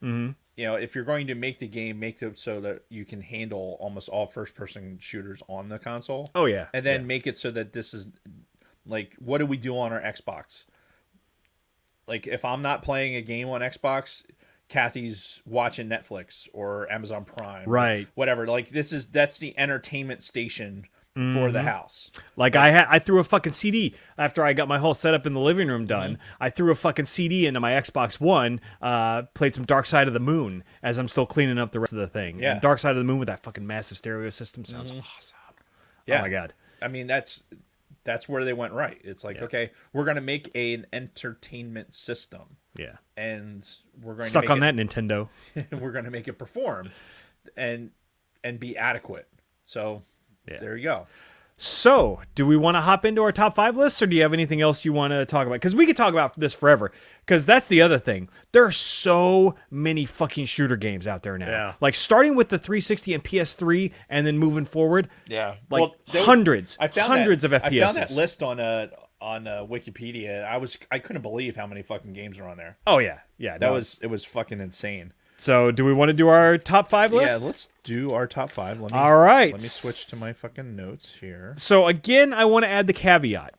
if you're going to make the game, make it so that you can handle almost all first-person shooters on the console. oh yeah, And then make it so that this is, like, what do we do on our Xbox? Like, if I'm not playing a game on Xbox, Kathy's watching Netflix or Amazon Prime. Right. Whatever. Like, that's the entertainment station for the house. Like I threw a fucking CD after I got my whole setup in the living room done. I threw a fucking CD into my Xbox One, played some Dark Side of the Moon as I'm still cleaning up the rest of the thing. Yeah. And Dark Side of the Moon with that fucking massive stereo system sounds awesome. Yeah. Oh my god. I mean, that's where they went right. It's like, okay, we're going to make an entertainment system. Yeah. And we're going Suck to on make that, Nintendo. we're going to make it perform and be adequate. So there you go. So, do we want to hop into our top 5 lists, or do you have anything else you want to talk about? Because we could talk about this forever. Because that's the other thing. There are so many fucking shooter games out there now. Yeah. Like, starting with the 360 and PS3, and then moving forward. Yeah. Like, hundreds of FPSs. I found that list on Wikipedia. I couldn't believe how many fucking games are on there. Oh, yeah. Yeah. It was fucking insane. So, do we want to do our top 5 list? Yeah, let's do our top 5. All right. Let me switch to my fucking notes here. So, again, I want to add the caveat.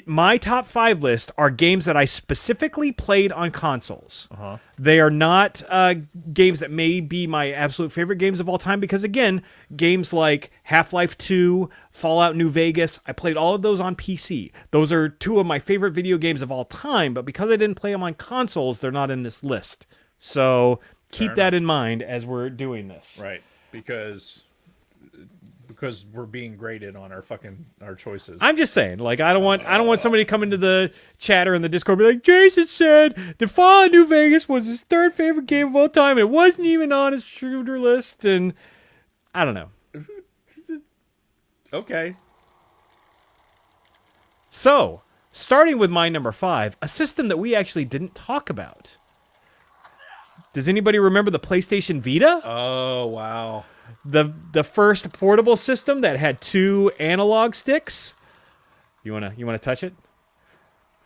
My top 5 list are games that I specifically played on consoles. They are not games that may be my absolute favorite games of all time because, again, games like Half-Life 2, Fallout New Vegas, I played all of those on PC. Those are 2 of my favorite video games of all time, but because I didn't play them on consoles, they're not in this list. So keep that in mind as we're doing this. Right. Because we're being graded on our choices. I'm just saying, like, I don't want somebody to come into the chatter in the Discord and be like, Jason said the Fallout New Vegas was his 3rd favorite game of all time, and it wasn't even on his shooter list, and I don't know. Okay. So, starting with my number 5, a system that we actually didn't talk about. Does anybody remember the PlayStation Vita? Oh, wow. The first portable system that had 2 analog sticks. You wanna touch it?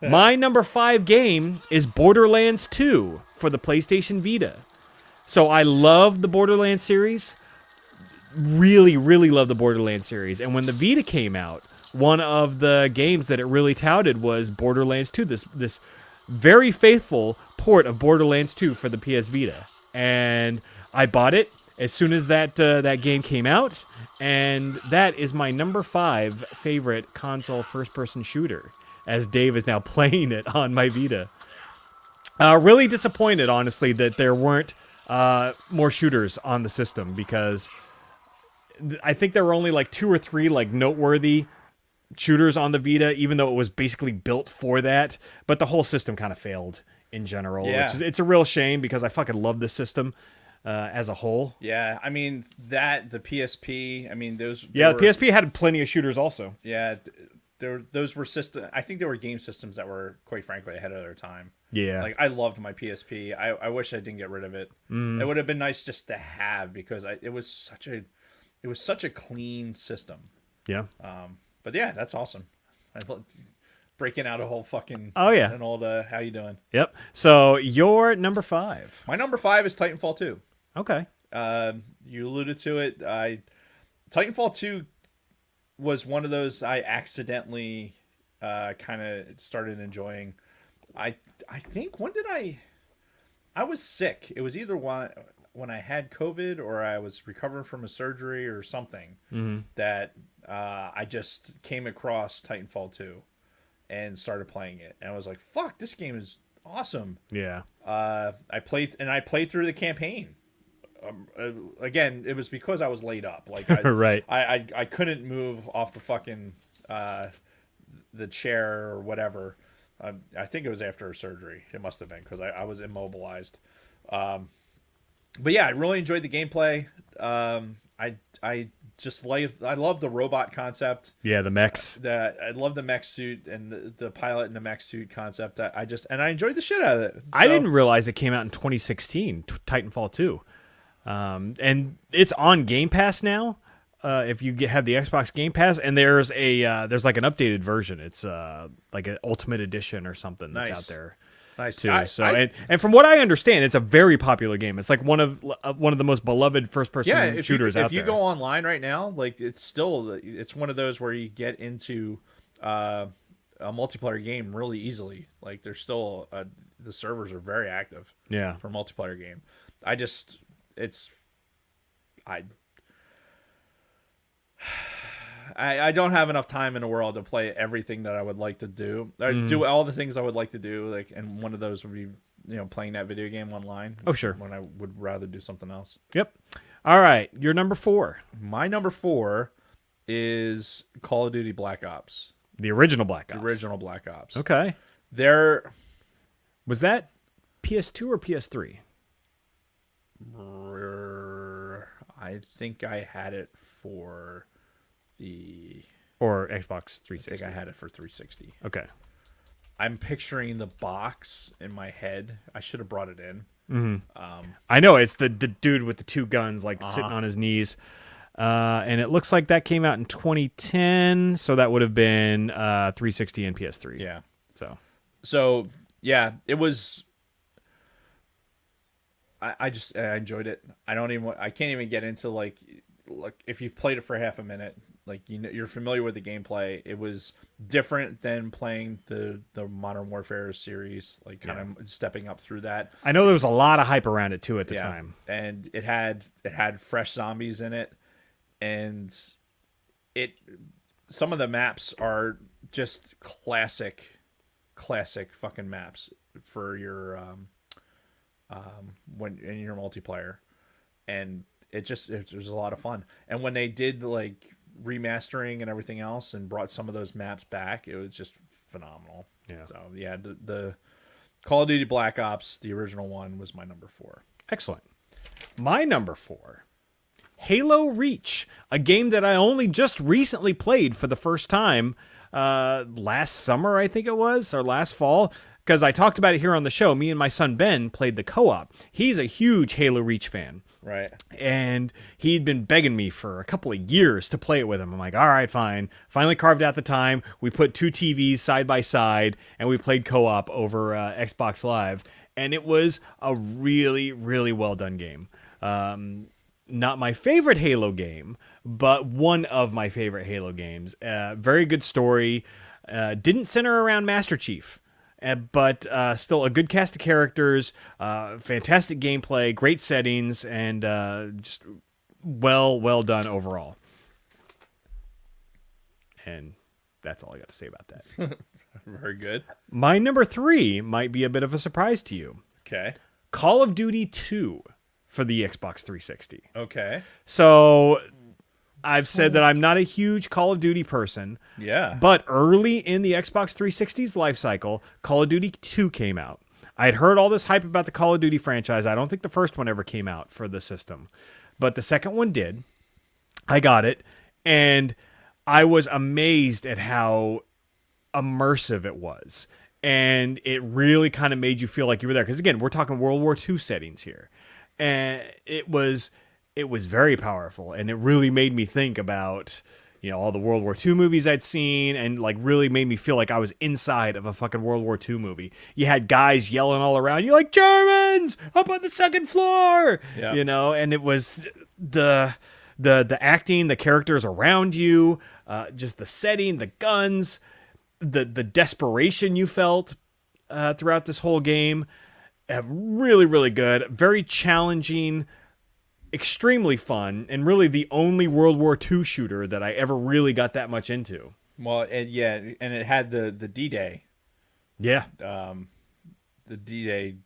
My number 5 game is Borderlands 2 for the PlayStation Vita. So I love the Borderlands series. Really, really love the Borderlands series. And when the Vita came out, one of the games that it really touted was Borderlands 2. This very faithful port of Borderlands 2 for the PS Vita. And I bought it as soon as that game came out, and that is my number 5 favorite console first-person shooter, as Dave is now playing it on my Vita. Really disappointed, honestly, that there weren't more shooters on the system, because I think there were only like 2 or 3 like noteworthy shooters on the Vita, even though it was basically built for that. But the whole system kind of failed in general. Yeah. It's a real shame, because I fucking love this system. As a whole. Yeah, I mean, the PSP, I mean, those... Yeah, the PSP had plenty of shooters also. Yeah, those were I think they were game systems that were, quite frankly, ahead of their time. Yeah. Like, I loved my PSP. I wish I didn't get rid of it. It would have been nice just to have, because it was such a clean system. Yeah. But yeah, that's awesome. Breaking out a whole fucking... Oh, yeah. And all how you doing? Yep. So, your number 5. My number 5 is Titanfall 2. Okay. You alluded to it. Titanfall 2 was one of those I accidentally kind of started enjoying. I think, when did I was sick. It was either when I had COVID or I was recovering from a surgery or something, that I just came across Titanfall 2 and started playing it. And I was like, fuck, this game is awesome. Yeah. I played through the campaign. Again, it was because I was laid up. Like, Right. I couldn't move off the fucking the chair or whatever. I think it was after a surgery. It must have been, because I was immobilized. But yeah, I really enjoyed the gameplay. I love the robot concept. Yeah, the mechs. I love the mech suit and the pilot in the mech suit concept. I enjoyed the shit out of it. So, I didn't realize it came out in 2016, Titanfall 2. And it's on Game Pass now. If you have the Xbox Game Pass, and there's like an updated version. It's like an Ultimate Edition or something that's out there. Nice. Too. And from what I understand, it's a very popular game. It's like one of the most beloved first-person shooters out there. If you go online right now, like, it's one of those where you get into a multiplayer game really easily. Like, there's still the servers are very active. Yeah. For a multiplayer game. I don't have enough time in the world to play everything that I would like to do. Or do all the things I would like to do, like, and one of those would be, playing that video game online. Oh, sure. When I would rather do something else. Yep. All right, your number 4. My number 4 is Call of Duty Black Ops. The original Black Ops. The original Black Ops. Okay. Was that PS2 or PS3? I think I had it for the. Or Xbox I think 360? I had it for 360. Okay. I'm picturing the box in my head. I should have brought it in. I know it's the dude with the two guns, like sitting on his knees. And it looks like that came out in 2010, so that would have been 360 and PS3. Yeah. So Yeah, it was. I enjoyed it. I can't even get into like if you played it for half a minute, like you're familiar with the gameplay. It was different than playing the Modern Warfare series, like kind of stepping up through that. I know there was a lot of hype around it too at the time. And it had fresh zombies in it, and some of the maps are just classic fucking maps for your when in your multiplayer, and it was a lot of fun. And when they did like remastering and everything else and brought some of those maps back, it was just phenomenal. Yeah. So yeah, the Call of Duty Black Ops, the original one, was my number 4. Excellent. My number 4, Halo Reach, a game that I only just recently played for the first time last summer, I think it was, or last fall, because I talked about it here on the show. Me and my son Ben played the co-op. He's a huge Halo Reach fan. Right. And he'd been begging me for a couple of years to play it with him. I'm like, all right, fine. Finally carved out the time. We put 2 TVs side by side, and we played co-op over Xbox Live. And it was a really, really well done game. Not my favorite Halo game, but one of my favorite Halo games. Very good story. Didn't center around Master Chief. But still a good cast of characters, fantastic gameplay, great settings, and just well done overall. And that's all I got to say about that. Very good. My number 3 might be a bit of a surprise to you. Okay. Call of Duty 2 for the Xbox 360. Okay. So I've said that I'm not a huge Call of Duty person. Yeah. But early in the Xbox 360's life cycle, Call of Duty 2 came out. I had heard all this hype about the Call of Duty franchise. I don't think the first one ever came out for the system, but the second one did. I got it, and I was amazed at how immersive it was. And it really kind of made you feel like you were there. Because again, we're talking World War II settings here. And it was very powerful, and it really made me think about, all the World War II movies I'd seen, and like really made me feel like I was inside of a fucking World War II movie. You had guys yelling all around you like, Germans up on the second floor, and it was the acting, the characters around you, just the setting, the guns, the desperation you felt throughout this whole game. Really, really good. Very challenging, extremely fun, and really the only World War II shooter that I ever really got that much into. Well, and it had the D-Day. Yeah. The D-Day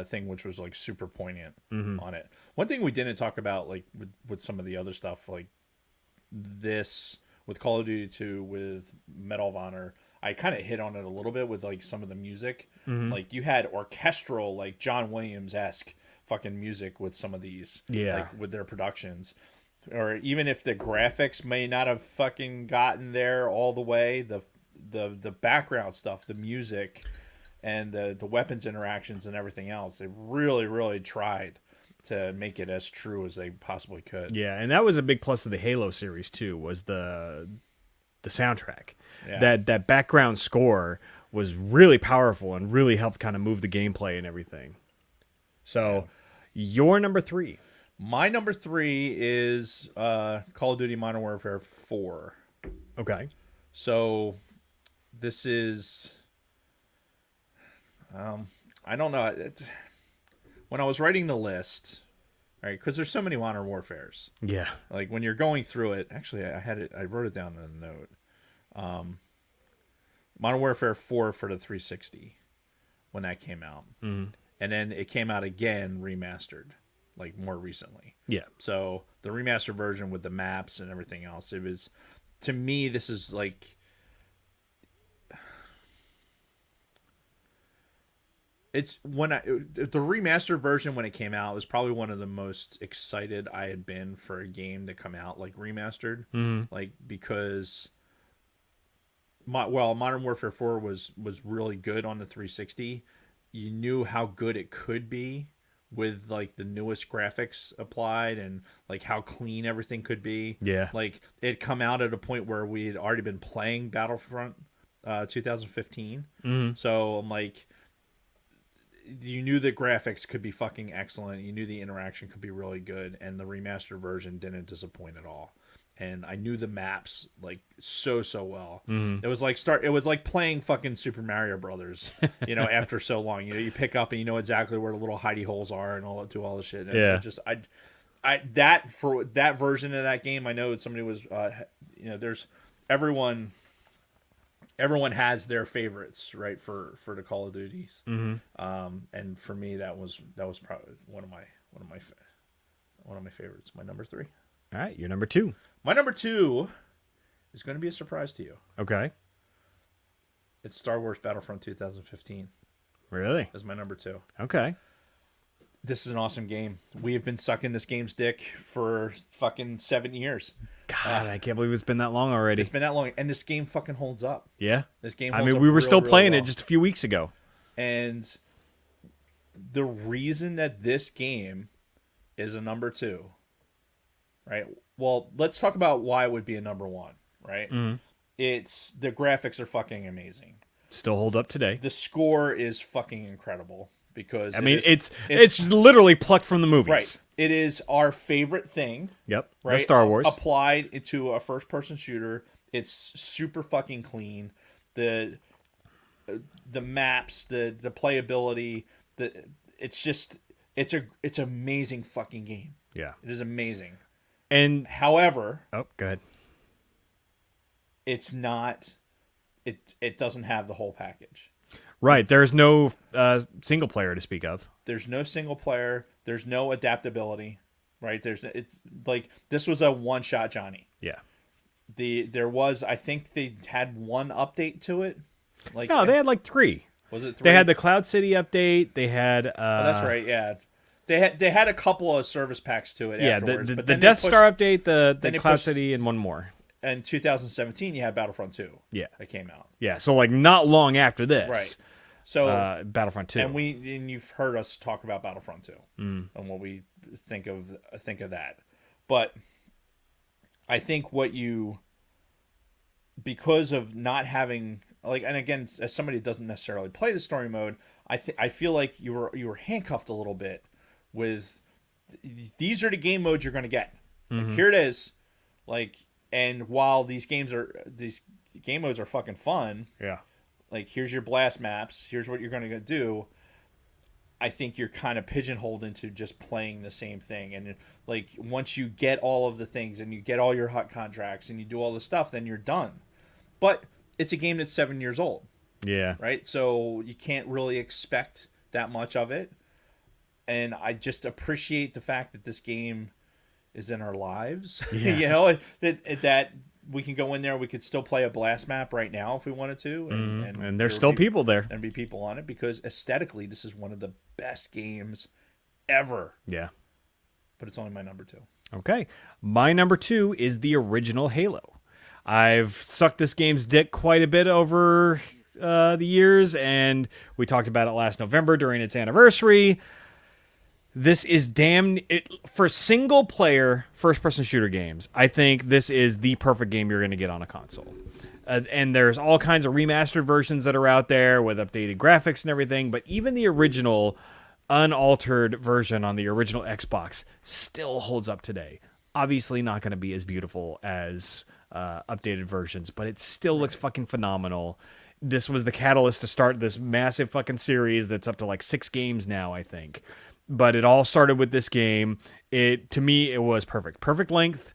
thing, which was like super poignant on it. One thing we didn't talk about, like with some of the other stuff, like this with Call of Duty 2, with Medal of Honor, I kind of hit on it a little bit with like some of the music. Like you had orchestral, like John Williams-esque fucking music with some of these, like with their productions. Or even if the graphics may not have fucking gotten there all the way, the background stuff, the music, and the weapons interactions and everything else, they really, really tried to make it as true as they possibly could. Yeah, and that was a big plus of the Halo series too, was the soundtrack. Yeah. That background score was really powerful and really helped kind of move the gameplay and everything. So, your number 3. My number 3 is Call of Duty Modern Warfare 4. Okay. So, this is... I don't know. When I was writing the list, right, because there's so many Modern Warfares. Yeah. Like, when you're going through it... Actually, I wrote it down in a note. Modern Warfare 4 for the 360 when that came out. And then it came out again remastered, like more recently. Yeah. So the remastered version with the maps and everything else, it was, to me, this is like, It's when the remastered version when it came out was probably one of the most excited I had been for a game to come out like remastered, like because Modern Warfare 4 was really good on the 360. You knew how good it could be with like the newest graphics applied and like how clean everything could be. Yeah. Like it come out at a point where we had already been playing Battlefront 2015. So I'm like, you knew the graphics could be fucking excellent. You knew the interaction could be really good, and the remastered version didn't disappoint at all. And I knew the maps like so well. It was like playing fucking Super Mario Brothers, after so long. You pick up and you know exactly where the little hidey holes are and do all the shit. And Yeah. For that version of that game, I know somebody was there's everyone has their favorites, right, for the Call of Duties. And for me that was probably one of my favorites, my number 3. All right, you're number 2. My number 2 is going to be a surprise to you. Okay. It's Star Wars Battlefront 2015 Really? as my number 2. Okay. This is an awesome game. We have been sucking this game's dick for fucking 7 years. God, I can't believe it's been that long already. It's been that long, and this game fucking holds up. Yeah. This game I holds mean, up we were real, still real playing well. it just a few weeks ago. And the reason that this game is a number 2, right? Well, let's talk about why it would be a number 1, right? It's the graphics are fucking amazing. Still hold up today. The score is fucking incredible because it's literally plucked from the movies. right. It is our favorite thing. Yep. Right. That's Star Wars. Applied into a first-person shooter. It's super fucking clean. The maps, the playability, it's amazing fucking game. Yeah. It is amazing. And However, go ahead. it's not. It doesn't have the whole package. Right. There's no single player to speak of. There's no single player. There's no adaptability. Right. It's like this was a one-shot Johnny. Yeah. I think they had one update to it. Like No, they had like 3. Was it 3? They had the Cloud City update. They had. Oh, that's right. Yeah. They had a couple of service packs to it. Yeah, afterwards, the but then Death they Star update, then the they Cloud pushed- City, and one more. In 2017, you had Battlefront 2. Yeah. That came out. Yeah, so like not long after this. Right. So Battlefront 2. and you've heard us talk about Battlefront 2 and what we think of that. But I think because of not having and again, as somebody who doesn't necessarily play the story mode, I feel like you were handcuffed a little bit with these are the game modes you're going to get. Like, here it is. And while these game modes are fucking fun, yeah. like here's your blast maps, here's what you're going to do. I think you're kind of pigeonholed into just playing the same thing. And like once you get all of the things and you get all your hot contracts and you do all the stuff, then you're done. But it's a game that's 7 years old. Yeah. Right? So you can't really expect that much of it. And I just appreciate the fact that this game is in our lives. Yeah. That we can go in there, we could still play a blast map right now if we wanted to. And there's still people there. And be people on it because aesthetically, this is one of the best games ever. Yeah. But it's only my number 2. Okay. My number 2 is the original Halo. I've sucked this game's dick quite a bit over the years, and we talked about it last November during its anniversary. This is for single player first person shooter games. I think this is the perfect game you're going to get on a console. And there's all kinds of remastered versions that are out there with updated graphics and everything, but even the original unaltered version on the original Xbox still holds up today. Obviously not going to be as beautiful as updated versions, but it still looks fucking phenomenal. This was the catalyst to start this massive fucking series that's up to like 6 games now, I think. But it all started with this game. To me, it was perfect. Perfect length.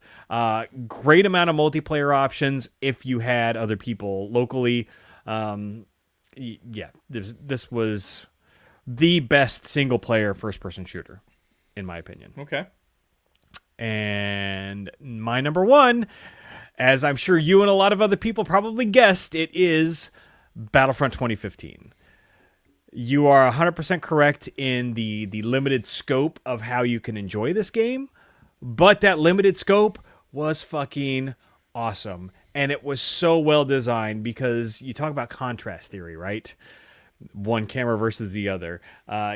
Great amount of multiplayer options if you had other people locally. This was the best single-player first-person shooter, in my opinion. Okay. And my number 1, as I'm sure you and a lot of other people probably guessed, it is Battlefront 2015. You are 100% correct in the limited scope of how you can enjoy this game, but that limited scope was fucking awesome. And it was so well designed because you talk about contrast theory, right? One camera versus the other.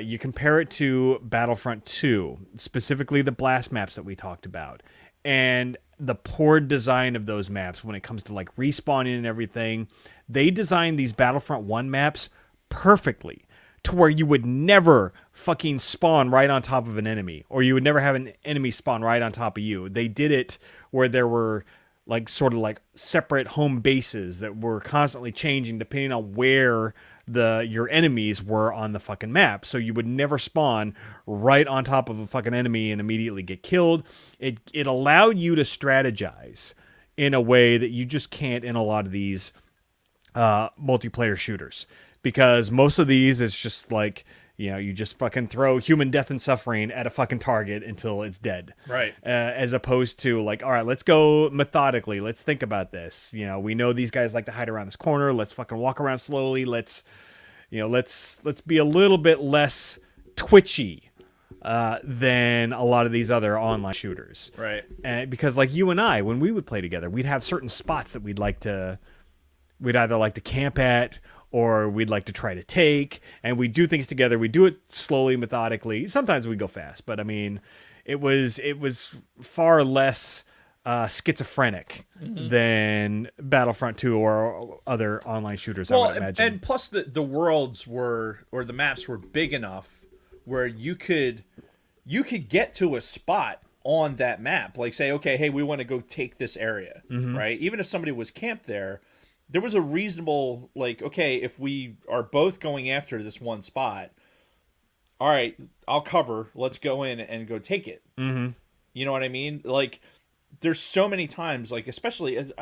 You compare it to Battlefront 2, specifically the blast maps that we talked about, and the poor design of those maps when it comes to like respawning and everything. They designed these Battlefront 1 maps perfectly to where you would never fucking spawn right on top of an enemy, or you would never have an enemy spawn right on top of you. They did it where there were like sort of like separate home bases that were constantly changing depending on where your enemies were on the fucking map. So you would never spawn right on top of a fucking enemy and immediately get killed. It allowed you to strategize in a way that you just can't in a lot of these multiplayer shooters, because most of these is just like, you know, you just fucking throw human death and suffering at a fucking target until it's dead. Right. As opposed to like, all right, let's go methodically. Let's think about this. You know, we know these guys like to hide around this corner. Let's fucking walk around slowly. Let's be a little bit less twitchy than a lot of these other online shooters. Right. And because like you and I, when we would play together, we'd have certain spots that we'd either like to camp at, or we'd like to try to take, and we do things together. We do it slowly, methodically. Sometimes we go fast, but I mean, it was far less schizophrenic than Battlefront 2 or other online shooters, I would imagine. And plus the worlds were, or the maps were big enough where you could get to a spot on that map. Like say, okay, hey, we want to go take this area, right? Even if somebody was camped there, there was a reasonable, like, okay, if we are both going after this one spot, all right, I'll cover. Let's go in and go take it. Mm-hmm. You know what I mean? Like, there's so many times, like, especially in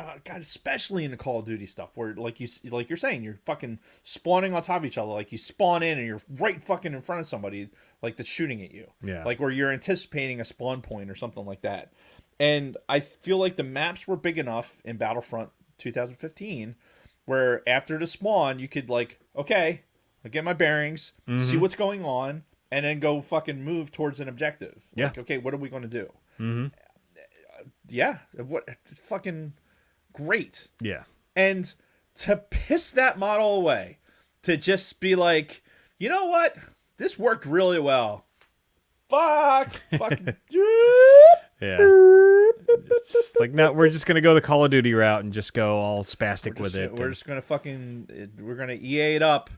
the Call of Duty stuff, where like you're saying, you're fucking spawning on top of each other. Like you spawn in and you're right fucking in front of somebody, like that's shooting at you. Yeah. Like, or you're anticipating a spawn point or something like that. And I feel like the maps were big enough in Battlefront 2015 where after the spawn you could like, okay, I get my bearings, see what's going on, and then go fucking move towards an objective. Like, Yeah. okay, what are we going to do? Mm-hmm. Yeah, what fucking great. Yeah. And to piss that model away, to just be like, you know what, this worked really well. Fucking Yeah. It's like, no, we're just gonna go the Call of Duty route and just go all spastic with it. We're just gonna we're gonna EA it up,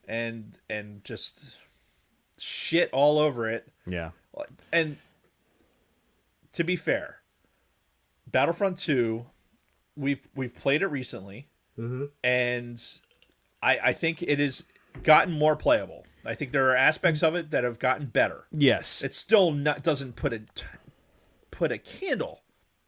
and just shit all over it. Yeah. And to be fair, Battlefront 2, we've played it recently, and I think it has gotten more playable. I think there are aspects of it that have gotten better. Yes. It still doesn't put a candle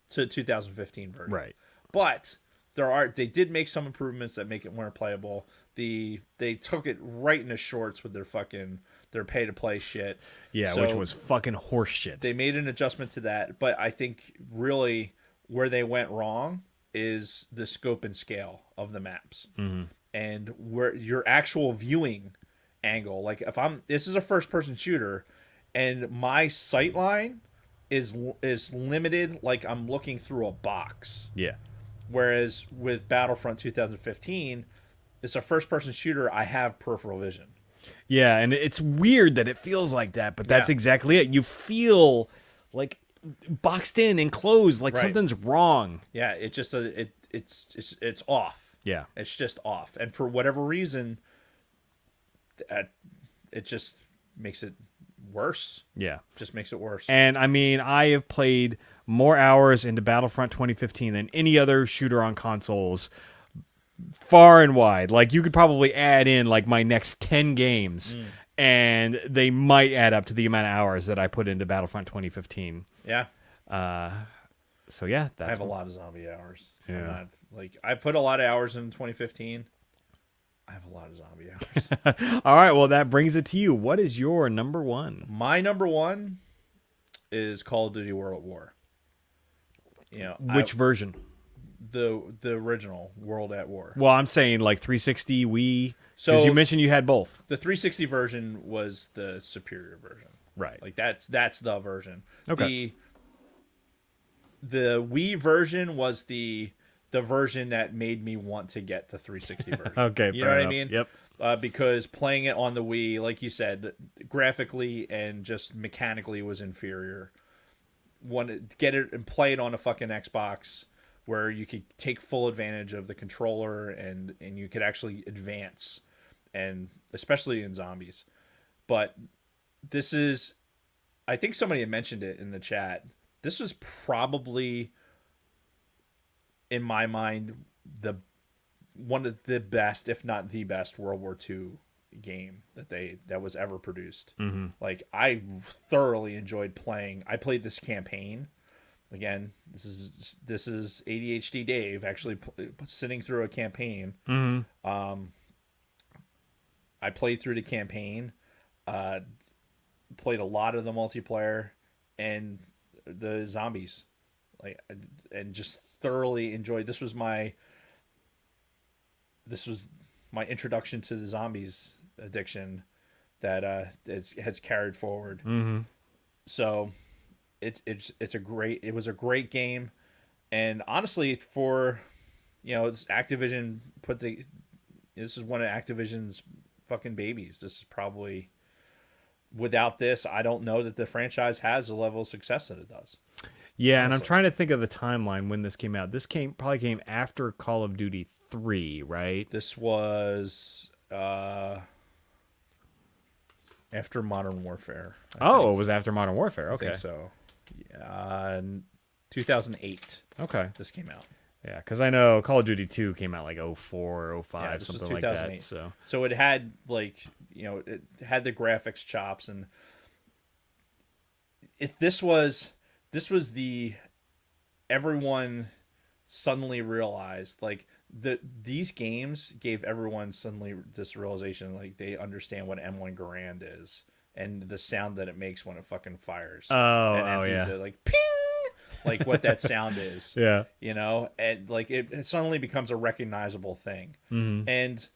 to the 2015 version. Right. But they did make some improvements that make it more playable. They took it right in the shorts with their pay to play shit. Yeah, So which was fucking horseshit. they made an adjustment to that, but I think really where they went wrong is the scope and scale of the maps. And where your actual viewing angle, like this is a first person shooter and my sight line is limited, like I'm looking through a box. Yeah. Whereas with Battlefront 2015, it's a first person shooter, I have peripheral vision. Yeah, and it's weird that it feels like that, but that's Yeah. exactly it. You feel like boxed in, enclosed, like Right. something's wrong. Yeah, it just it's off. Yeah. It's just off. And for whatever reason, it just makes it worse. Yeah. Just makes it worse. And I mean, I have played more hours into Battlefront 2015 than any other shooter on consoles, far and wide. Like, you could probably add in like my next 10 games, and they might add up to the amount of hours that I put into Battlefront 2015. Yeah. So yeah, I have a lot of zombie hours. Yeah. I'm not, like, I put a lot of hours in 2015. I have a lot of zombie hours. All right, well, that brings it to you. What is your number one? My number one is Call of Duty World at War. You know, Which version? the original World at War. Well, I'm saying like 360 Wii. So Because you mentioned you had both. the 360 version was the superior version. Right. Like that's the version. Okay. The Wii version was the version that made me want to get the 360 version. Okay. You know what I mean? Yep. Because playing it on the Wii, like you said, graphically and just mechanically was inferior. Want to get it and play it on a fucking Xbox where you could take full advantage of the controller and you could actually advance, and especially in zombies. But this is, I think somebody had mentioned it in the chat. This was probably, in my mind, one of the best, if not the best, World War II game that was ever produced. Mm-hmm. Like, I thoroughly enjoyed playing. I played this campaign. Again, this is ADHD Dave actually sitting through a campaign. Mm-hmm. I played through the campaign, played a lot of the multiplayer and the zombies, and just thoroughly enjoyed. This was my introduction to the zombies addiction that has carried forward. Mm-hmm. So it was a great game, and honestly, for Activision this is one of Activision's fucking babies. This is probably, without this, I don't know that the franchise has the level of success that it does. Yeah, honestly. And I'm trying to think of the timeline when this came out. This probably came after Call of Duty 3, right? This was after Modern Warfare. It was after Modern Warfare. Okay. I think so. Yeah, 2008. Okay. This came out. Yeah, because I know Call of Duty 2 came out like 04, 05, yeah, something like that. So it had it had the graphics chops, and this was the everyone suddenly realized these games gave everyone suddenly this realization, like they understand what M1 Garand is and the sound that it makes when it fucking fires. Yeah. It, like ping, like what that sound is. Yeah. And like it suddenly becomes a recognizable thing. Mm-hmm. And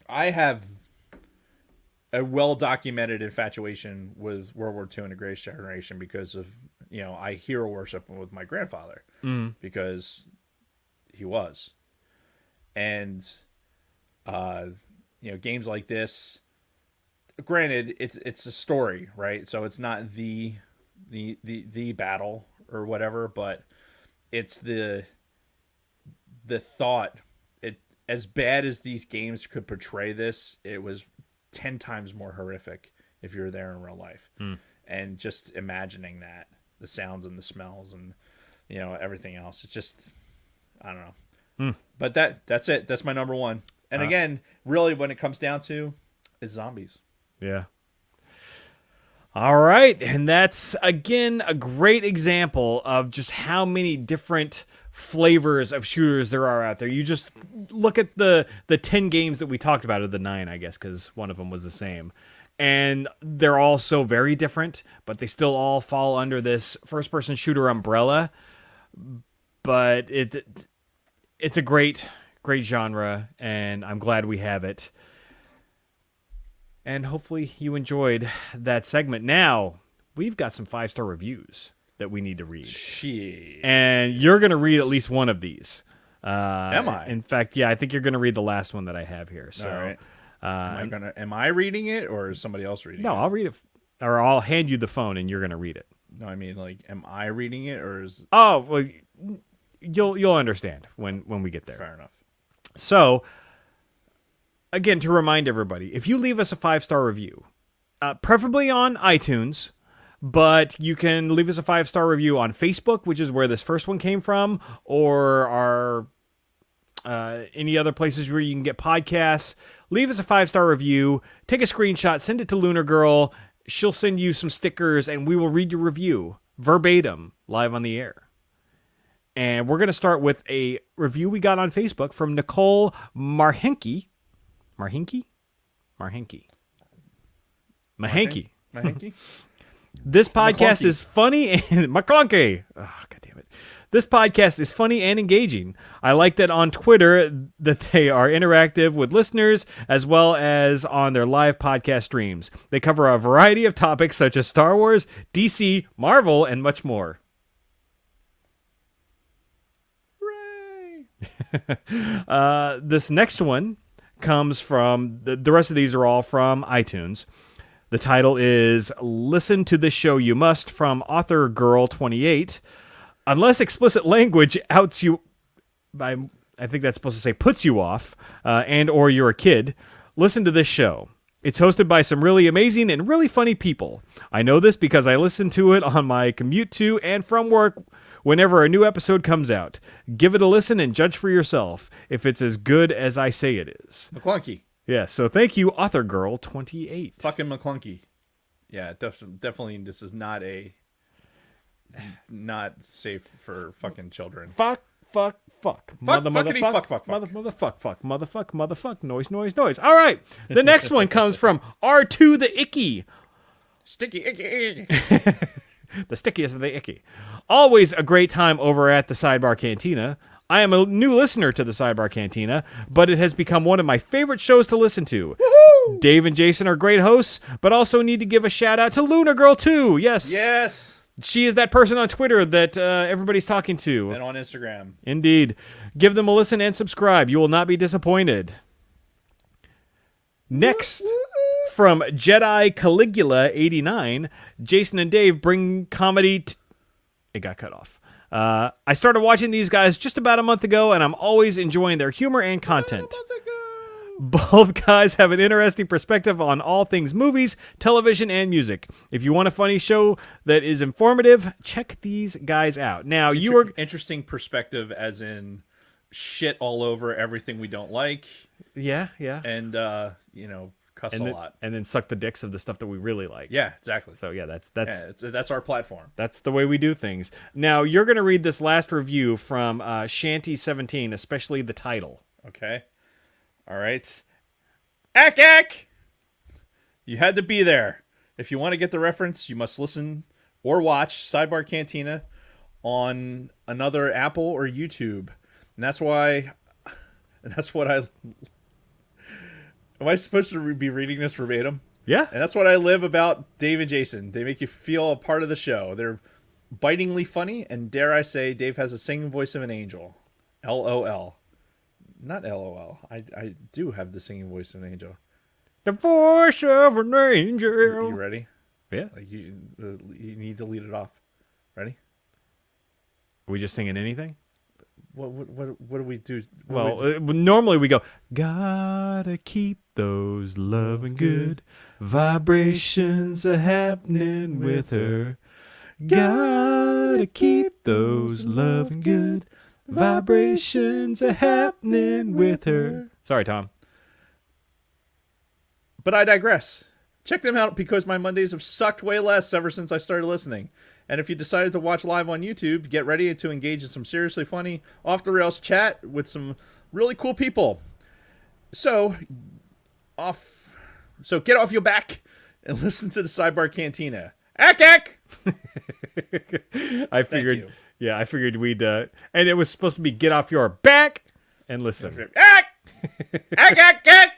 I have a well-documented infatuation with World War II and the Greatest Generation because of, I hero worship with my grandfather because he was. And, games like this, granted, it's a story, right? So it's not the battle or whatever, but it's the thought. As bad as these games could portray this, it was 10 times more horrific if you're there in real life. And just imagining that, the sounds and the smells and everything else, it's just, I don't know. But that's it. That's my number one. And again, really when it comes down to, it's zombies. Yeah. All right, and that's again a great example of just how many different flavors of shooters there are out there. You just look at the 10 games that we talked about, or the 9, I guess, because one of them was the same. And they're all so very different, but they still all fall under this first-person shooter umbrella. But it's a great genre, and I'm glad we have it. And hopefully you enjoyed that segment. Now, we've got some 5-star reviews that we need to read. Shit. And you're going to read at least one of these. Am I? In fact, yeah, I think you're going to read the last one that I have here. So, all right. Am I reading it, or is somebody else reading it? No, I'll read it. Or I'll hand you the phone and you're going to read it. No, I mean, am I reading it, or is... Oh, well, you'll understand when we get there. Fair enough. So, again, to remind everybody, if you leave us a 5-star review, preferably on iTunes, but you can leave us a 5-star review on Facebook, which is where this first one came from, or our any other places where you can get podcasts. Leave us a 5-star review, take a screenshot, send it to Lunar Girl. She'll send you some stickers, and we will read your review verbatim live on the air. And we're going to start with a review we got on Facebook from Nicole Mahenke. Mahenke. This podcast is funny and McClunky. Oh, God damn it. This podcast is funny and engaging. I like that on Twitter that they are interactive with listeners as well as on their live podcast streams. They cover a variety of topics such as Star Wars, DC, Marvel, and much more. Hooray! This next one comes from, the rest of these are all from iTunes. The title is Listen to This Show You Must from Author Girl 28. Unless explicit language outs you, I think that's supposed to say puts you off, and or you're a kid, listen to this show. It's hosted by some really amazing and really funny people. I know this because I listen to it on my commute to and from work whenever a new episode comes out. Give it a listen and judge for yourself if it's as good as I say it is. McClunky. Yeah, so thank you, Author Girl 28. Fucking McClunky. Yeah, definitely this is not safe for fucking children. Fuck. Motherfuck. Noise. All right. The next one comes from R2 the Icky. Sticky icky. The stickiest of the icky. Always a great time over at the Sidebar Cantina. I am a new listener to the Sidebar Cantina, but it has become one of my favorite shows to listen to. Woohoo! Dave and Jason are great hosts, but also need to give a shout out to Luna Girl too. Yes. She is that person on Twitter that everybody's talking to. And on Instagram. Indeed. Give them a listen and subscribe. You will not be disappointed. Next, from Jedi Caligula 89, Jason and Dave bring comedy It got cut off. I started watching these guys just about a month ago, and I'm always enjoying their humor and content. Both guys have an interesting perspective on all things movies, television, and music. If you want a funny show that is informative, check these guys out. Now, you are... Interesting perspective as in shit all over everything we don't like. Yeah. And, cuss a lot. And then suck the dicks of the stuff that we really like. Yeah, exactly. So, yeah, that's our platform. That's the way we do things. Now, you're going to read this last review from Shanty17, especially the title. Okay. All right. Ack! You had to be there. If you want to get the reference, you must listen or watch Sidebar Cantina on another Apple or YouTube. And that's what I... Am I supposed to be reading this verbatim? Yeah. And that's what I live about Dave and Jason. They make you feel a part of the show. They're bitingly funny, and dare I say, Dave has a singing voice of an angel. LOL. Not LOL. I do have the singing voice of an angel. The voice of an angel. You ready? Yeah. Like you need to lead it off. Ready? Are we just singing anything? What do we do? Normally we go, gotta keep those loving good vibrations a happening with her. Gotta keep those loving good vibrations a happening with her. Sorry, Tom. But I digress. Check them out because my Mondays have sucked way less ever since I started listening. And if you decided to watch live on YouTube, get ready to engage in some seriously funny, off-the-rails chat with some really cool people. So get off your back and listen to the Sidebar Cantina. Ack! I figured we'd... and it was supposed to be get off your back and listen. Ack! Ack!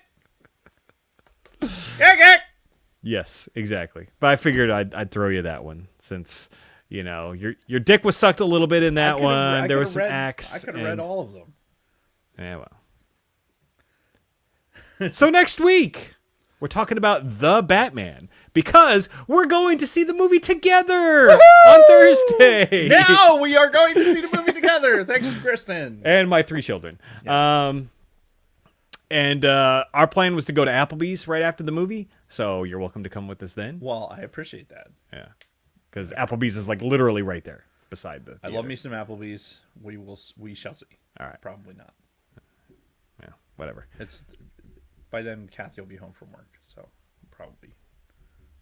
Yes, exactly. But I figured I'd throw you that one since, your dick was sucked a little bit in that one. There was some acts. I could have read all of them. Yeah, well. So next week, we're talking about The Batman because we're going to see the movie together on Thursday. Now we are going to see the movie together. Thanks, Kristen. And my 3 children. Yes. And our plan was to go to Applebee's right after the movie, so you're welcome to come with us then. Well, I appreciate that. Yeah, because Applebee's is like literally right there beside the theater. I love me some Applebee's. We shall see. All right. Probably not. Yeah, whatever. It's by then Kathy will be home from work, so I'll probably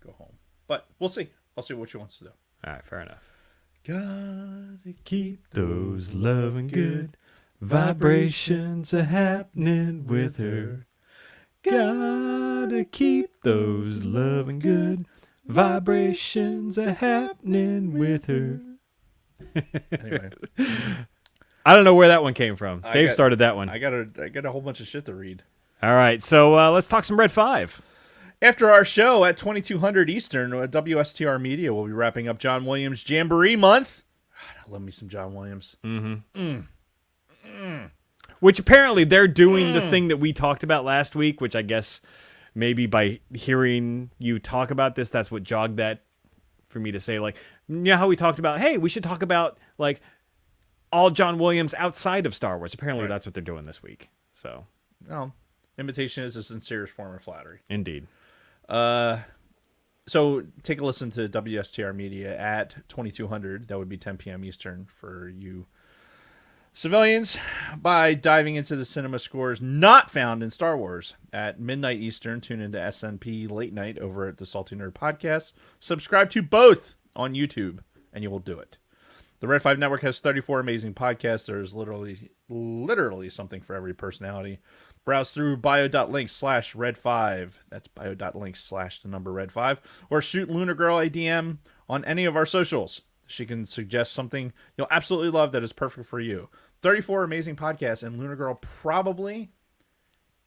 go home. But we'll see. I'll see what she wants to do. All right, fair enough. Gotta keep those loving good vibrations a happening with her. Gotta keep those loving good vibrations a happening with her. Anyway, I don't know where that one came from. Dave got- started that one. I got a whole bunch of shit to read. All right, so let's talk some Red 5. After our show at 2200 Eastern, WSTR Media will be wrapping up John Williams Jamboree Month. God, I love me some John Williams. Which apparently they're doing the thing that we talked about last week, which I guess maybe by hearing you talk about this, that's what jogged that for me to say, like, you know how we talked about, hey, we should talk about, like, all John Williams outside of Star Wars. Apparently that's what they're doing this week. So, No, imitation is the sincerest form of flattery. indeed. So take a listen to WSTR Media at 2200. That would be 10 p.m. Eastern for you civilians, by diving into the cinema scores not found in Star Wars. At midnight Eastern, tune into SNP Late Night over at the Salty Nerd Podcast. Subscribe to both on YouTube, and you will do it. The Red 5 Network has 34 amazing podcasts. There's literally something for every personality. Browse through bio.link/red5. That's bio.link/red5. Or shoot Lunar Girl a DM on any of our socials. She can suggest something you'll absolutely love that is perfect for you. 34 amazing podcasts, and Lunar Girl probably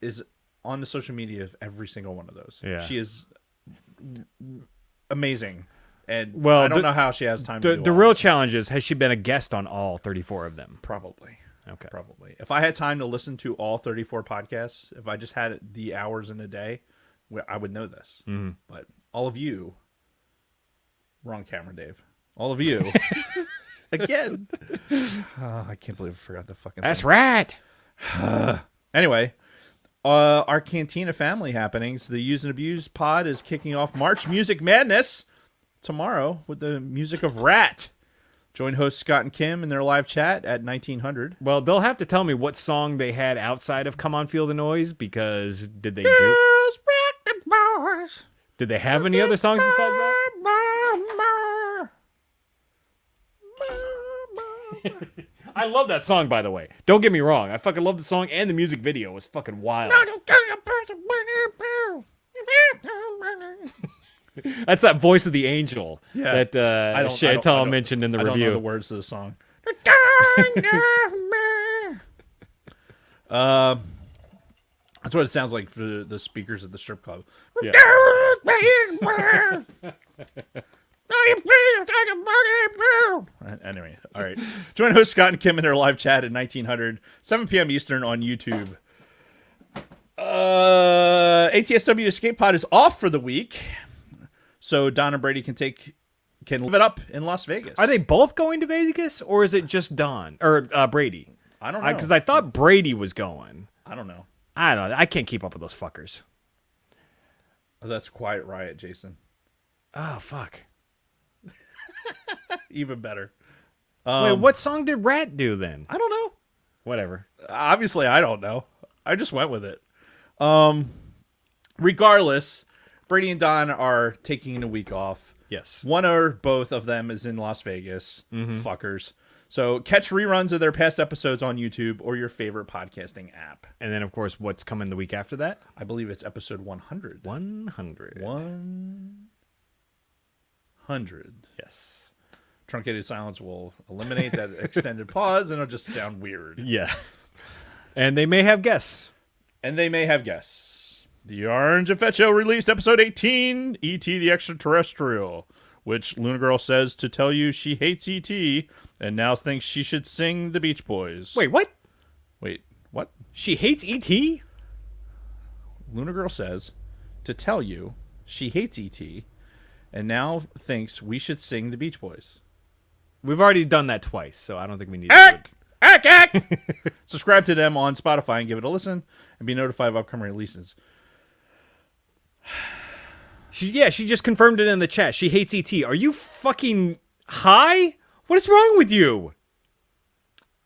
is on the social media of every single one of those. Yeah. She is amazing. And Well, I don't know how she has time to do The all real of it. challenge is, has she been a guest on all 34 of them? Probably. Okay. Probably. If I had time to listen to all 34 podcasts, if I just had the hours in a day, I would know this. Mm-hmm. But all of you, wrong camera, Dave. All of you, again. Oh, I can't believe I forgot the fucking That's thing. right. Anyway, our Cantina family happenings. The Use and Abuse pod is kicking off March Music Madness tomorrow with the music of Rat. Join hosts Scott and Kim in their live chat at 1900. Well, they'll have to tell me what song they had outside of Come On Feel the Noise, because did they have any other songs besides that? I love that song, by the way. Don't get me wrong. I fucking love the song, and the music video was fucking wild. That's that voice of the angel that Chantal mentioned in the I review. don't know the words to the song. That's what it sounds like for the speakers at the strip club. Yeah. Anyway, all right. Join host Scott and Kim in their live chat at 1900, 7 p.m. Eastern on YouTube. ATSW Escape Pod is off for the week, so Don and Brady can live it up in Las Vegas. Are they both going to Vegas, or is it just Don or Brady? I don't know. Because I thought Brady was going. I don't know. I don't know. I can't keep up with those fuckers. Oh, that's Quiet Riot, Jason. Oh, fuck. Even better. Wait, what song did Rat do then? I don't know. Whatever. Obviously, I don't know. I just went with it. Regardless, Brady and Don are taking a week off. Yes. One or both of them is in Las Vegas. Fuckers. So catch reruns of their past episodes on YouTube or your favorite podcasting app. And then, of course, what's coming the week after that? I believe it's episode 100. 100. 100. Yes. Truncated silence will eliminate that extended pause, and it'll just sound weird. Yeah. And they may have guests. And they may have guests. The Orange and Fett Show released episode 18, E.T. the Extraterrestrial, which Luna Girl says to tell you she hates E.T. and now thinks she should sing the Beach Boys. Wait, what? Wait, what? She hates E.T.? Luna Girl says to tell you she hates E.T. and now thinks we should sing the Beach Boys. We've already done that twice, so I don't think we need Ack! Subscribe to them on Spotify and give it a listen and be notified of upcoming releases. She just confirmed it in the chat. She hates E.T. Are you fucking high? What is wrong with you?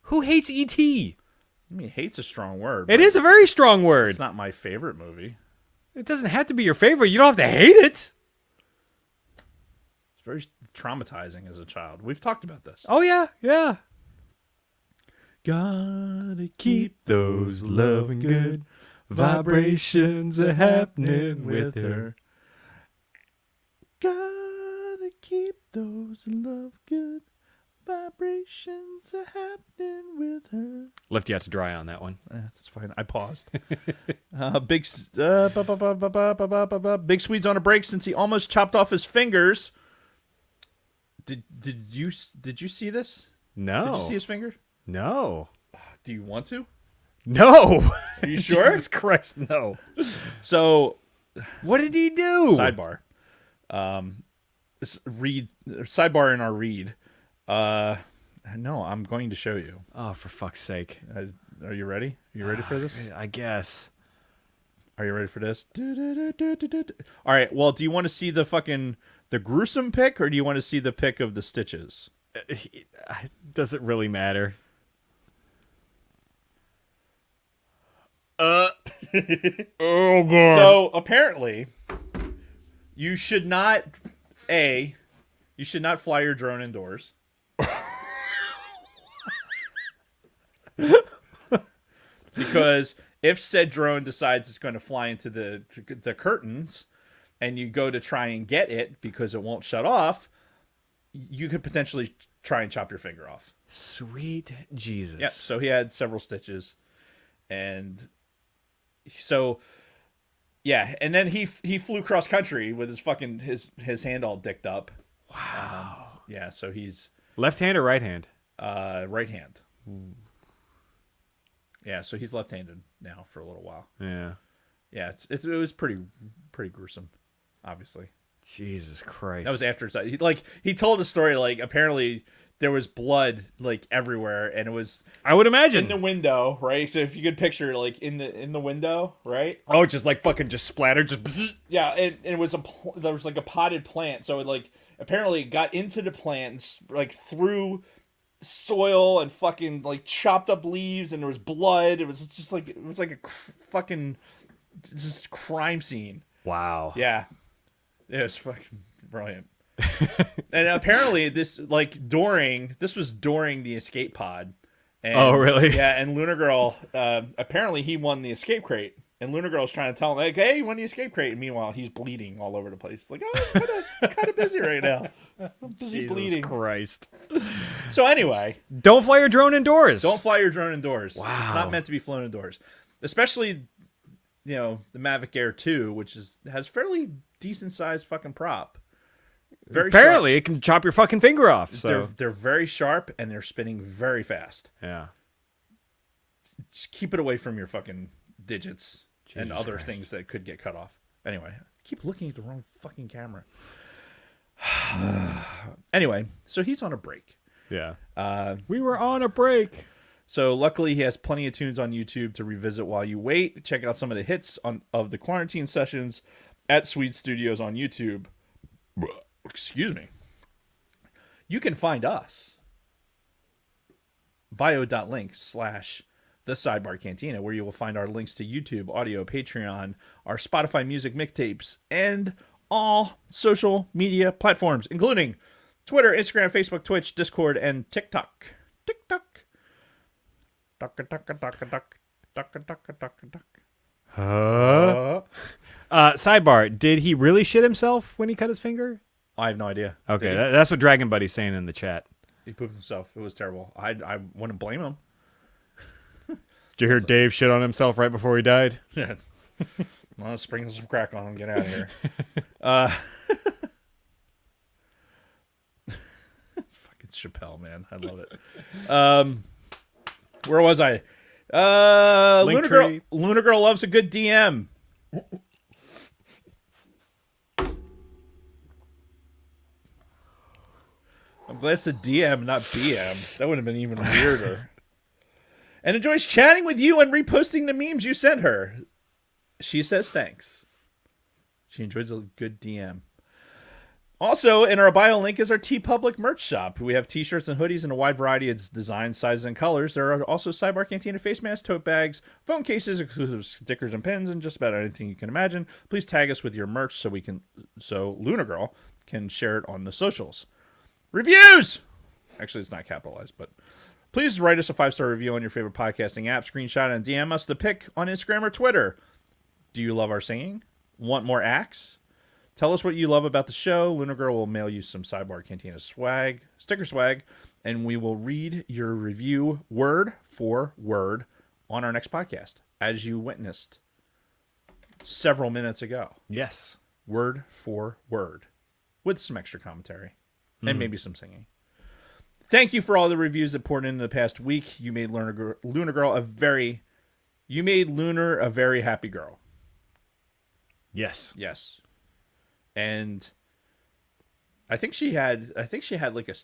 Who hates E.T.? I mean, hate's a strong word. It is a very strong word. It's not my favorite movie. It doesn't have to be your favorite. You don't have to hate it. It's very traumatizing as a child. We've talked about this. Oh, yeah, yeah. Gotta Keep those loving good vibrations a happening with her. Gotta keep those love good Vibrations are happening with her. Left you out to dry on that one. That's fine. I paused. Big Swede's on a break since he almost chopped off his fingers. Did you see this? No. Did you see his finger? No. Do you want to? No. Are you sure? Jesus Christ, no. So, What did he do? sidebar. Sidebar in our read. No, I'm going to show you. Oh, for fuck's sake. Are you ready? Are you ready for this? I guess. Are you ready for this? All right. Well, do you want to see the gruesome pic, or do you want to see the pic of the stitches? Does it really matter? Oh god. So apparently, you should not fly your drone indoors. Because if said drone decides it's going to fly into the curtains, and you go to try and get it because it won't shut off, you could potentially try and chop your finger off. Sweet Jesus. Yeah. So he had several stitches, and so yeah, and then he flew cross country with his hand all dicked up. Wow. Yeah. So he's Left hand or right hand? right hand. Yeah. So he's left-handed now for a little while. Yeah. Yeah. It was pretty gruesome, obviously. Jesus Christ. That was after he told a story, like apparently there was blood like everywhere, and it was I would imagine. in the window, right? So if you could picture like in the window, right? Oh, just like fucking just splattered, just bzz. Yeah, and it was there was like a potted plant, so it like apparently it got into the plant and, like through soil and fucking like chopped up leaves, and there was blood. It was like a fucking just crime scene. Wow. Yeah, it was fucking brilliant. And apparently this was during the escape pod. And, Oh, really? Yeah, and Lunar Girl, apparently he won the escape crate. And Lunar Girl's trying to tell him, like, hey, you won the escape crate. And meanwhile, he's bleeding all over the place. Like, oh, I'm kind of busy right now. I'm busy Jesus bleeding. Christ. So anyway, Don't fly your drone indoors. don't fly your drone indoors. Wow. It's not meant to be flown indoors. Especially, the Mavic Air 2, which has fairly decent sized fucking prop. Very Apparently, sharp. it can chop your fucking finger off. So They're very sharp, and they're spinning very fast. yeah. Just keep it away from your fucking digits and Jesus other Christ. things that could get cut off. Anyway, I keep looking at the wrong fucking camera. Anyway, so he's on a break. Yeah. We were on a break. So luckily he has plenty of tunes on YouTube to revisit while you wait. Check out some of the hits of the quarantine sessions at Sweet Studios on YouTube. Excuse me. You can find us bio.link/The Sidebar Cantina, where you will find our links to YouTube, audio, Patreon, our Spotify music mixtapes, and all social media platforms, including Twitter, Instagram, Facebook, Twitch, Discord, and TikTok. TikTok. Sidebar, did he really shit himself when he cut his finger? I have no idea. Okay, that's what Dragon Buddy's saying in the chat. He pooped himself. It was terrible. I wouldn't blame him. Did you hear Dave shit on himself right before he died? Yeah. Well, let's sprinkle some crack on him and get out of here. Fucking Chappelle, man. I love it. Where was I? Lunar Girl loves a good DM. I'm glad it's a DM, not BM. That would have been even weirder. And enjoys chatting with you and reposting the memes you sent her. She says thanks. She enjoys a good DM. Also, in our bio link is our TeePublic merch shop. We have t-shirts and hoodies in a wide variety of designs, sizes, and colors. There are also Sidebar Cantina face masks, tote bags, phone cases, exclusive stickers and pins, and just about anything you can imagine. Please tag us with your merch so Lunar Girl can share it on the socials. Reviews! Actually, it's not capitalized, but please write us a 5-star review on your favorite podcasting app, screenshot and DM us the pic on Instagram or Twitter. Do you love our singing? Want more acts? Tell us what you love about the show. Lunar Girl will mail you some Sidebar Cantina swag, sticker swag, and we will read your review word for word on our next podcast, as you witnessed several minutes ago. Yes. Word for word, with some extra commentary and maybe some singing. Thank you for all the reviews that poured in the past week. You made Lunar Girl a very happy girl. Yes. Yes. And I think she had like a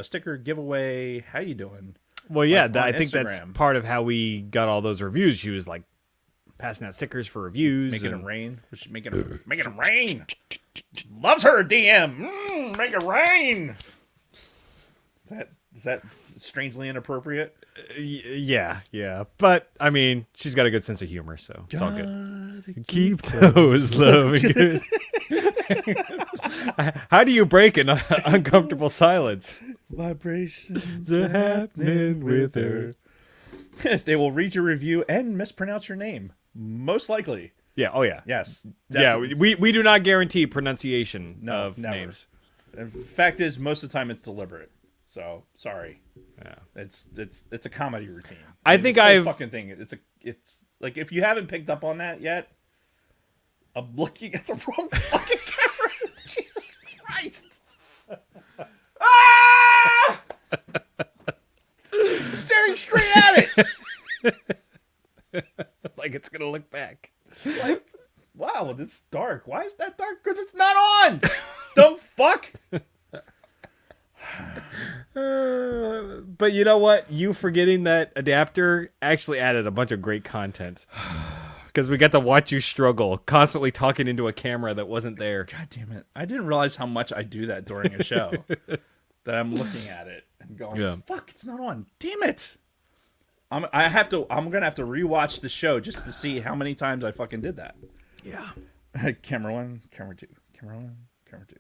sticker giveaway. How you doing? Well, yeah, on I think that's Instagram. part of how we got all those reviews. She was like passing out stickers for reviews. Making it rain. Making it rain. Loves her DM. Make it rain. Is that strangely inappropriate? Yeah. But, I mean, she's got a good sense of humor, so it's all good. Keep those loving. How do you break an uncomfortable silence? Vibrations are happening with her. They will read your review and mispronounce your name. Most likely. Yeah, oh yeah. Yes. Yeah, definitely. we do not guarantee pronunciation of never. names. The fact is, most of the time it's deliberate. So sorry. Yeah. It's a comedy routine. I think this whole I've fucking thing. It's like, if you haven't picked up on that yet, I'm looking at the wrong fucking camera. Jesus Christ. Ah! I'm staring straight at it. like it's gonna look back. Like, wow, it's dark. Why is that dark? Because it's not on. Dumb fuck. But you know what? You forgetting that adapter actually added a bunch of great content. Because we got to watch you struggle, constantly talking into a camera that wasn't there. God damn it. I didn't realize how much I do that during a show. That I'm looking at it and going, fuck, it's not on. Damn it. I'm gonna have to rewatch the show just to see how many times I fucking did that. Yeah. Camera 1, camera 2, camera 1, camera 2.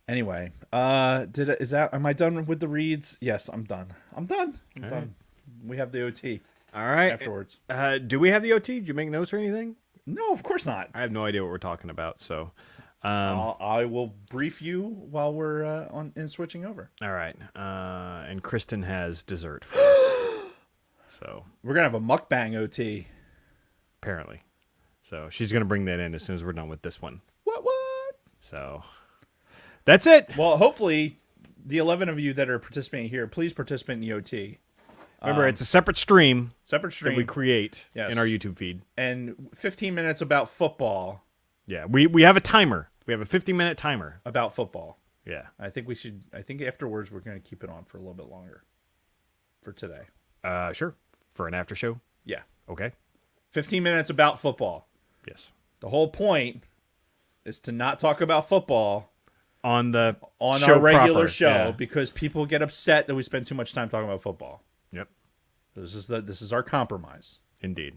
Anyway, am I done with the reads? Yes, I'm done. I'm done. We have the OT. All right. Afterwards. Do we have the OT? Did you make notes or anything? No, of course not. I have no idea what we're talking about, so I will brief you while we're in switching over. all right. And Kristen has dessert for us. So We're gonna have a mukbang OT. apparently. So she's gonna bring that in as soon as we're done with this one. What? So that's it. Well, hopefully, the 11 of you that are participating here, please participate in the OT. Remember, it's a separate stream Separate that stream. we create Yes. in our YouTube feed. And 15 minutes about football. Yeah, we have a timer. We have a 15-minute timer. About football. Yeah. I think afterwards we're going to keep it on for a little bit longer. For today. Sure. For an after show. Yeah. Okay. 15 minutes about football. Yes. The whole point is to not talk about football On our show regular proper. show, Yeah. because people get upset that we spend too much time talking about football. Yep. This is our compromise. Indeed.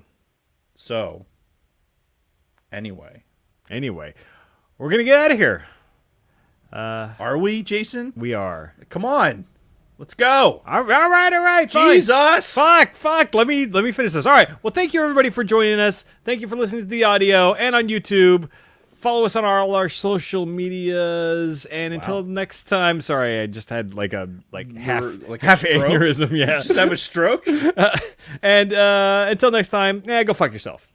So, anyway, we're gonna get out of here. are we, Jason? We are. Come on, let's go. All right. Fine. Jesus, Fuck. Let me finish this. All right. Well, thank you everybody for joining us. Thank you for listening to the audio and on YouTube. Follow us on all our social medias. And until next time, sorry, I just had half stroke? aneurysm. Yeah. Just have a stroke. And until next time, go fuck yourself.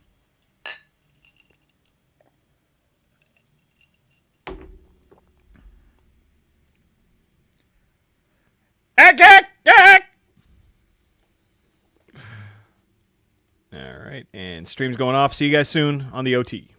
All right, and stream's going off. See you guys soon on the OT.